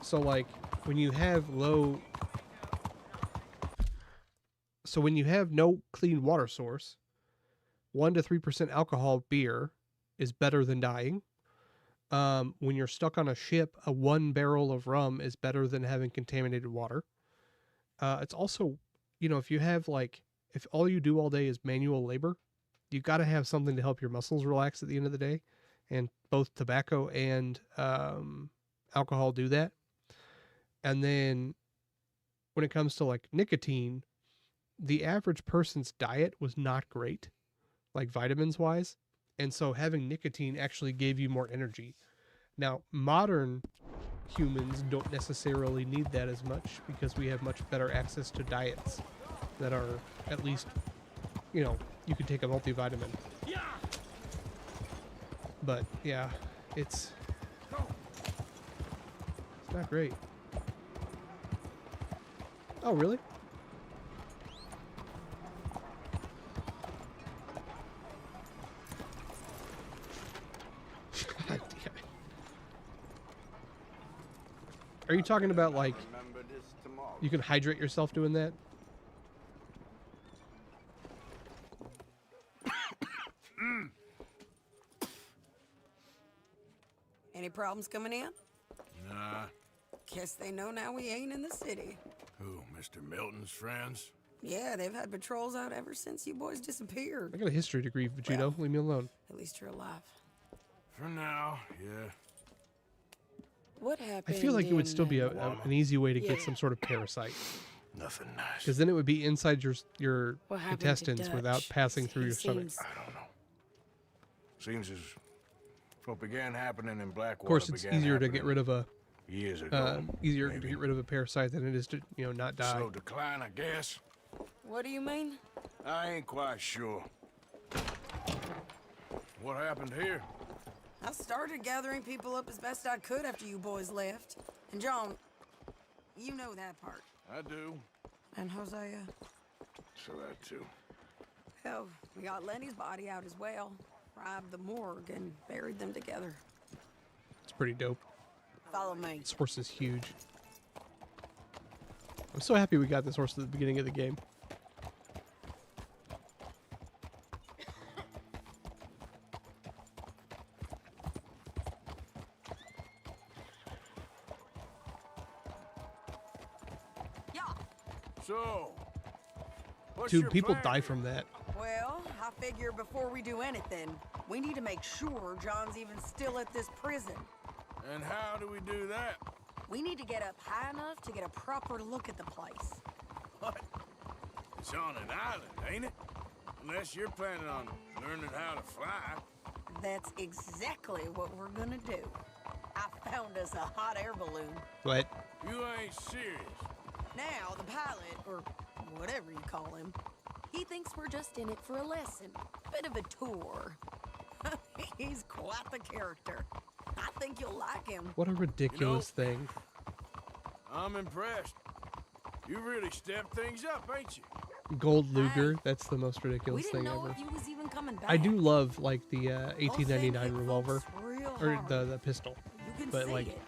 So, like, when you have no clean water source, 1 to 3% alcohol beer is better than dying. When you're stuck on a ship, a 1 barrel of rum is better than having contaminated water. It's also, you know, if all you do all day is manual labor, you got to have something to help your muscles relax at the end of the day. And both tobacco and alcohol do that. And then when it comes to like nicotine, the average person's diet was not great, like vitamins wise. And so having nicotine actually gave you more energy. Now, modern humans don't necessarily need that as much because we have much better access to diets that are at least, you know, you can take a multivitamin. But yeah, it's not great. Oh, really? God damn it. Are you talking about like you can hydrate yourself doing that? Any problems coming in? Nah. Guess they know now we ain't in the city. Who, Mr. Milton's friends? Yeah, they've had patrols out ever since you boys disappeared. I got a history degree, Vegito. Leave me alone. At least you're alive. For now, yeah. What I happened? feel like it would still be an easy way to get Yeah. some sort of parasite. Nothing nice. Because then it would be inside your What happened to intestines without Dutch? passing through He your stomach. seems- I don't know. Seems as what began happening in Blackwater. Of course, it's began easier to happening get rid of a years ago. easier to get rid of a parasite than it is to not die. Slow decline, I guess. What do you mean? I ain't quite sure. What happened here? I started gathering people up as best I could after you boys left. And John, you know that part. I do. And Hosea? So that too. Hell, we got Lenny's body out as well. Robbed the morgue and buried them together. It's pretty dope. Follow me. This horse is huge. I'm so happy we got this horse at the beginning of the game. So, what's Dude, your people plan? die from that. Well, I figure before we do anything, we need to make sure John's even still at this prison. And how do we do that? We need to get up high enough to get a proper look at the place. What? It's on an island, ain't it? Unless you're planning on learning how to fly. That's exactly what we're gonna do. I found us a hot air balloon. What? You ain't serious. Now, the pilot, or whatever you call him, he thinks we're just in it for a lesson. Bit of a tour. He's quite the character. I think you'll like him. What a ridiculous thing. I'm impressed. You really stepped things up, ain't you? Gold Luger, that's the most We ridiculous didn't thing know ever. if he was even coming back. I do love like the 1899 hit revolver folks real or hard. the pistol. You can But see like it.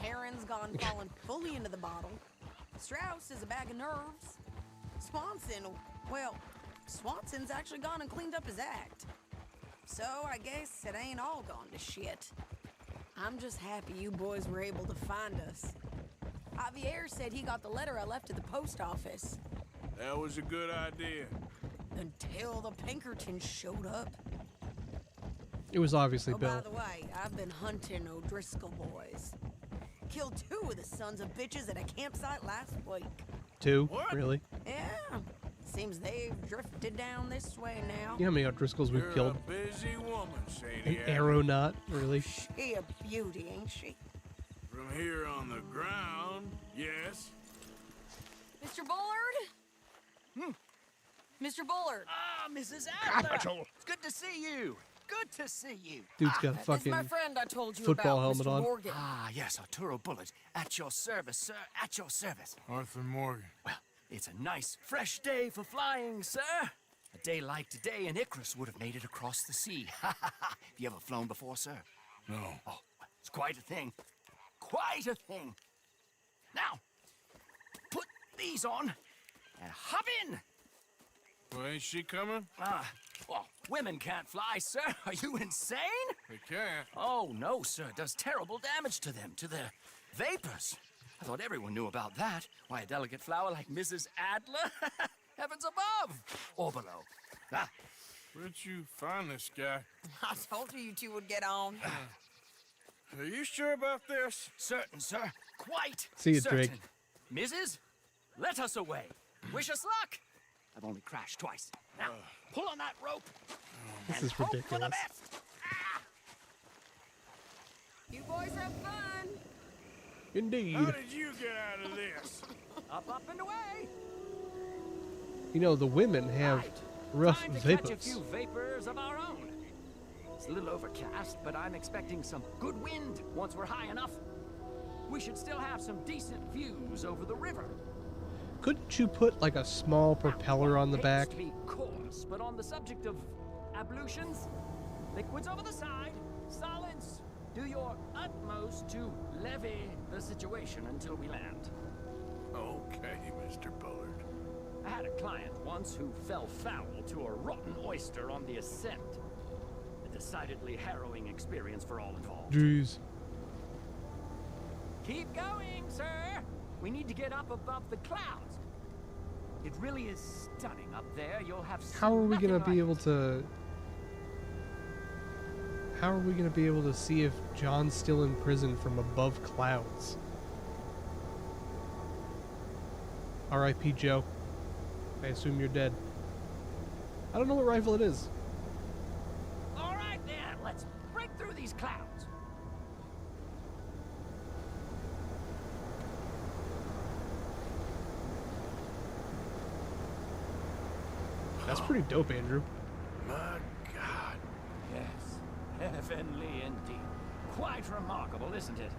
Heron's gone falling fully into the bottle. Strauss is a bag of nerves. Swanson's actually gone and cleaned up his act. So I guess it ain't all gone to shit. I'm just happy you boys were able to find us. Javier said he got the letter I left at the post office. That was a good idea. Until the Pinkertons showed up. it was obviously Oh, Bill. by the way, I've been hunting O'Driscoll boys. Killed 2 of the sons of bitches at a campsite last week. 2? Really? Yeah. Seems they've drifted down this way now. You know how many O'Driscolls we've You're killed? a busy woman, An Sadie. aeronaut, really? She a beauty, ain't she? From here on the ground, yes. Mr. Bullard? Mr. Bullard. Ah, Mrs. Adler. It's good to see you. Good to see you. Dude's got a This is fucking my friend I told you football about, helmet Mr. on. Morgan. Ah, yes, Arturo Bullard. At your service, sir. At your service. Arthur Morgan. Well, it's a nice, fresh day for flying, sir. A day like today, an Icarus would have made it across the sea. Have you ever flown before, sir? No. Oh, it's quite a thing. Quite a thing. Now, put these on and hop in. Well, ain't she coming? Well, women can't fly, sir. Are you insane? They can't. Oh, no, sir. It does terrible damage to them, to their vapors. I thought everyone knew about that. Why, a delicate flower like Mrs. Adler? Heavens above. Or below. Ah, Where'd you find this guy? I told you two would get on. Are you sure about this? certain, sir. Quite See you, certain. Drake. Mrs., let us away. Wish us luck. I've only crashed twice. Now, pull on that rope. This and is hope for the ridiculous. best. You boys have fun. Indeed. How did you get out of this? Up and away. You know, the women have rough Time to catch a vapors. few vapors of our own. It's a little overcast, but I'm expecting some good wind once we're high enough. We should still have some decent views over the river. Couldn't you put like a small propeller on the back? Hates to be coarse, but on the subject of ablutions, liquids over the side, solids, do your utmost to levy the situation until we land. Okay, Mr. Bullard. I had a client once who fell foul to a rotten oyster on the ascent. A decidedly harrowing experience for all involved. Jeez. Keep going, sir. We need to get up above the clouds. It really is stunning up there. You'll have How are we nothing gonna like be able it. to? How are we gonna be able to see if John's still in prison from above clouds? R.I.P. Joe. I assume you're dead. I don't know what rifle it is. All right, then. Let's break through these clouds. That's pretty dope, Andrew. My God. Yes. Heavenly indeed. Quite remarkable, isn't it?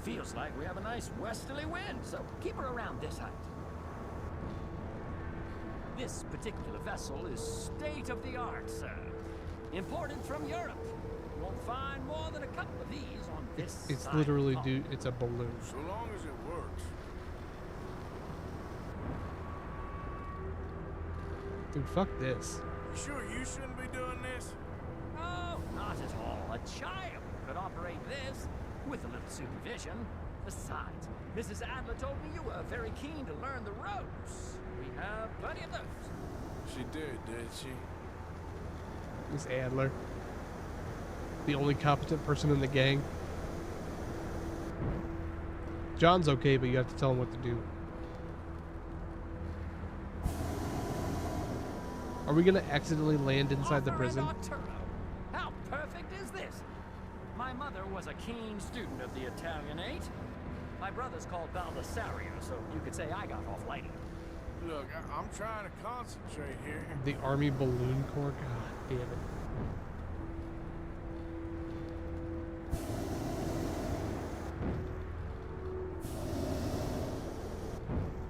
Feels like we have a nice westerly wind, so keep her around this height. This particular vessel is state-of-the-art, sir. Imported from Europe. You won't find more than a couple of these on this It's side literally, of the dude. It's a balloon. So long as it works. Dude, fuck this. You sure you shouldn't be doing this? Oh, not at all. A child could operate this with a little supervision. Besides, Mrs. Adler told me you were very keen to learn the ropes. We have plenty of those. She did she? Miss Adler. The only competent person in the gang. John's okay, but you have to tell him what to do. Are we gonna accidentally land inside the prison? Arturo, how perfect is this? My mother was a keen student of the Italianate. My brother's called Baldessario, so you could say I got off lightly. Look, I'm trying to concentrate here. The Army Balloon Corps? God damn it.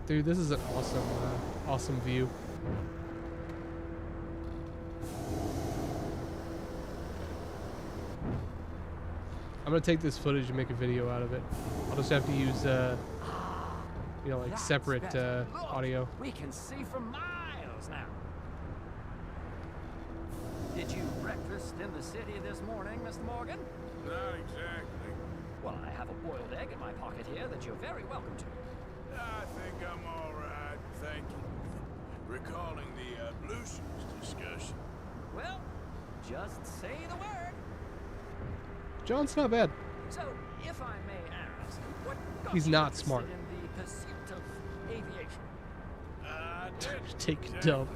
Dude, this is an awesome view. I'm gonna take this footage and make a video out of it. I'll just have to use, you know, like That's separate better. Look, audio. We can see for miles now. Did you breakfast in the city this morning, Mr. Morgan? Not exactly. Well, I have a boiled egg in my pocket here that you're very welcome to. I think I'm all right, thank you. Recalling the ablutions discussion. Well, just say the word. John's not bad. So, if I may ask, what got He's you not interested smart. in the pursuit of aviation? I did. Take a dump.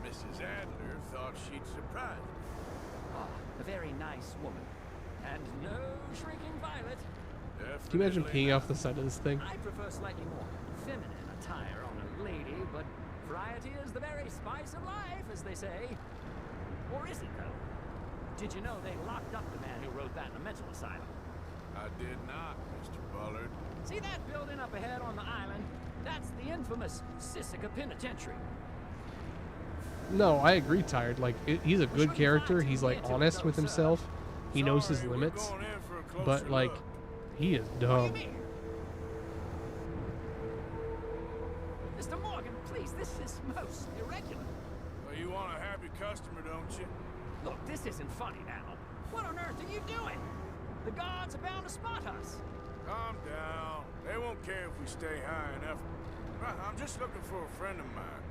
Mrs. Adler thought she'd surprise me. Ah, a very nice woman. And no shrinking violet. Can you imagine peeing off the side of this thing? I prefer slightly more feminine attire on a lady, but variety is the very spice of life, as they say. Or is it, though? Did you know they locked up the man who wrote that in a mental asylum? I did not, Mr. Bullard. See that building up ahead on the island? That's the infamous Sisika Penitentiary. No, I agree, Tired. Like, he's a good character. He's, like, honest with himself. He knows his limits. But, like, he is dumb. Mr. Morgan, please, this is most irregular. Well, you want a happy customer, don't you? Look, this isn't funny now. What on earth are you doing? The guards are bound to spot us. Calm down. They won't care if we stay high enough. I'm just looking for a friend of mine.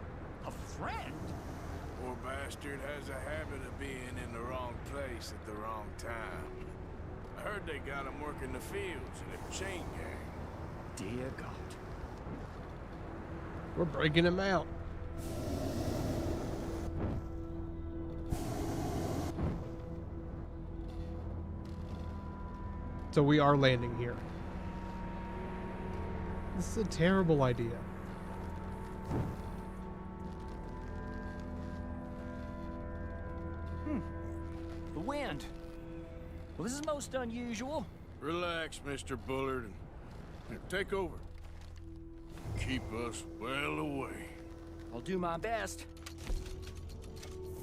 A friend? Poor bastard has a habit of being in the wrong place at the wrong time. I heard they got him working the fields in a chain gang. Dear God. We're breaking him out. So we are landing here. This is a terrible idea. The wind. Well, this is most unusual. Relax, Mr. Bullard, and take over. Keep us well away. I'll do my best.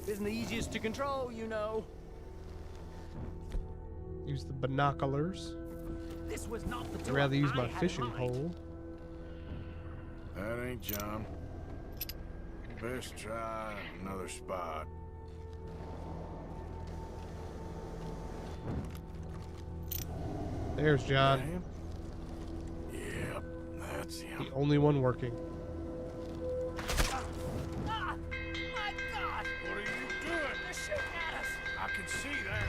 Isn't the easiest to control, you know. Use the binoculars. This was not the I'd door rather use I my had in fishing mind. pole. That ain't John. Best try another spot. There's John. Damn. see The him. only one working. Ah! My God! What are you doing? They're shooting at us! I can see that.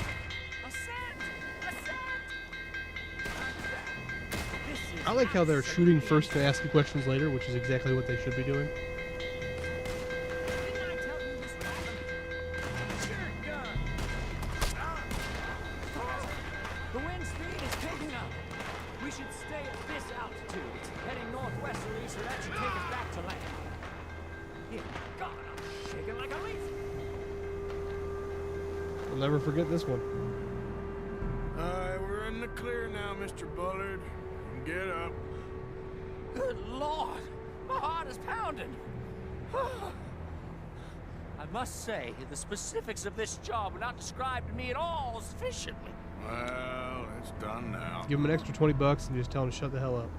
Ascend! Ascend! This is I like how they're shooting first and asking questions later, which is exactly what they should be doing. Didn't I tell you this would happen? Sure gun! The wind speed is picking up. We should stay at this altitude, heading northwesterly, so that should take us back to land. Here, God, I'm shaking like a leaf. We'll never forget this one. Alright, we're in the clear now, Mr. Bullard. Get up. Good Lord, my heart is pounding. I must say, the specifics of this job were not described to me at all sufficiently. Well, it's done now. Give him an extra $20 and just tell him to shut the hell up.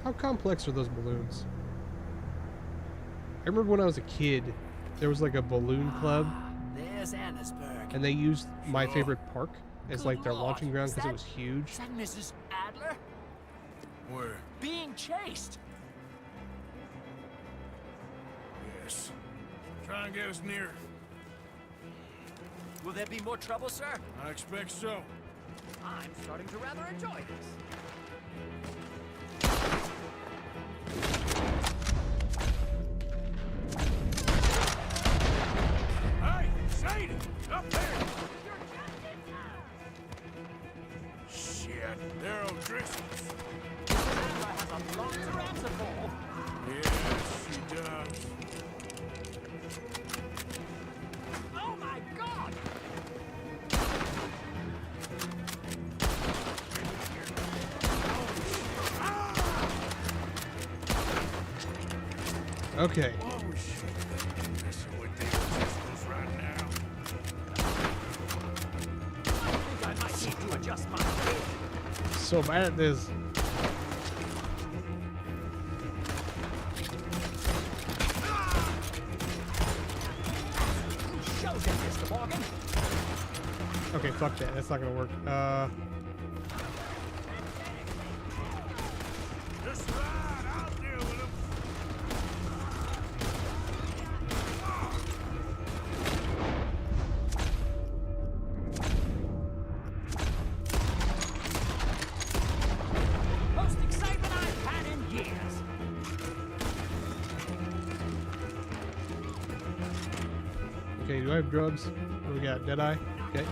How complex are those balloons? I remember when I was a kid, there was like a balloon club, There's Annisburg. and they used my favorite park as Good like their Lord, launching ground is because it that- was huge. Is that Mrs. Adler? Where? Being chased. Yes. Try and get us near. Will there be more trouble, sir? I expect so. I'm starting to rather enjoy this. Hey, Sadie! Up there! Shit, they're O'Driscoll's. Mrs. Adler has a lot to answer for. Yes, she does. Oh my God! Okay. Oh, shit. Messing with the O'Driscolls right now. I think I might need to adjust my speed. So bad at this. Shows it, Mr. Morgan. Okay, fuck that. That's not gonna work. Just ride, I'll deal with them. Most excitement I've had in years. Okay, do I have drugs? What do we got? Deadeye? Okay.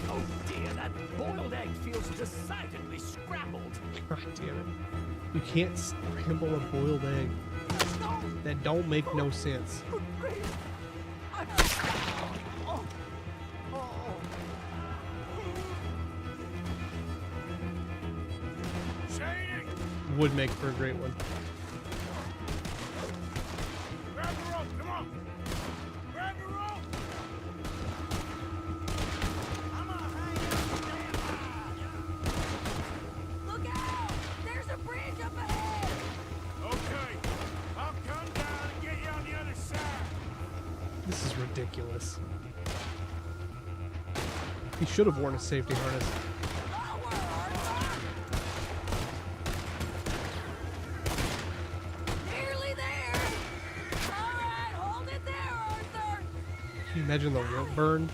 Oh dear, that boiled egg feels decidedly scrambled. God damn it. You can't scramble a boiled egg. That don't make no sense. Sadie! Would make for a great one. Grab the rope, come on! Grab the rope! I'm gonna hang Look out! There's a bridge up ahead! Okay, I'll come down and get you on the other side. This is ridiculous. He should have worn a safety harness. Nearly there! Alright, hold it there, Arthur! Can you imagine the rope burn?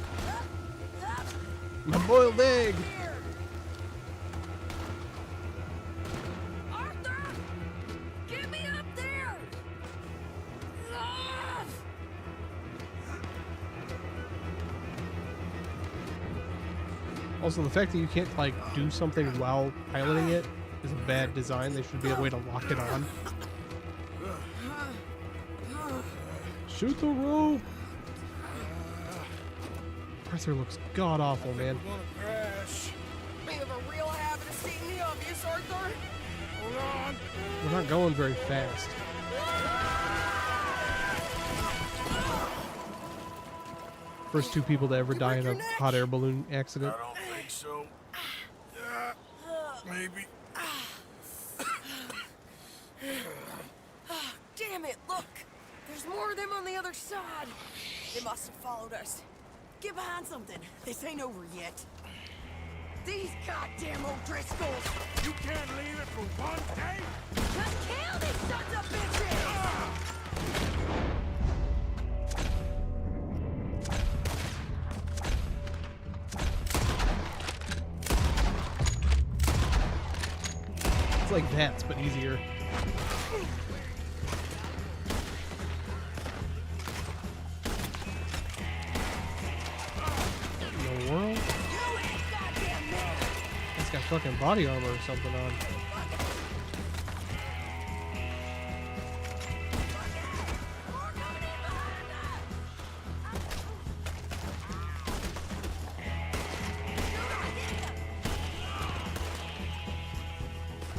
My boiled egg! Arthur! Get me up there! Ah! Also, the fact that you can't, like, do something while piloting it is a bad design. There should be a way to lock it on. Shoot the rope! Arthur looks god-awful, man. Crash. We have a real habit of seeing the obvious, Arthur! Hold on. We're not going very fast. First two people to ever die in a hot air balloon accident. I don't think so. Maybe. Damn it, look! There's more of them on the other side! They must have followed us. get behind something. This ain't over yet. These goddamn O'Driscolls! You can't leave it for one day? Just kill these sons of bitches! It's like Vats, but easier. In the world? It's got fucking body armor or something on.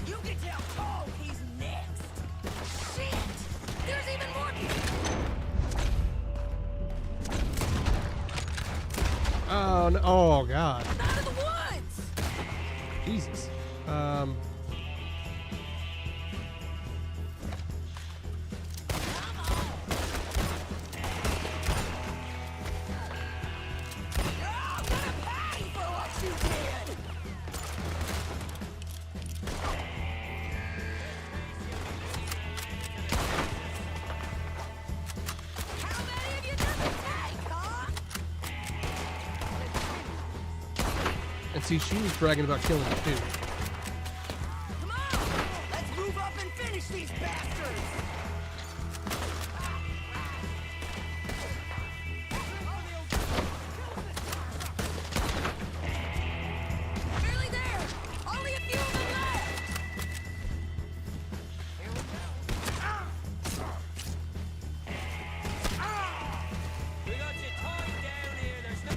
You can tell Cole he's next. Shit! There's even more Oh, no. Oh, God. out of the woods! Jesus. Pay for what you did! How many of you does it take, huh? And see, she was bragging about killing it, too. Come on! Let's move up and finish these bastards! Nearly there! Only a few of them left! We got you tied down here. There's no...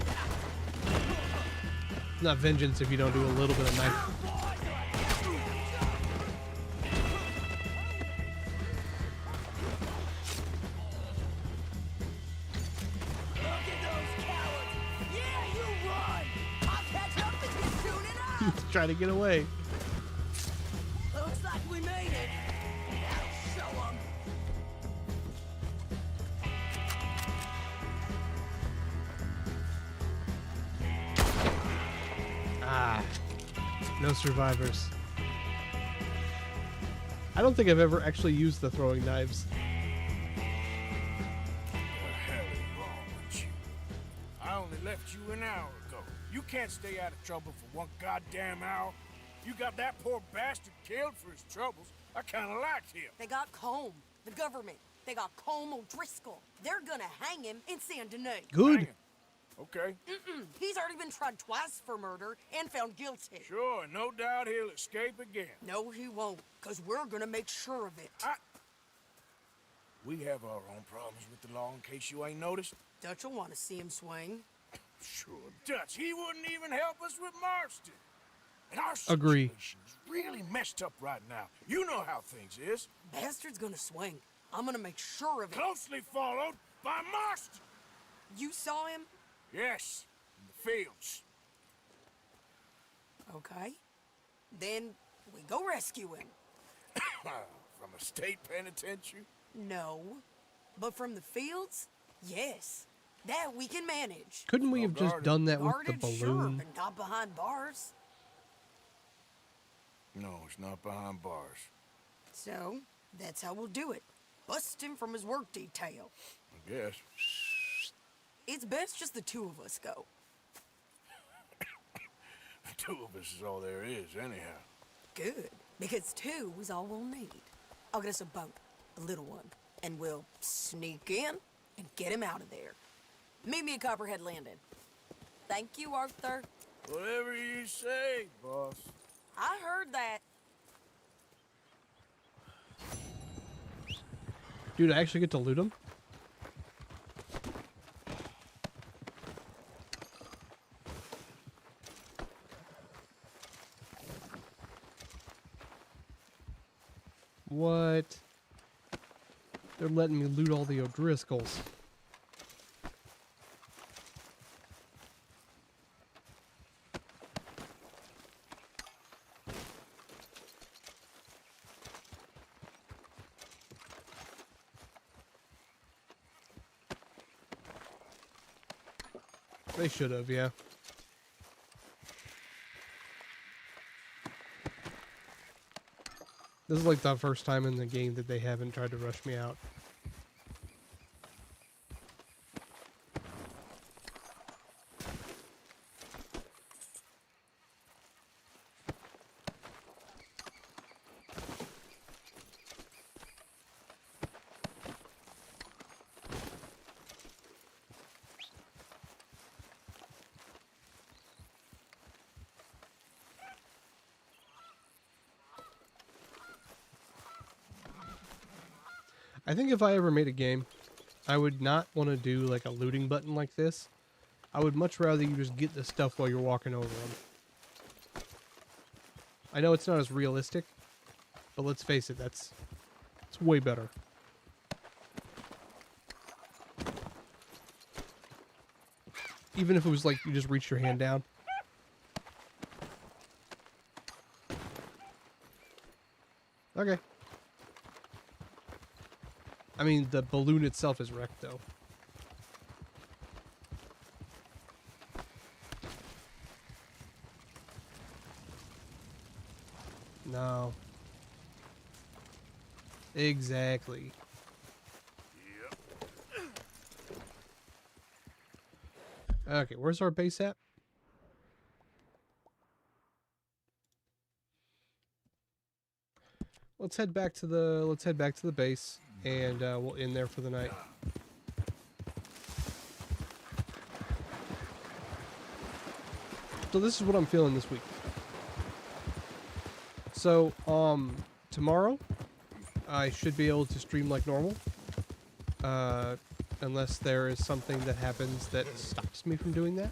It's not vengeance if you don't do a little bit of knife. Look at those cowards! Yeah, you run! I'll catch up with you soon enough! He's trying to get away. Looks like we made it. That'll show 'em. Ah. No survivors. I don't think I've ever actually used the throwing knives. The hell is wrong with you? I only left you an hour ago. You can't stay out of trouble for one goddamn hour. You got that poor bastard killed for his troubles. I kind of liked him. They got Combe, the government. They got Combe O'Driscoll. They're gonna hang him in Saint Denis. Good. Okay. He's already been tried twice for murder and found guilty. Sure, no doubt he'll escape again. No, he won't, because we're gonna make sure of it. We have our own problems with the law in case you ain't noticed. Dutch will want to see him swing. Sure, Dutch, he wouldn't even help us with Marston. And our Agree. situation is really messed up right now. You know how things is. Bastard's gonna swing. I'm gonna make sure of it. Closely followed by Marston. You saw him? Yes, in the fields. Okay. Then we go rescue him. From a state penitentiary? No. But from the fields? Yes. That we can manage. Couldn't we have just done that with the Guarded, sure, balloon? but not behind bars. No, it's not behind bars. So, that's how we'll do it. Bust him from his work detail. I guess. It's best just the two of us go. Two of us is all there is, anyhow. Good. Because two is all we'll need. I'll get us a boat, a little one, and we'll sneak in and get him out of there. Meet me at Copperhead Landing. Thank you, Arthur. Whatever you say, boss. I heard that. Dude, I actually get to loot him? What? They're letting me loot all the O'Driscolls. They should have, yeah. This is like the first time in the game that they haven't tried to rush me out. I think if I ever made a game, I would not want to do like a looting button like this. I would much rather you just get the stuff while you're walking over them. I know it's not as realistic, but let's face it, it's way better. Even if it was like you just reach your hand down. Okay. I mean, the balloon itself is wrecked, though. No. Exactly. Okay, where's our base at? Let's head back to the base, and we'll end there for the night. So this is what I'm feeling this week. So tomorrow I should be able to stream like normal, unless there is something that happens that stops me from doing that.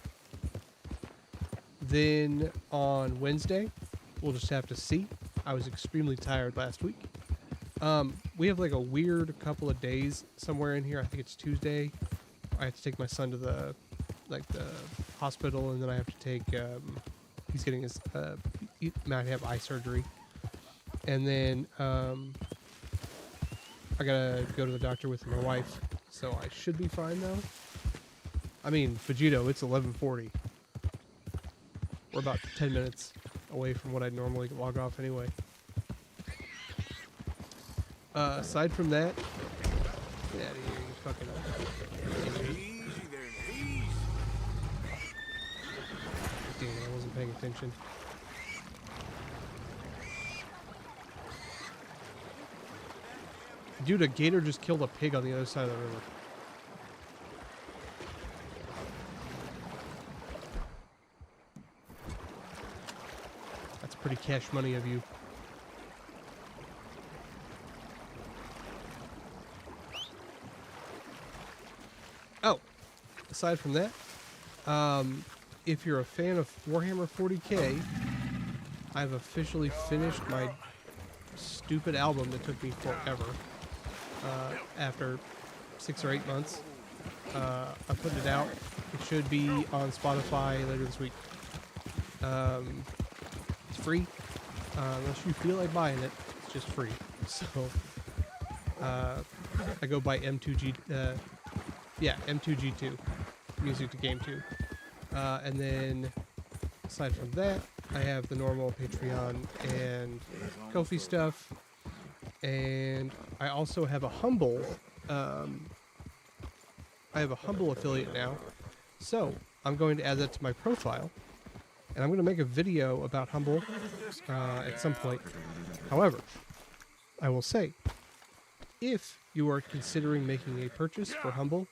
Then on Wednesday, we'll just have to see. I was extremely tired last week. We have like a weird couple of days somewhere in here. I think it's Tuesday. I have to take my son to the hospital, and then I have to take he's getting his he might have eye surgery, and then I gotta go to the doctor with my wife, so I should be fine though. I mean, Vegito, it's 11:40. We're about 10 minutes away from what I'd normally log off anyway. Aside from that, get out of here, you fucking... Easy there, easy. Damn, I wasn't paying attention. Dude, a gator just killed a pig on the other side of the river. That's pretty cash money of you. Oh, aside from that, if you're a fan of Warhammer 40k, I've officially finished my stupid album that took me forever. After 6 or 8 months, I'm putting it out. It should be on Spotify later this week. It's free, unless you feel like buying it. It's just free. So I go by M2G. Yeah, M2G2, music to game 2. And then, aside from that, I have the normal Patreon and Ko-fi stuff. And I also have a Humble, affiliate now. So, I'm going to add that to my profile. And I'm going to make a video about Humble at some point. However, I will say, if you are considering making a purchase for Humble,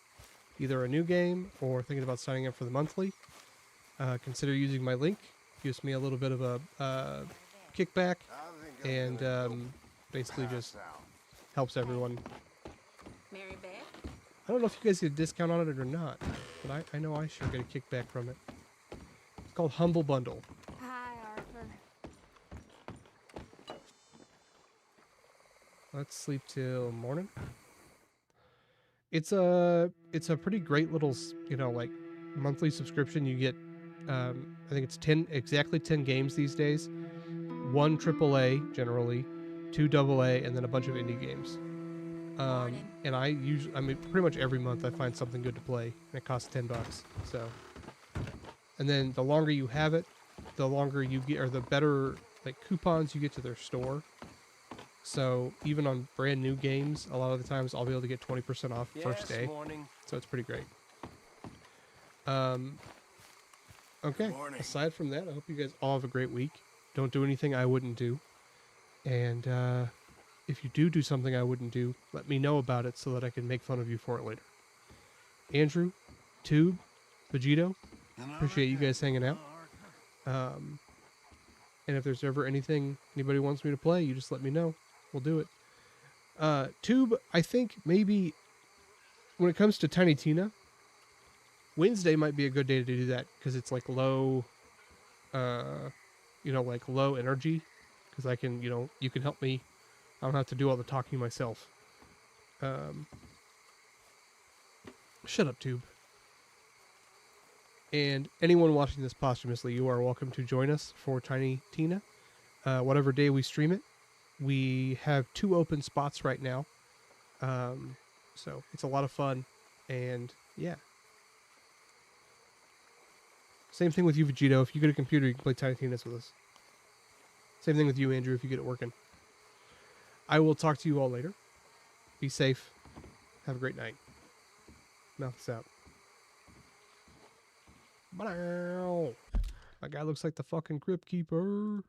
either a new game or thinking about signing up for the monthly, consider using my link. Gives me a little bit of a kickback, and basically just helps everyone. Mary Beth? I don't know if you guys get a discount on it or not, but I know I should get a kickback from it. It's called Humble Bundle. Hi, Arthur. Let's sleep till morning. It's a pretty great little, like monthly subscription. You get, I think it's exactly 10 games these days. 1 AAA generally, 2 AA, and then a bunch of indie games. And I mean, pretty much every month I find something good to play, and it costs $10. So And then the longer you have it, the longer you get, or the better like coupons you get to their store. So even on brand new games, a lot of the times I'll be able to get 20% off first day. Morning. So it's pretty great. Okay. Aside from that, I hope you guys all have a great week. Don't do anything I wouldn't do. And if you do something I wouldn't do, let me know about it so that I can make fun of you for it later. Andrew, Tube, Vegito, appreciate you guys hanging out. And if there's ever anything anybody wants me to play, you just let me know. We'll do it. Tube, I think maybe when it comes to Tiny Tina, Wednesday might be a good day to do that because it's like low, like low energy. Because I can, you can help me. I don't have to do all the talking myself. Shut up, Tube. And anyone watching this posthumously, you are welcome to join us for Tiny Tina. Whatever day we stream it. We have 2 open spots right now. So it's a lot of fun. And yeah. Same thing with you, Vegito. If you get a computer, you can play Tiny Tina's with us. Same thing with you, Andrew, if you get it working. I will talk to you all later. Be safe. Have a great night. Mouth is out. Bye. That guy looks like the fucking Crypt Keeper.